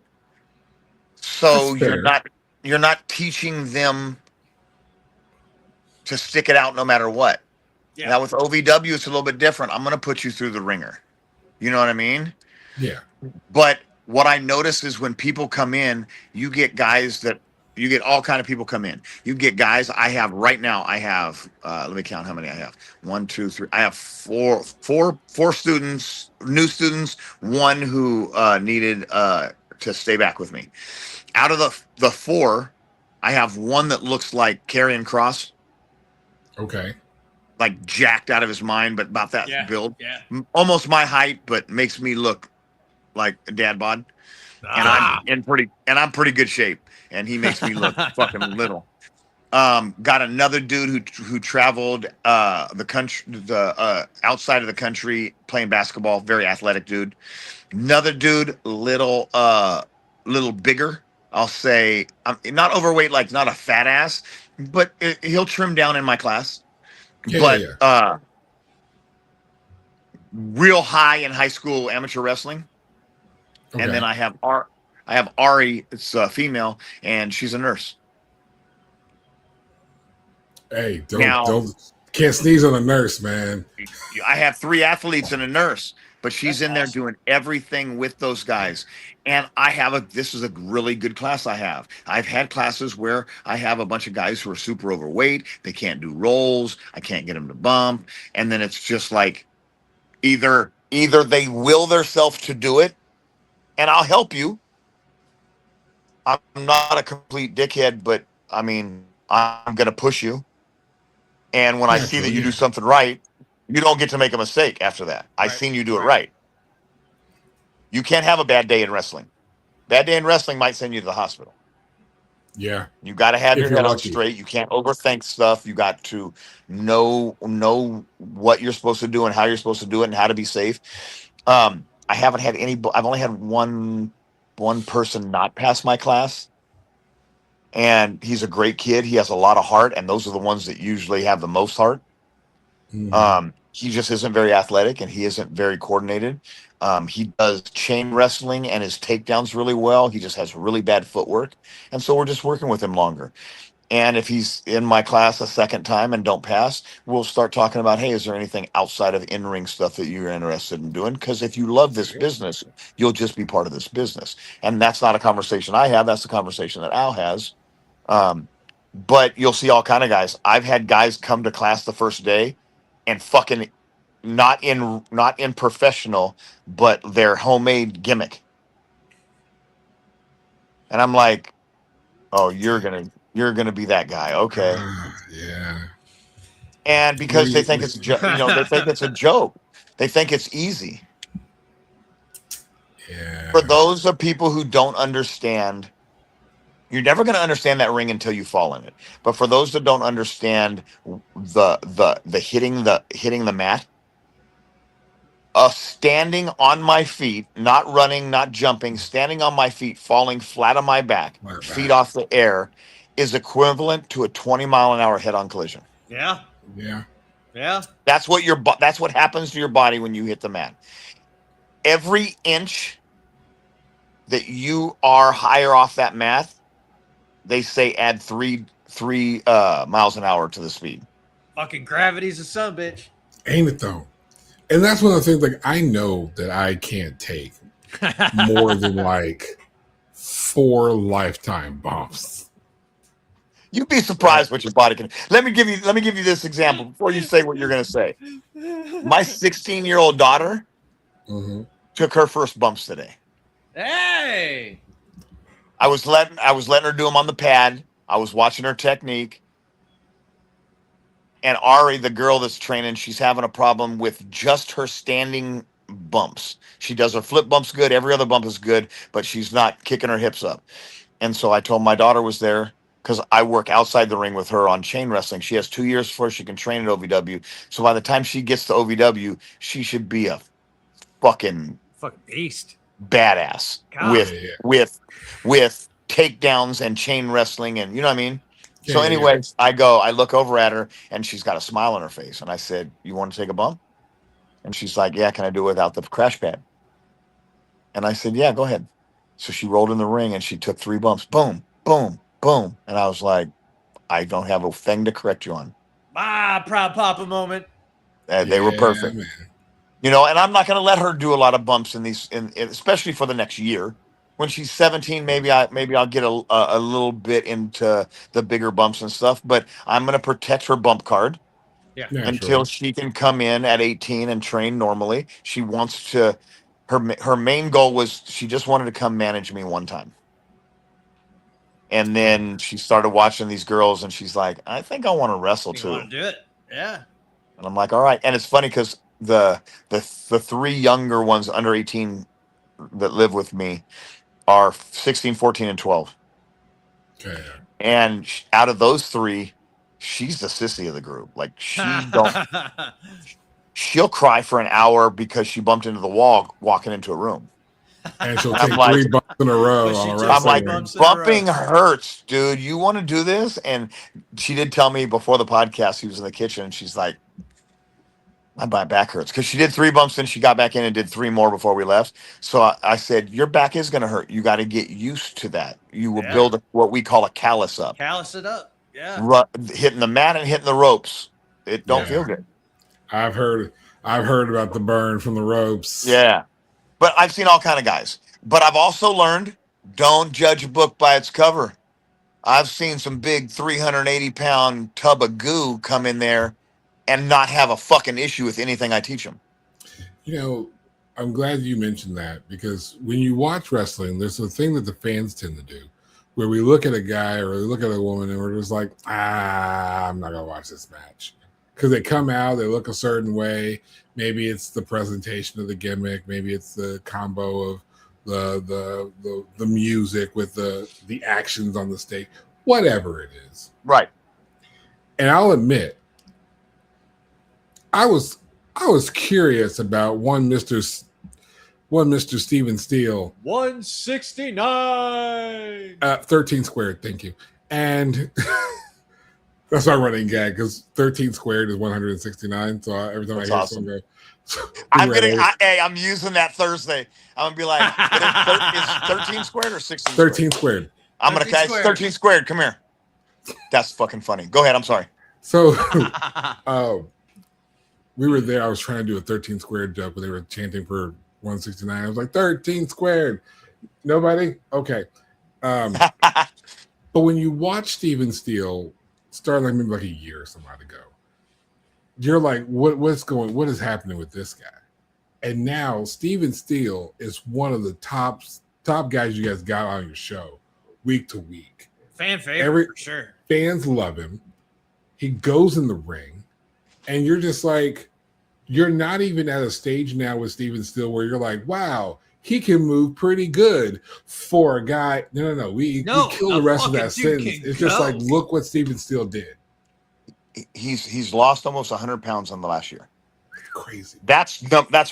So you're not teaching them to stick it out no matter what. Yeah. Now with OVW, it's a little bit different. I'm going to put you through the ringer. You know what I mean? Yeah. But what I notice is when people come in, you get all kind of people come in. You get guys. I have right now. I have. Let me count how many I have. 1, 2, 3. I have four students, new students. One who needed to stay back with me. Out of the four, I have one that looks like Karrion Kross, Okay. like jacked out of his mind, but about that Yeah. build, Yeah. almost my height, but makes me look like a dad bod. And I'm pretty good shape, and he makes me look fucking little. Got another dude who traveled the outside of the country playing basketball, very athletic dude. Another dude, little bigger. I'll say not overweight, like not a fat ass, but he'll trim down in my class. Yeah, But yeah. real high in high school amateur wrestling. Okay. And then I have Ari, it's a female, and she's a nurse. Hey, Now- don't can't sneeze on a nurse, man. I have 3 athletes and a nurse, but she's That's in there awesome. doing everything with those guys. And this is a really good class I have. I've had classes where I have a bunch of guys who are super overweight. They can't do rolls. I can't get them to bump. And then it's just like either they will themselves to do it, and I'll help you. I'm not a complete dickhead, but I mean, I'm going to push you. And when I see that Naturally, you do yeah. something right, you don't get to make a mistake after that. I've Right, seen you do it right. right. You can't have a bad day in wrestling. Bad day in wrestling might send you to the hospital. Yeah. You got to have If your you're head on lucky. straight. You can't overthink stuff. You got to know what you're supposed to do and how you're supposed to do it and how to be safe. I haven't had I've only had one person not pass my class. And he's a great kid. He has a lot of heart, and those are the ones that usually have the most heart. Mhm. He just isn't very athletic, and he isn't very coordinated. He does chain wrestling and his takedowns really well. He just has really bad footwork, and so we're just working with him longer. And if he's in my class a second time and don't pass, we'll start talking about, hey, is there anything outside of in-ring stuff that you're interested in doing? Because if you love this business, you'll just be part of this business. And that's not a conversation I have. That's a conversation that Al has. But you'll see all kind of guys. I've had guys come to class the first day and fucking not in professional, but their homemade gimmick. And I'm like, oh, you're gonna be that guy, okay? Yeah. And because they think it's they think it's a joke, they think it's easy. Yeah. For those of people who don't understand, you're never going to understand that ring until you fall in it. But for those that don't understand the hitting the mat, standing on my feet, not running, not jumping, standing on my feet, falling flat on my back, My feet back. off the air, is equivalent to a 20-mile-an-hour head-on collision. Yeah. Yeah. Yeah. That's what happens to your body when you hit the mat. Every inch that you are higher off that mat, they say add three miles an hour to the speed. Fucking gravity's a son bitch. Ain't it though? And that's one of the things, like, I know that I can't take more than like 4 lifetime bumps. You'd be surprised what your body can. Let me give you this example before you say what you're going to say. My 16-year-old daughter Mm-hmm. took her first bumps today. Hey. I was letting her do them on the pad. I was watching her technique. And Ari, the girl that's training, she's having a problem with just her standing bumps. She does her flip bumps good. Every other bump is good, but she's not kicking her hips up. And so I told my daughter was there because I work outside the ring with her on chain wrestling. She has 2 years before she can train at OVW. So by the time she gets to OVW, she should be a fucking beast. badass God. with takedowns and chain wrestling, and you know what I mean? So Yeah. anyways, I look over at her and she's got a smile on her face. And I said, you want to take a bump? And she's like, yeah, can I do it without the crash pad? And I said, yeah, go ahead. So she rolled in the ring and she took 3 bumps. Boom, boom, boom. And I was like, I don't have a thing to correct you on. Proud papa moment. They were perfect. Man. You know, and I'm not going to let her do a lot of bumps in these, especially for the next year. When she's 17, maybe I'll get a little bit into the bigger bumps and stuff. But I'm going to protect her bump card until she can come in at 18 and train normally. She wants to. Her main goal was she just wanted to come manage me one time. And then she started watching these girls, and she's like, "I think I want to wrestle too." You want to do it? Yeah. And I'm like, "All right." And it's funny because the three younger ones under 18 that live with me are 16, 14, and 12. Okay. And out of those three, she's the sissy of the group. Like she'll cry for an hour because she bumped into the wall walking into a room. And she'll I'm take like, 3 bumps in a row on a I'm wrestling like, ring. bumping hurts, dude. You want to do this? And she did tell me before the podcast, he was in the kitchen, and she's like, my back hurts. Because she did 3 bumps, then she got back in and did 3 more before we left. So I said, your back is going to hurt. You got to get used to that. You will build what we call a callus up. Callus it up. Yeah. Hitting the mat and hitting the ropes. It don't feel good. I've heard about the burn from the ropes. Yeah. But I've seen all kind of guys. But I've also learned, don't judge a book by its cover. I've seen some big 380-pound tub of goo come in there and not have a fucking issue with anything I teach them. You know, I'm glad you mentioned that, because when you watch wrestling, there's a thing that the fans tend to do where we look at a guy or we look at a woman and we're just like, I'm not going to watch this match. Because they come out, they look a certain way. Maybe it's the presentation of the gimmick. Maybe it's the combo of the music with the actions on the stage, whatever it is. Right. And I'll admit, I was curious about one Mr. Steven Steele. 169. 13 squared, thank you. And that's our running gag, because 13 squared is 169. So every time I hear someone go, I'm using that Thursday. I'm gonna be like, is 13 squared or 16 squared? 13 squared. I'm gonna catch 13 squared. Come here. That's fucking funny. Go ahead. I'm sorry. So we were there. I was trying to do a 13 squared joke, but they were chanting for 169. I was like, 13 squared. Nobody? Okay. But when you watch Steven Steele start like maybe like a year or something ago, you're like, what is happening with this guy? And now Steven Steele is one of the top guys you guys got on your show week to week. Fan favorite for sure. Fans love him. He goes in the ring, and you're just like, you're not even at a stage now with Steven Steele where you're like, wow, he can move pretty good for a guy. No. We kill the rest of that sentence. It's just like, look what Steven Steele did. He's lost almost 100 pounds in the last year. Crazy. That's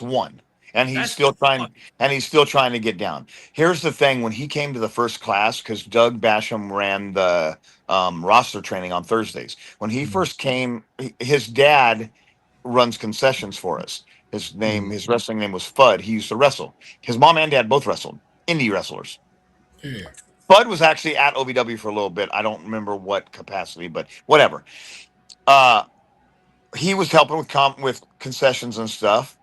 one. And he's still trying to get down. Here's the thing: when he came to the first class, because Doug Basham ran the roster training on Thursdays. When he first came, his dad runs concessions for us. His wrestling name was Fudd. He used to wrestle. His mom and dad both wrestled, indie wrestlers. Yeah. Fudd was actually at OVW for a little bit. I don't remember what capacity, but whatever. He was helping with concessions and stuff.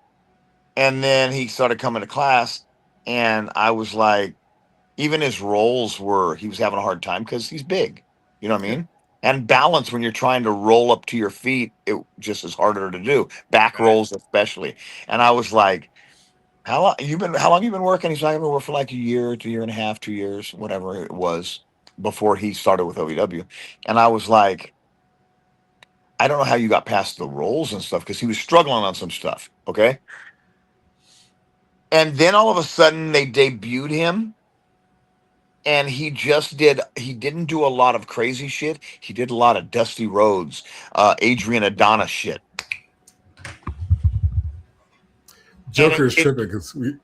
And then he started coming to class, and I was like, even his rolls he was having a hard time because he's big. You know what I mean? And balance, when you're trying to roll up to your feet, it just is harder to do. Back rolls especially. And I was like, how long you been working? He's like, I've been working for like a year, 2 years and a half, 2 years, whatever it was, before he started with OVW. And I was like, I don't know how you got past the rolls and stuff, because he was struggling on some stuff. Okay. And then all of a sudden they debuted him, and he didn't do a lot of crazy shit. He did a lot of Dusty Rhodes, Adrian Adonis shit. Joker's tripping.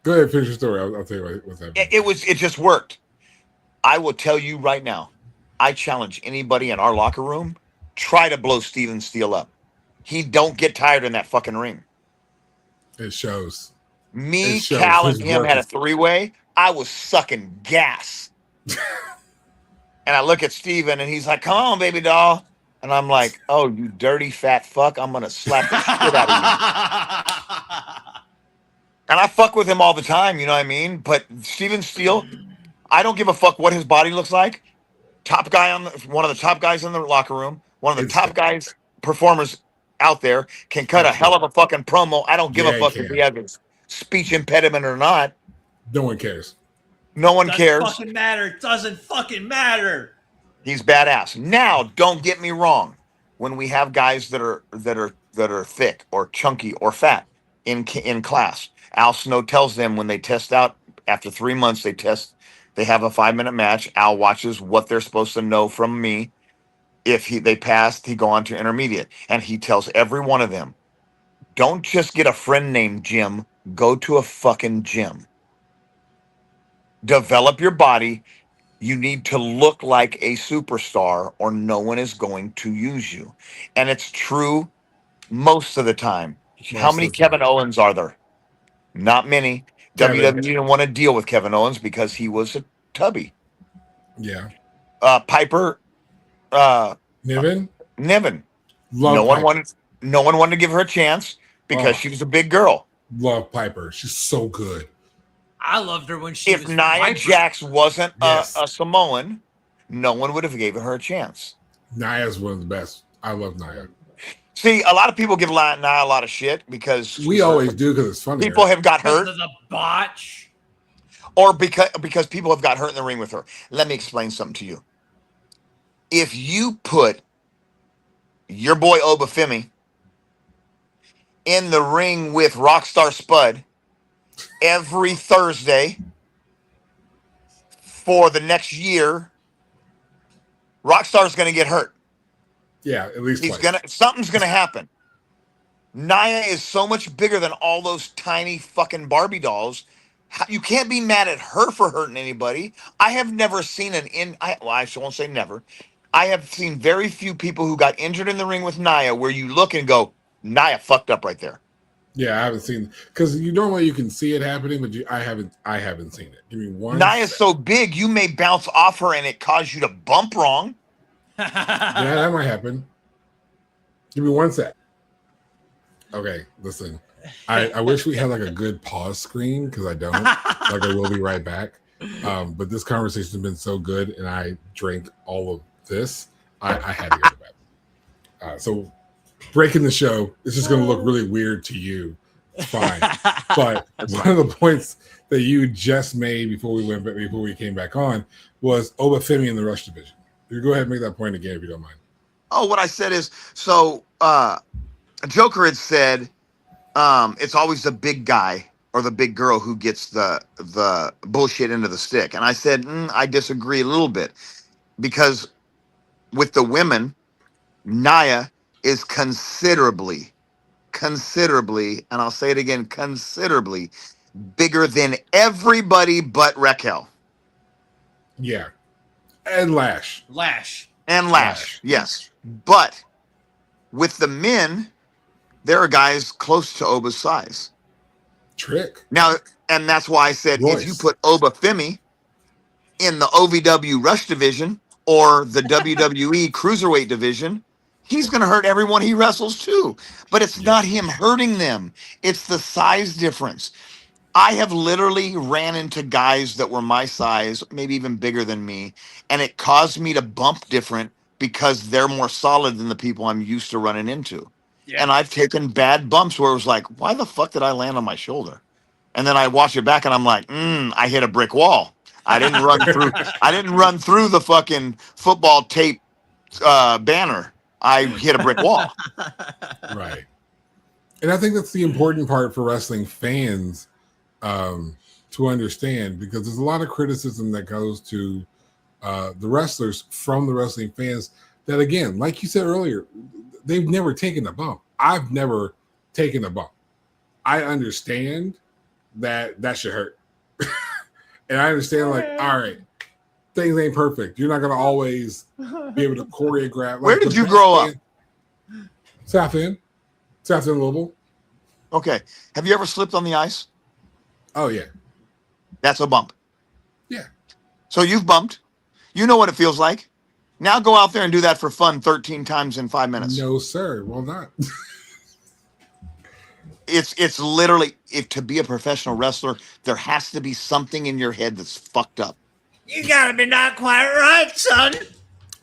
Go ahead, finish your story. I'll tell you what's happening. It just worked. I will tell you right now, I challenge anybody in our locker room, try to blow Steven Steele up. He don't get tired in that fucking ring. It shows. Me, Cal, and him had a 3-way. I was sucking gas. And I look at Steven, and he's like, come on, baby doll. And I'm like, oh, you dirty fat fuck, I'm gonna slap the shit out of you. And I fuck with him all the time, you know what I mean? But Steven Steele, I don't give a fuck what his body looks like. Top guy one of the top guys in the locker room, one of the top Instant. guys performers out there, can cut a hell of a fucking promo. I don't give a Yeah, he fuck if he can. has a speech impediment or not. No one cares. No one Doesn't cares. fucking matter. It doesn't fucking matter. He's badass. Now, don't get me wrong. When we have guys that are thick or chunky or fat in class, Al Snow tells them when they test out after 3 months, they have a 5-minute match. Al watches what they're supposed to know from me. If they passed, he go on to intermediate, and he tells every one of them, don't just get a friend named Jim. Go to a fucking gym. Develop your body. You need to look like a superstar or no one is going to use you. And it's true most of the time. How many Kevin Owens are there? Not many. Kevin. WWE didn't want to deal with Kevin Owens because he was a tubby. Yeah. Piper Niven. No one wanted to give her a chance because she was a big girl. Love Piper. She's so good. I loved her when she If was Nia Viper. Jax wasn't a Samoan, no one would have given her a chance. Nia's one of the best. I love Nia. See, a lot of people give Nia a lot of shit because we always do because it's funny. People have got hurt. Because of the botch. Or because people have got hurt in the ring with her. Let me explain something to you. If you put your boy Obafemi in the ring with Rockstar Spud every Thursday for the next year, Rockstar's going to get hurt. Yeah, at least something's going to happen. Nia is so much bigger than all those tiny fucking Barbie dolls. You can't be mad at her for hurting anybody. I have never seen I won't say never. I have seen very few people who got injured in the ring with Nia where you look and go, Nia fucked up right there. Yeah, I haven't seen, because normally you can see it happening, but I haven't seen it. Give me one. Nia's so big, you may bounce off her and it cause you to bump wrong. Yeah, that might happen. Give me 1 sec. Okay, listen. I wish we had like a good pause screen because I don't. Like I will be right back. But this conversation has been so good, and I drank all of this. I had to go back. So breaking the show, it's just going to look really weird to you. It's fine. But one of the points that you just made before we came back on was Obafemi in the Rush division. You go ahead and make that point again if you don't mind. Oh, what I said is, Joker had said, it's always the big guy or the big girl who gets the bullshit into the stick. And I said, I disagree a little bit because with the women, Nia is considerably, and I'll say it again, considerably bigger than everybody but Raquel. Yeah. And Lash. Yes. But with the men, there are guys close to Oba's size. Trick. Now, and that's why I said Royce. if you put Obafemi in the OVW Rush division or the WWE Cruiserweight division, he's going to hurt everyone he wrestles too. But it's not him hurting them. It's the size difference. I have literally ran into guys that were my size, maybe even bigger than me, and it caused me to bump different because they're more solid than the people I'm used to running into. Yeah. And I've taken bad bumps where it was like, why the fuck did I land on my shoulder? And then I watch it back and I'm like, I hit a brick wall. I didn't run through the fucking football tape banner. I hit a brick wall. Right. And I think that's the important part for wrestling fans to understand, because there's a lot of criticism that goes to the wrestlers from the wrestling fans that, again, like you said earlier, they've never taken a bump. I've never taken a bump. I understand that should hurt. And I understand, like, all right, things ain't perfect. You're not going to always be able to choreograph. Like, where did you grow up? South End, Louisville. Okay. Have you ever slipped on the ice? Oh, yeah. That's a bump. Yeah. So you've bumped. You know what it feels like. Now go out there and do that for fun 13 times in 5 minutes. No, sir. Well, not. It's literally, if to be a professional wrestler, there has to be something in your head that's fucked up. You gotta be not quite right, son.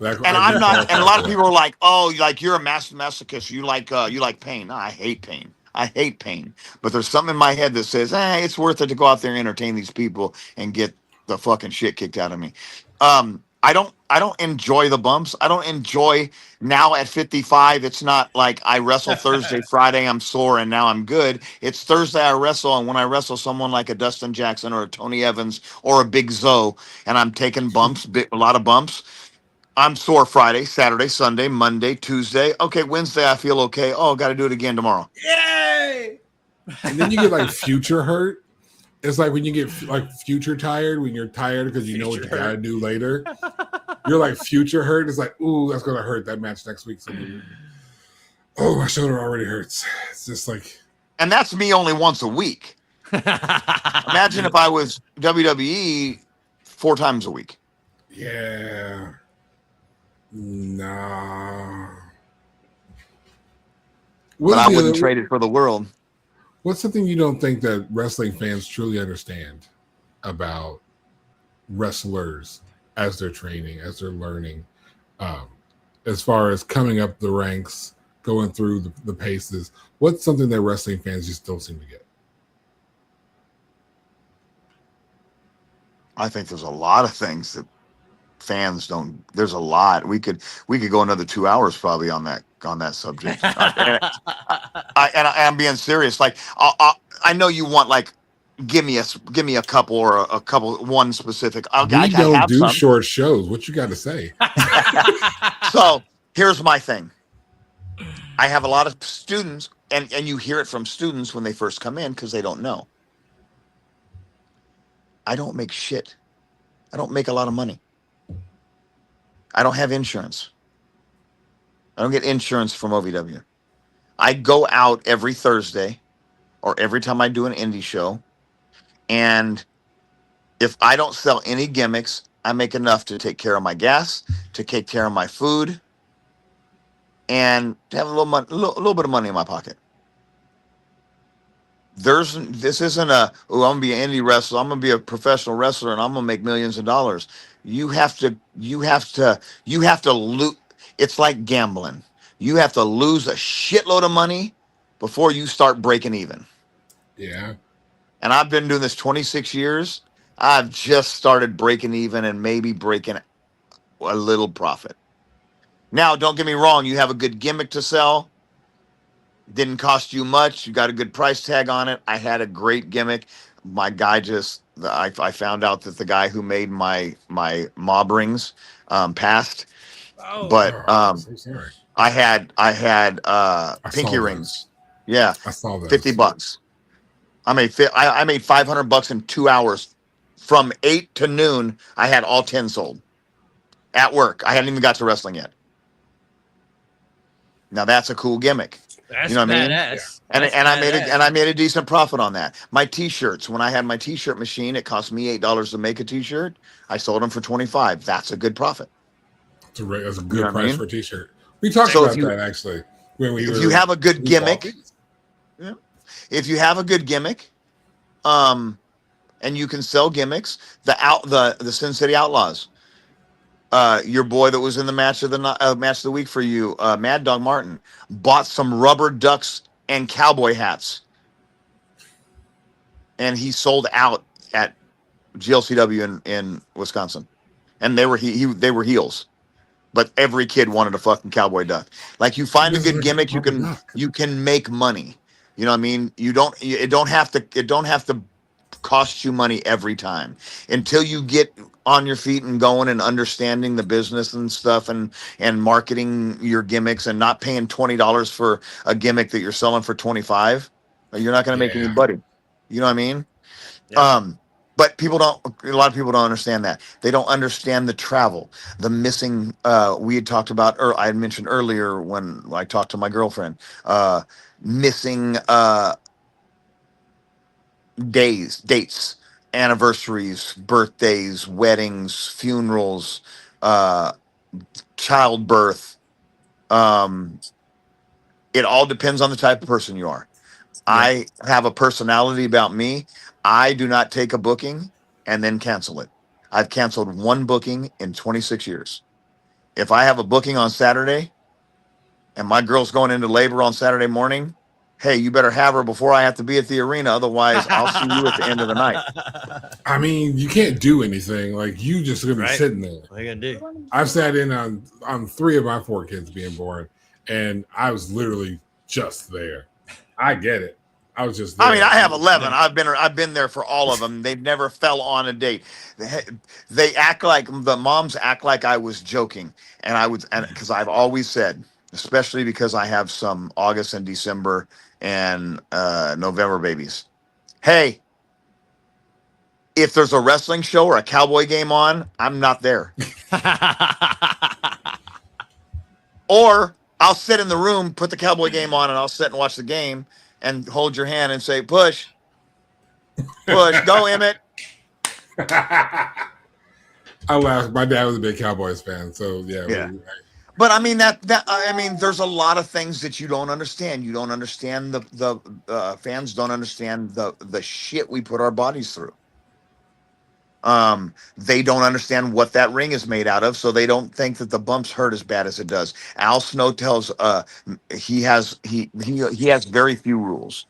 And I'm not. And a lot of people are like, "Oh, like you're a masochist. You like pain." No, I hate pain. I hate pain. But there's something in my head that says, it's worth it to go out there and entertain these people and get the fucking shit kicked out of me. I don't enjoy the bumps. I don't enjoy now at 55. It's not like I wrestle Thursday, Friday, I'm sore, and now I'm good. It's Thursday I wrestle, and when I wrestle someone like a Dustin Jackson or a Tony Evans or a Big Zoe, and I'm taking bumps, a lot of bumps, I'm sore Friday, Saturday, Sunday, Monday, Tuesday. Okay, Wednesday I feel okay. Oh, got to do it again tomorrow. Yay! And then you get like future hurt. It's like when you get like future tired, when you're tired because you know what you got to do later. You're like future hurt. It's like, ooh, that's going to hurt that match next week. So oh, my shoulder already hurts. It's just like. And that's me only once a week. Imagine if I was WWE 4 times a week. Yeah. Nah. But I wouldn't trade it for the world. What's something you don't think that wrestling fans truly understand about wrestlers as they're training, as they're learning, as far as coming up the ranks, going through the paces? What's something that wrestling fans just don't seem to get? I think there's a lot of things that fans don't. There's a lot. We could go another 2 hours probably on that subject. I'm being serious. Like I know you want like give me a couple or a couple, one specific. We don't do short shows. What you got to say? So here's my thing. I have a lot of students, and you hear it from students when they first come in because they don't know. I don't make shit. I don't make a lot of money. I don't have insurance. I don't get insurance from OVW. I go out every Thursday or every time I do an indie show. And if I don't sell any gimmicks, I make enough to take care of my gas, to take care of my food, and to have a little bit of money in my pocket. This isn't I'm gonna be an indie wrestler, I'm gonna be a professional wrestler, and I'm gonna make millions of dollars. You have to lose. It's like gambling. You have to lose a shitload of money before you start breaking even. Yeah. And I've been doing this 26 years. I've just started breaking even and maybe breaking a little profit. Now, don't get me wrong. You have a good gimmick to sell. Didn't cost you much. You got a good price tag on it. I had a great gimmick. My guy I found out that the guy who made my mob rings passed. Oh, but I'm so sorry. I had pinky rings. Yeah, I saw that. $50. I made $500 in 2 hours. From 8 to noon, I had all 10 sold at work. I hadn't even got to wrestling yet. Now that's a cool gimmick. That's you know what I mean? badass. And I made a decent profit on that. My t-shirts, when I had my t-shirt machine, it cost me $8 to make a t-shirt. I sold them for $25. That's a good profit. That's a good price for a t-shirt. We talked about that actually. If you have a good gimmick, if you have a good gimmick, and you can sell gimmicks, the Sin City Outlaws, your boy that was in the match of the week for you, Mad Dog Martin, bought some rubber ducks and cowboy hats, and he sold out at GLCW in Wisconsin, and they were heels, but every kid wanted a fucking cowboy duck. Like, you find a good gimmick, you can make money. You know what I mean? It don't have to cost you money every time until you get on your feet and going and understanding the business and stuff and marketing your gimmicks and not paying $20 for a gimmick that you're selling for $25. You're not going to make any money. You know what I mean? Yeah. But a lot of people don't understand that. They don't understand the travel, the missing, we had talked about, or I had mentioned earlier when I talked to my girlfriend, missing, dates, anniversaries, birthdays, weddings, funerals, childbirth. It all depends on the type of person you are. I have a personality about me. I do not take a booking and then cancel it. I've canceled one booking in 26 years. If I have a booking on Saturday and my girl's going into labor on Saturday morning, hey, you better have her before I have to be at the arena. Otherwise, I'll see you at the end of the night. I mean, you can't do anything. Like, you just gonna be sitting there. What are you gonna do? I've sat in on 3 of my 4 kids being born, and I was literally just there. I get it. I was just there. I mean, I have 11. I've been there for all of them. They've never fell on a date. They act like the moms act like I was joking, and because I've always said, especially because I have some August and December and November babies. Hey, if there's a wrestling show or a cowboy game on, I'm not there. Or I'll sit in the room, put the cowboy game on, and I'll sit and watch the game and hold your hand and say, push, go, Emmett. I laughed. My dad was a big Cowboys fan, so yeah. But I mean there's a lot of things that you don't understand. You don't understand the fans don't understand the shit we put our bodies through. They don't understand what that ring is made out of, so they don't think that the bumps hurt as bad as it does. Al Snow tells he has very few rules,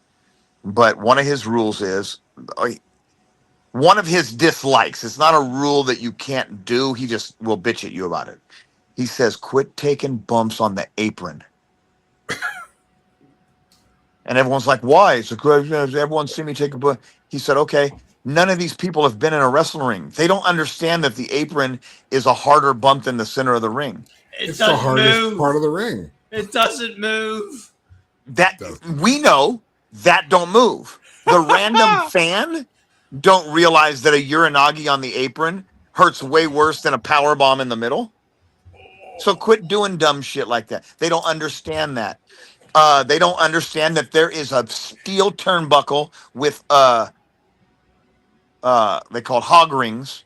but one of his rules is one of his dislikes. It's not a rule that you can't do. He just will bitch at you about it. He says, quit taking bumps on the apron. And everyone's like, why? So everyone's seen me take a bump. He said, okay, none of these people have been in a wrestling ring. They don't understand that the apron is a harder bump than the center of the ring. It's the hardest part of the ring. It doesn't move. We know that don't move. The random fan don't realize that a uranagi on the apron hurts way worse than a power bomb in the middle. So quit doing dumb shit like that. They don't understand that. They don't understand that there is a steel turnbuckle with they call hog rings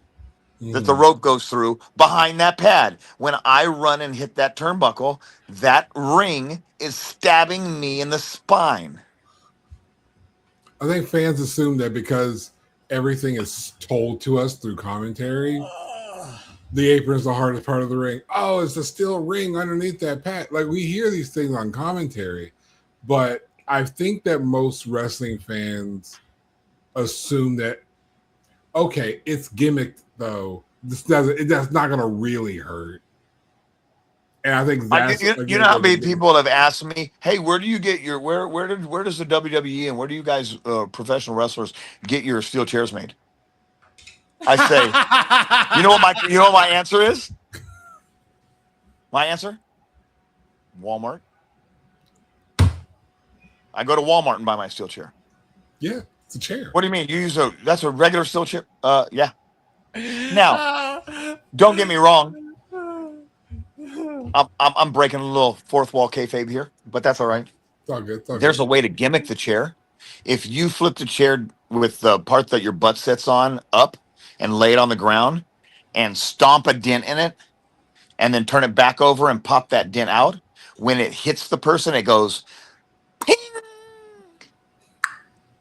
that the rope goes through behind that pad. When I run and hit that turnbuckle, that ring is stabbing me in the spine. I think fans assume that because everything is told to us through commentary, the apron is the hardest part of the ring. Oh, it's a steel ring underneath that pad. Like, we hear these things on commentary, but I think that most wrestling fans assume that, okay, it's gimmicked though. That's not going to really hurt. And I think that's you know how many people have asked me, "Hey, where do you get your where does the WWE and where do you guys professional wrestlers get your steel chairs made?" I say, you know what my answer is? My answer? Walmart. I go to Walmart and buy my steel chair. Yeah, it's a chair. What do you mean? That's a regular steel chair? Yeah. Now, don't get me wrong. I'm breaking a little fourth wall kayfabe here, but that's all right. It's all good. There's a way to gimmick the chair. If you flip the chair with the part that your butt sits on up and lay it on the ground and stomp a dent in it and then turn it back over and pop that dent out, when it hits the person, it goes ping,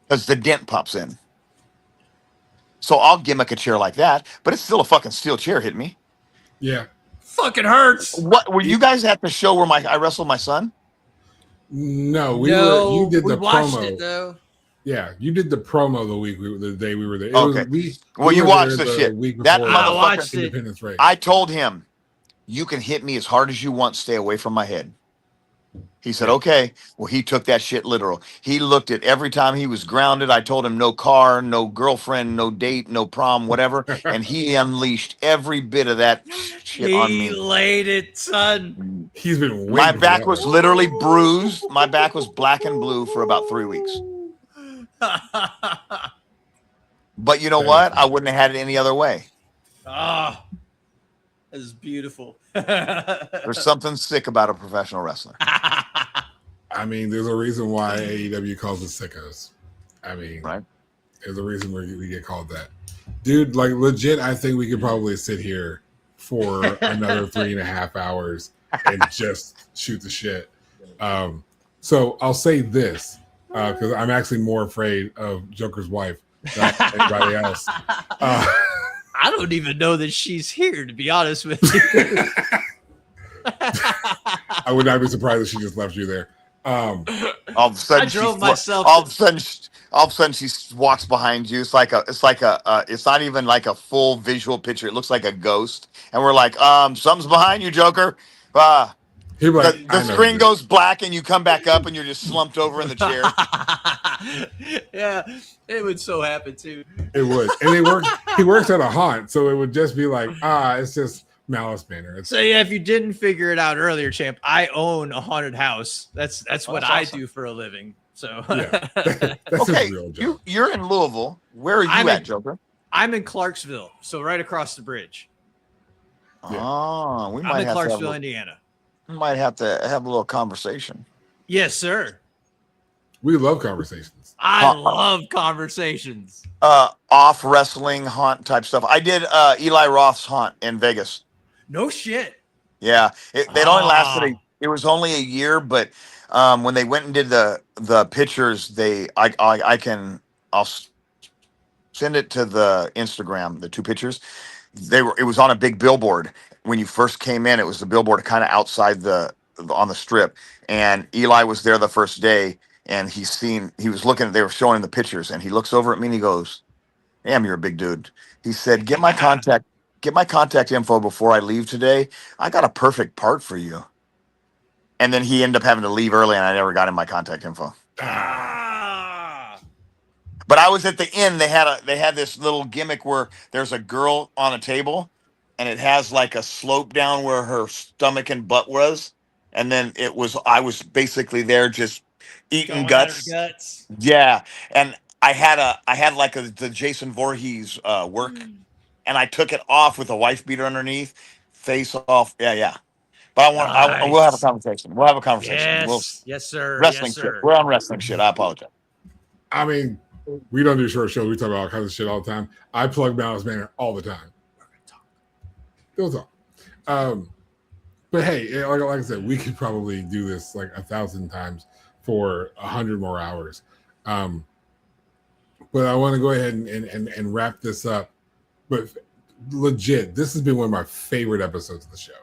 because the dent pops in. So I'll gimmick a chair like that, but it's still a fucking steel chair hitting me. Yeah. Fucking hurts. What were you guys at the show where I wrestled my son? No, you did the watched promo. it though. Yeah, you did the promo the day we were there. Okay. You watched the shit. That motherfucker. Independence Race. I told him, you can hit me as hard as you want. Stay away from my head. He said, okay. Well, he took that shit literal. He looked at every time he was grounded. I told him no car, no girlfriend, no date, no prom, whatever. And he unleashed every bit of that shit on me. He laid it, son. He's been waiting. My back was literally bruised. My back was black and blue for about 3 weeks. But you know what? I wouldn't have had it any other way. Oh, this is beautiful. There's something sick about a professional wrestler. I mean, there's a reason why AEW calls us sickos. I mean, right? There's a reason we get called that. Dude, like legit, I think we could probably sit here for another 3.5 hours and just shoot the shit. So I'll say this, because I'm actually more afraid of Joker's wife than anybody else. I don't even know that she's here, to be honest with you. I would not be surprised if she just left you there. All of a sudden, I drove she- myself. All of a sudden, she walks behind you. It's not even like a full visual picture. It looks like a ghost, and we're like, something's behind you, Joker. He'd be like, The "I know screen this." goes black, and you come back up, and you're just slumped over in the chair. Yeah, it would so happen too. It would, and he works at a haunt, so it would just be like, it's just Malice Manor. It's So yeah, if you didn't figure it out earlier, champ, I own a haunted house. That's what that's I awesome. do for a living. So yeah, that's Okay, his real job. you're in Louisville. Where are you I'm at, in- Joker? I'm in Clarksville, so right across the bridge. Yeah. Oh, we I'm might in have to Clarksville, Indiana. we might have to have a little conversation. Yes, sir. We love conversations. I love conversations. Off wrestling haunt type stuff. I did Eli Roth's haunt in Vegas. No shit. Yeah, it only lasted. It was only a year, but when they went and did the pictures, I'll send it to the Instagram. The two pictures, it was on a big billboard when you first came in. It was the billboard kind of outside on the strip, and Eli was there the first day, and he was looking. They were showing him the pictures, and he looks over at me and he goes, "Damn, you're a big dude." He said, Get my contact info before I leave today. I got a perfect part for you." And then he ended up having to leave early, and I never got him my contact info. But I was at the inn. They had this little gimmick where there's a girl on a table, and it has like a slope down where her stomach and butt was, and then I was basically there just eating guts. Yeah, and I had like the Jason Voorhees work, and I took it off with a wife beater underneath, face off. Yeah. But we'll have a conversation. We'll have a conversation. Yes, sir. Wrestling Yes, sir. shit. We're on wrestling shit. I apologize. I mean, we don't do short shows. We talk about all kinds of shit all the time. I plug Malice Manor all the time. We'll talk. But hey, like I said, we could probably do this like 1,000 times for 100 more hours. But I want to go ahead and wrap this up. But legit, this has been one of my favorite episodes of the show.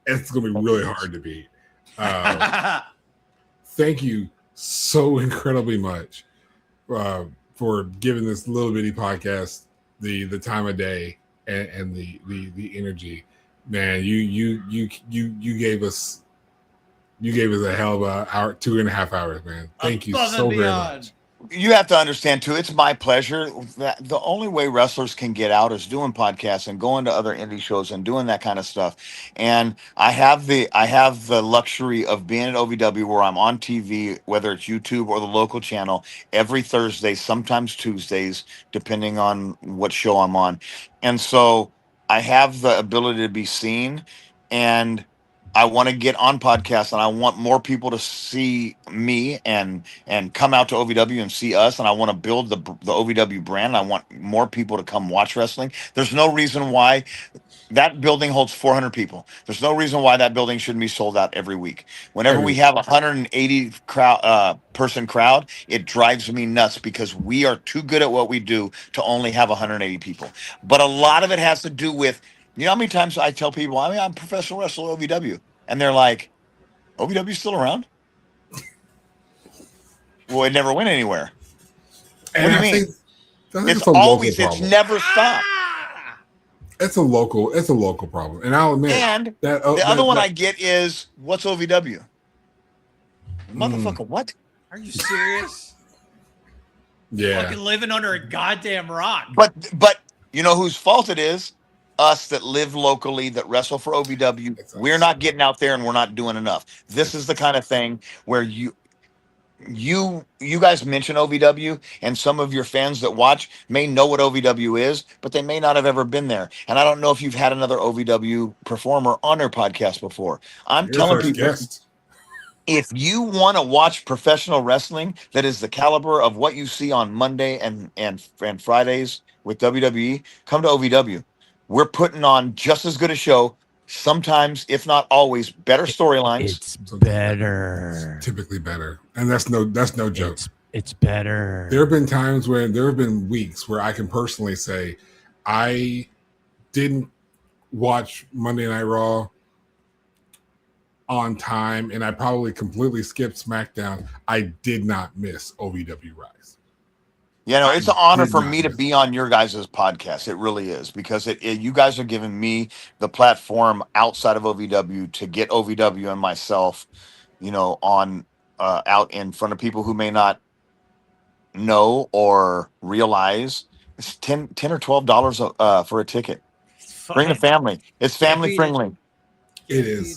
It's going to be really hard to beat. Thank you so incredibly much for giving this little bitty podcast the time of day and the energy. Man, you gave us a hell of a hour, 2.5 hours, man. Thank you so very much. You have to understand too, it's my pleasure that the only way wrestlers can get out is doing podcasts and going to other indie shows and doing that kind of stuff. And I have the luxury of being at OVW where I'm on TV, whether it's YouTube or the local channel, every Thursday, sometimes Tuesdays, depending on what show I'm on. And so I have the ability to be seen, and I want to get on podcasts, and I want more people to see me and come out to OVW and see us. And I want to build the OVW brand. I want more people to come watch wrestling. There's no reason why that building holds 400 people. There's no reason why that building shouldn't be sold out every week. Whenever we have 180 person crowd, it drives me nuts because we are too good at what we do to only have 180 people. But a lot of it has to do with, you know how many times I tell people, I'm a professional wrestler OVW, and they're like, OVW's still around? Well, it never went anywhere. And what do you mean? It's always, it's never stopped. It's a local problem. And I'll admit. And the other one I get is, what's OVW? Motherfucker, what? Are you serious? Yeah. Fucking living under a goddamn rock. But you know whose fault it is? Us that live locally, that wrestle for OVW. We're not getting out there and we're not doing enough. This is the kind of thing where you guys mention OVW, and some of your fans that watch may know what OVW is, but they may not have ever been there. And I don't know if you've had another OVW performer on their podcast before. I'm telling people, if you want to watch professional wrestling that is the caliber of what you see on Monday and Fridays with WWE, come to OVW. we're putting on just as good a show. Sometimes, if not always, better storylines. It's better. It's typically better, and that's no joke. It's better. There have been times when there have been weeks where I can personally say I didn't watch Monday Night Raw on time, and I probably completely skipped SmackDown. I did not miss OVW Rise. You know, it's an honor for me to be on your guys' podcast. It really is, because you guys are giving me the platform outside of OVW to get OVW and myself, you know, on out in front of people who may not know or realize. It's $10 or $12 for a ticket. Bring the family. It's family friendly. It is.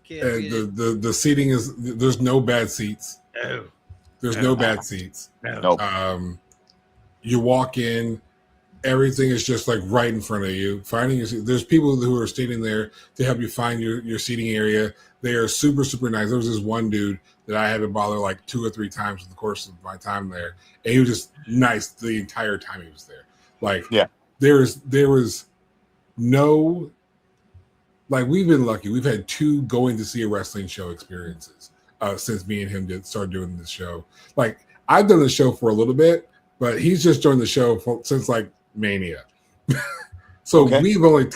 The seating is, there's no bad seats. No. There's no bad seats. Nope. You walk in, everything is just like right in front of you. Finding your seat. There's people who are standing there to help you find your seating area. They are super, super nice. There was this one dude that I had to bother like 2 or 3 times in the course of my time there, and he was just nice the entire time he was there. Like, yeah, there was no, like, we've been lucky. We've had 2 going to see a wrestling show experiences since me and him started doing this show. Like, I've done the show for a little bit, but he's just joined the show since like Mania. So okay. We've only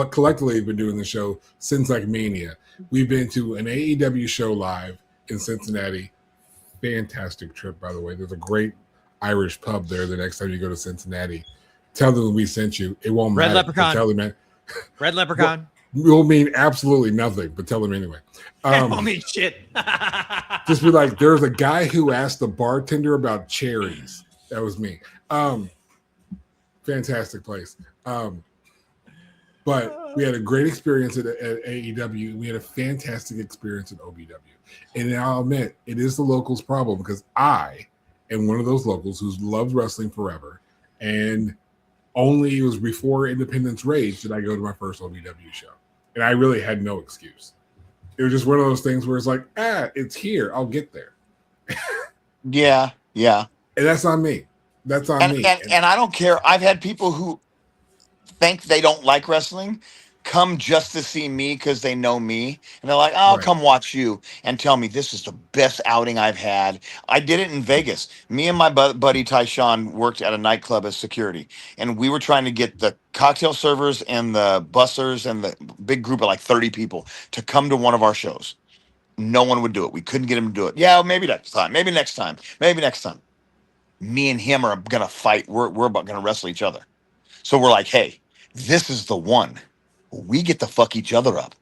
collectively been doing the show since like Mania. We've been to an AEW show live in Cincinnati. Fantastic trip, by the way. There's a great Irish pub there the next time you go to Cincinnati. Tell them we sent you. It won't Red matter. Leprechaun. Tell them, man. Red Leprechaun. It will mean absolutely nothing, but tell them anyway. It won't mean shit. Just be like, there's a guy who asked the bartender about cherries. That was me. Fantastic place. But we had a great experience at AEW. We had a fantastic experience at OVW. And I'll admit, it is the locals' problem, because I am one of those locals who's loved wrestling forever. And only it was before Independence Rage did I go to my first OVW show. And I really had no excuse. It was just one of those things where it's like, it's here. I'll get there. Yeah. And that's on me. That's on me. And I don't care. I've had people who think they don't like wrestling come just to see me because they know me. And they're like, I'll come watch you and tell me this is the best outing I've had. I did it in Vegas. Me and my buddy Tyshawn worked at a nightclub as security. And we were trying to get the cocktail servers and the bussers and the big group of like 30 people to come to one of our shows. No one would do it. We couldn't get him to do it. Yeah, maybe next time. Maybe next time. Me and him are going to fight. We're about going to wrestle each other. So we're like, hey, this is the one. We get to fuck each other up.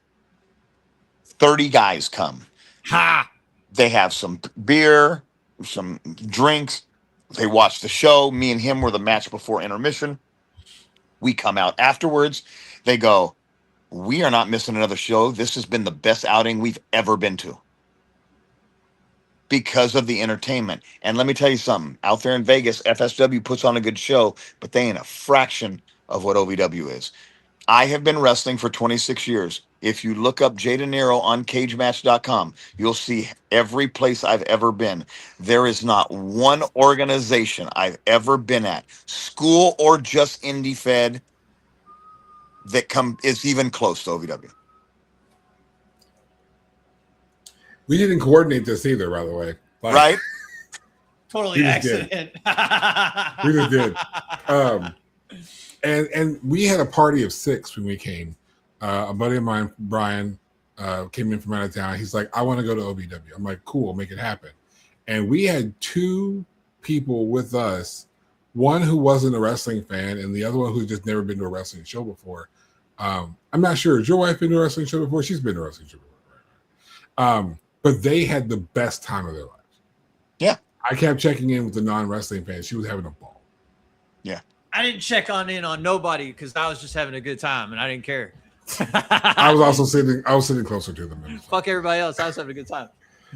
30 guys come. Ha! They have some beer, some drinks. They watch the show. Me and him were the match before intermission. We come out afterwards. They go, we are not missing another show. This has been the best outing we've ever been to, because of the entertainment. And let me tell you something. Out there in Vegas, FSW puts on a good show, but they ain't a fraction of what OVW is. I have been wrestling for 26 years. If you look up Jay DeNiro on cagematch.com, you'll see every place I've ever been. There is not one organization I've ever been at, school or just indie fed, that is even close to OVW. We didn't coordinate this either, by the way. Like, right? Totally accident. We just did. And we had a party of 6 when we came. A buddy of mine, Brian, came in from out of town. He's like, I want to go to OVW. I'm like, cool, make it happen. And we had 2 people with us, one who wasn't a wrestling fan and the other one who's just never been to a wrestling show before. I'm not sure. Has your wife been to a wrestling show before? She's been to a wrestling show before. Right? But they had the best time of their lives. Yeah. I kept checking in with the non-wrestling fans. She was having a ball. Yeah. I didn't check in on nobody because I was just having a good time and I didn't care. I was sitting closer to them. Fuck everybody else. I was having a good time.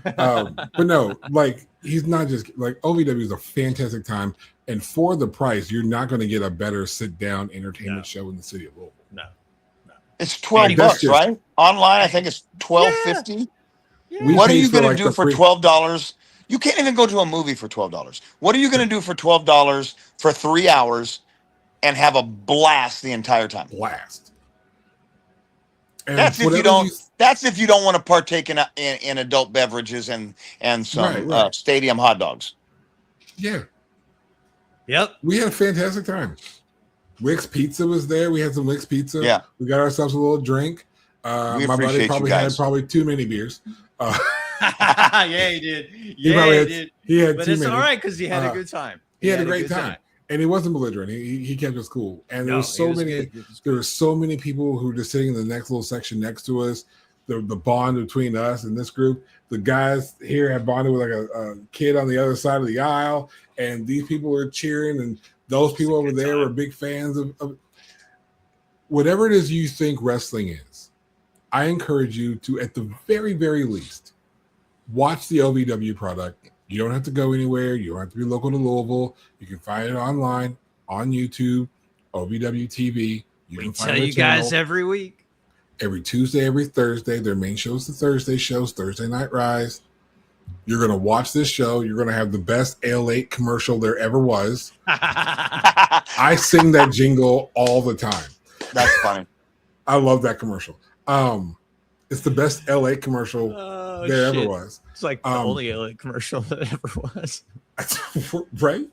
But no, like, he's not just like, OVW is a fantastic time. And for the price, you're not going to get a better sit-down entertainment show in the city of Louisville. No. It's $12, right? Online, I think it's $12.50. Yeah. What are you going to do for $12? You can't even go to a movie for $12. What are you going to do for $12 for 3 hours and have a blast the entire time. Blast. And That's if you don't. That's if you don't want to partake in adult beverages and some stadium hot dogs. Yeah. Yep. We had a fantastic time. Wick's Pizza was there. We had some Wick's Pizza. Yeah. We got ourselves a little drink. My buddy probably had too many beers. Yeah, he did. Yeah, he did. He had but too it's many. all right because he had a good time. He had a great time. And he wasn't belligerent. He kept us cool. And there were so many people who were just sitting in the next little section next to us. The bond between us and this group. The guys here had bonded with like a kid on the other side of the aisle, and these people were cheering, and those people over there were big fans of whatever it is you think wrestling is. I encourage you to, at the very, very least, watch the OVW product. You don't have to go anywhere. You don't have to be local to Louisville. You can find it online, on YouTube, OVW TV. We tell you guys every week. Every Tuesday, every Thursday. Their main show is the Thursday shows, Thursday Night Rise. You're going to watch this show. You're going to have the best Ale8 commercial there ever was. I sing that jingle all the time. That's funny. I love that commercial. It's the best Ale8 commercial there ever was. It's like the only Ale8 commercial that ever was. Right?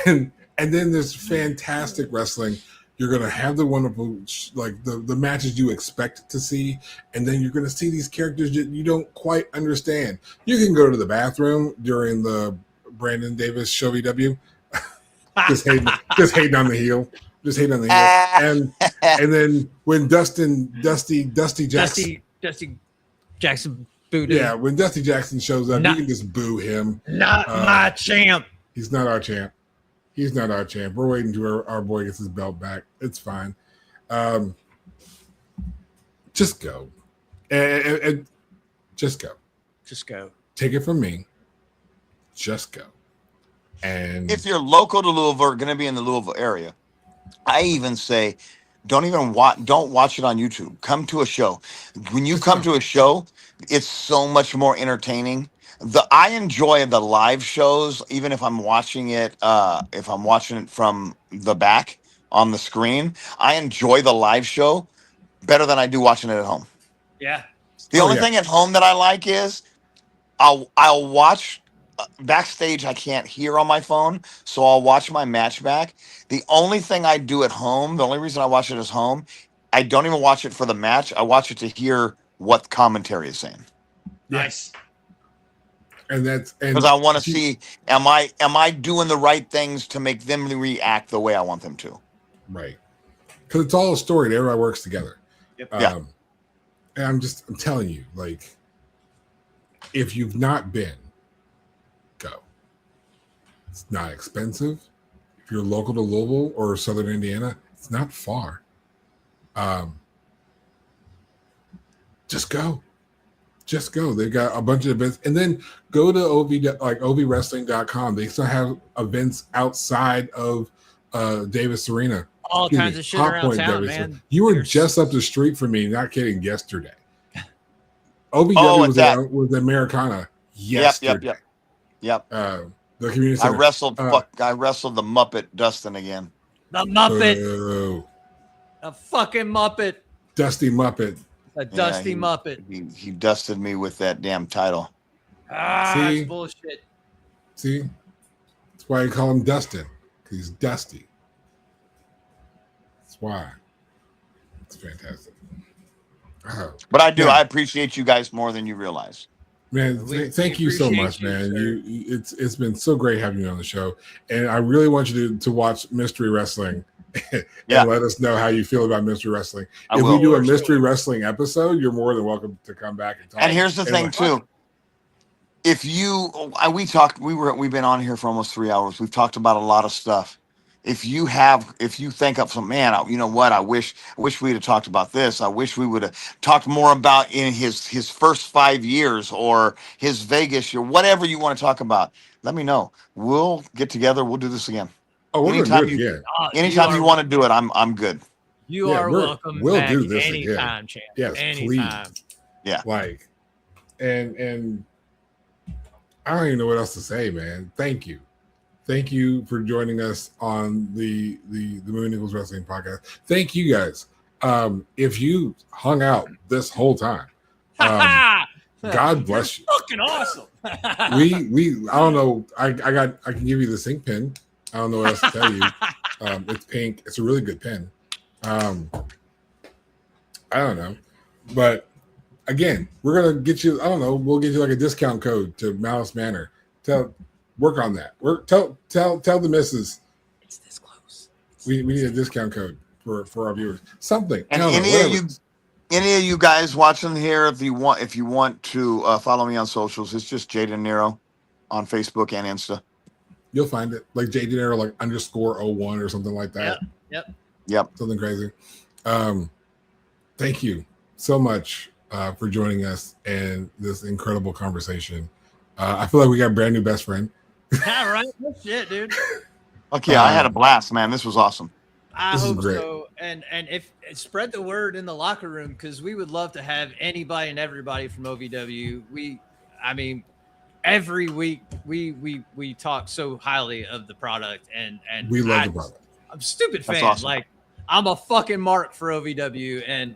And then there's fantastic wrestling. You're going to have the wonderful, like the matches you expect to see. And then you're going to see these characters that you don't quite understand. You can go to the bathroom during the Brandon Davis show VW. just hating on the heel. Just hating on the heel. And then when Dusty Jackson booed him. Yeah, when Dusty Jackson shows up, you can just boo him. Not my champ. He's not our champ. He's not our champ. We're waiting till our boy gets his belt back. It's fine. Just go. And just go. Just go. Take it from me. Just go. And if you're local to Louisville or going to be in the Louisville area, I even say don't watch it on YouTube. Come to a show. When you come to a show, it's so much more entertaining. I enjoy the live shows, even if I'm watching it. If I'm watching it from the back on the screen, I enjoy the live show better than I do watching it at home. Yeah. The only thing at home that I like is I'll watch backstage. I can't hear on my phone, so I'll watch my match back. The only thing I do at home, the only reason I watch it is home, I don't even watch it for the match. I watch it to hear what commentary is saying. Nice. And that's because I want to see am I doing the right things to make them react the way I want them to. Right. Because it's all a story. Everybody works together. Yep. And I'm telling you, like, if you've not been, go. It's not expensive. If you're local to Louisville or Southern Indiana, it's not far. Just go. Just go. They've got a bunch of events. And then go to ovwrestling.com. They still have events outside of Davis Arena. All kinds of shit around town, man. You were just up the street from me, not kidding, yesterday. OVW was Americana yesterday. Yep. The community center. I wrestled the Muppet Dustin again. The Muppet. A fucking Muppet. Dusty Muppet. A dusty Muppet. He dusted me with that damn title. That's bullshit. See? That's why you call him Dustin. Because he's dusty. That's why. It's fantastic. But I appreciate you guys more than you realize. Man, thank you so much, man. It's been so great having you on the show. And I really want you to watch Mystery Wrestling. And let us know how you feel about Mystery Wrestling. If we do a Mystery Wrestling episode, you're more than welcome to come back and talk. And here's the thing too. If we've been on here for almost 3 hours. We've talked about a lot of stuff. If you think of some, man, you know what? I wish we'd have talked about this. I wish we would have talked more about in his first 5 years or his Vegas or whatever you want to talk about. Let me know. We'll get together. We'll do this again. Oh, anytime you want to do it, I'm good. You are welcome. We'll do this anytime, champ. Yes, anytime. Please. Yeah. Like, and I don't even know what else to say, man. Thank you. Thank you for joining us on the Moon Eagles Wrestling podcast. Thank you guys. If you hung out this whole time, God bless you. Fucking awesome. We I don't know. I can give you the sync pin. I don't know what else to tell you. It's pink. It's a really good pen. I don't know, but again, we're gonna get you. I don't know. We'll get you like a discount code to Malice Manor. Work on that. Tell the missus. It's this close. We need a discount code for our viewers. Something. And I don't know, any of you guys watching here, if you want to follow me on socials, it's just Jay DeNiro on Facebook and Insta. You'll find it like Jay DeNiro like _01 or something like that. Yep. Something crazy. Thank you so much for joining us and this incredible conversation. I feel like we got a brand new best friend. Yeah, right. No shit, dude. Okay, I had a blast, man. This was awesome. I This is hope great. so. And if spread the word in the locker room, because we would love to have anybody and everybody from OVW. Every week we talk so highly of the product, and We love the product. I'm a stupid That's fan. awesome. Like, I'm a fucking mark for OVW, and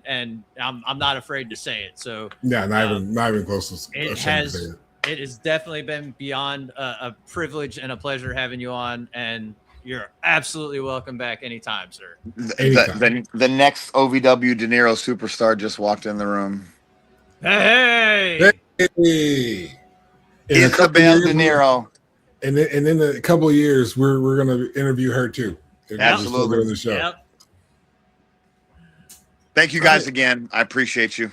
I'm not afraid to say it. So Yeah, not even close to it ashamed to say has definitely been beyond a privilege and a pleasure having you on, and you're absolutely welcome back anytime, sir. The next OVW De Niro superstar just walked in the room. Hey, Hey. In a couple Isabel years, De Niro. and in a couple of years, we're gonna interview her too. If we're still Absolutely. doing the show. Yep. Thank you guys again. I appreciate you.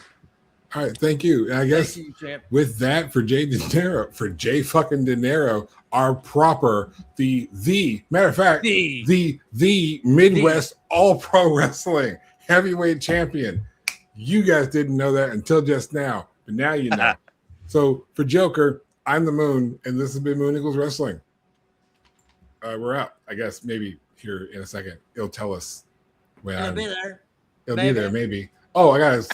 All right, thank you. And I guess Thank you, champ. with that, for Jay fucking De Niro, our proper the matter of fact, the Midwest All Pro Wrestling Heavyweight Champion. You guys didn't know that until just now, but now you know. So for Joker, I'm the Moon, and this has been Moon Eagles Wrestling. We're out. I guess maybe here in a second it'll tell us when It'll be there. it'll be there. Maybe. Oh, I got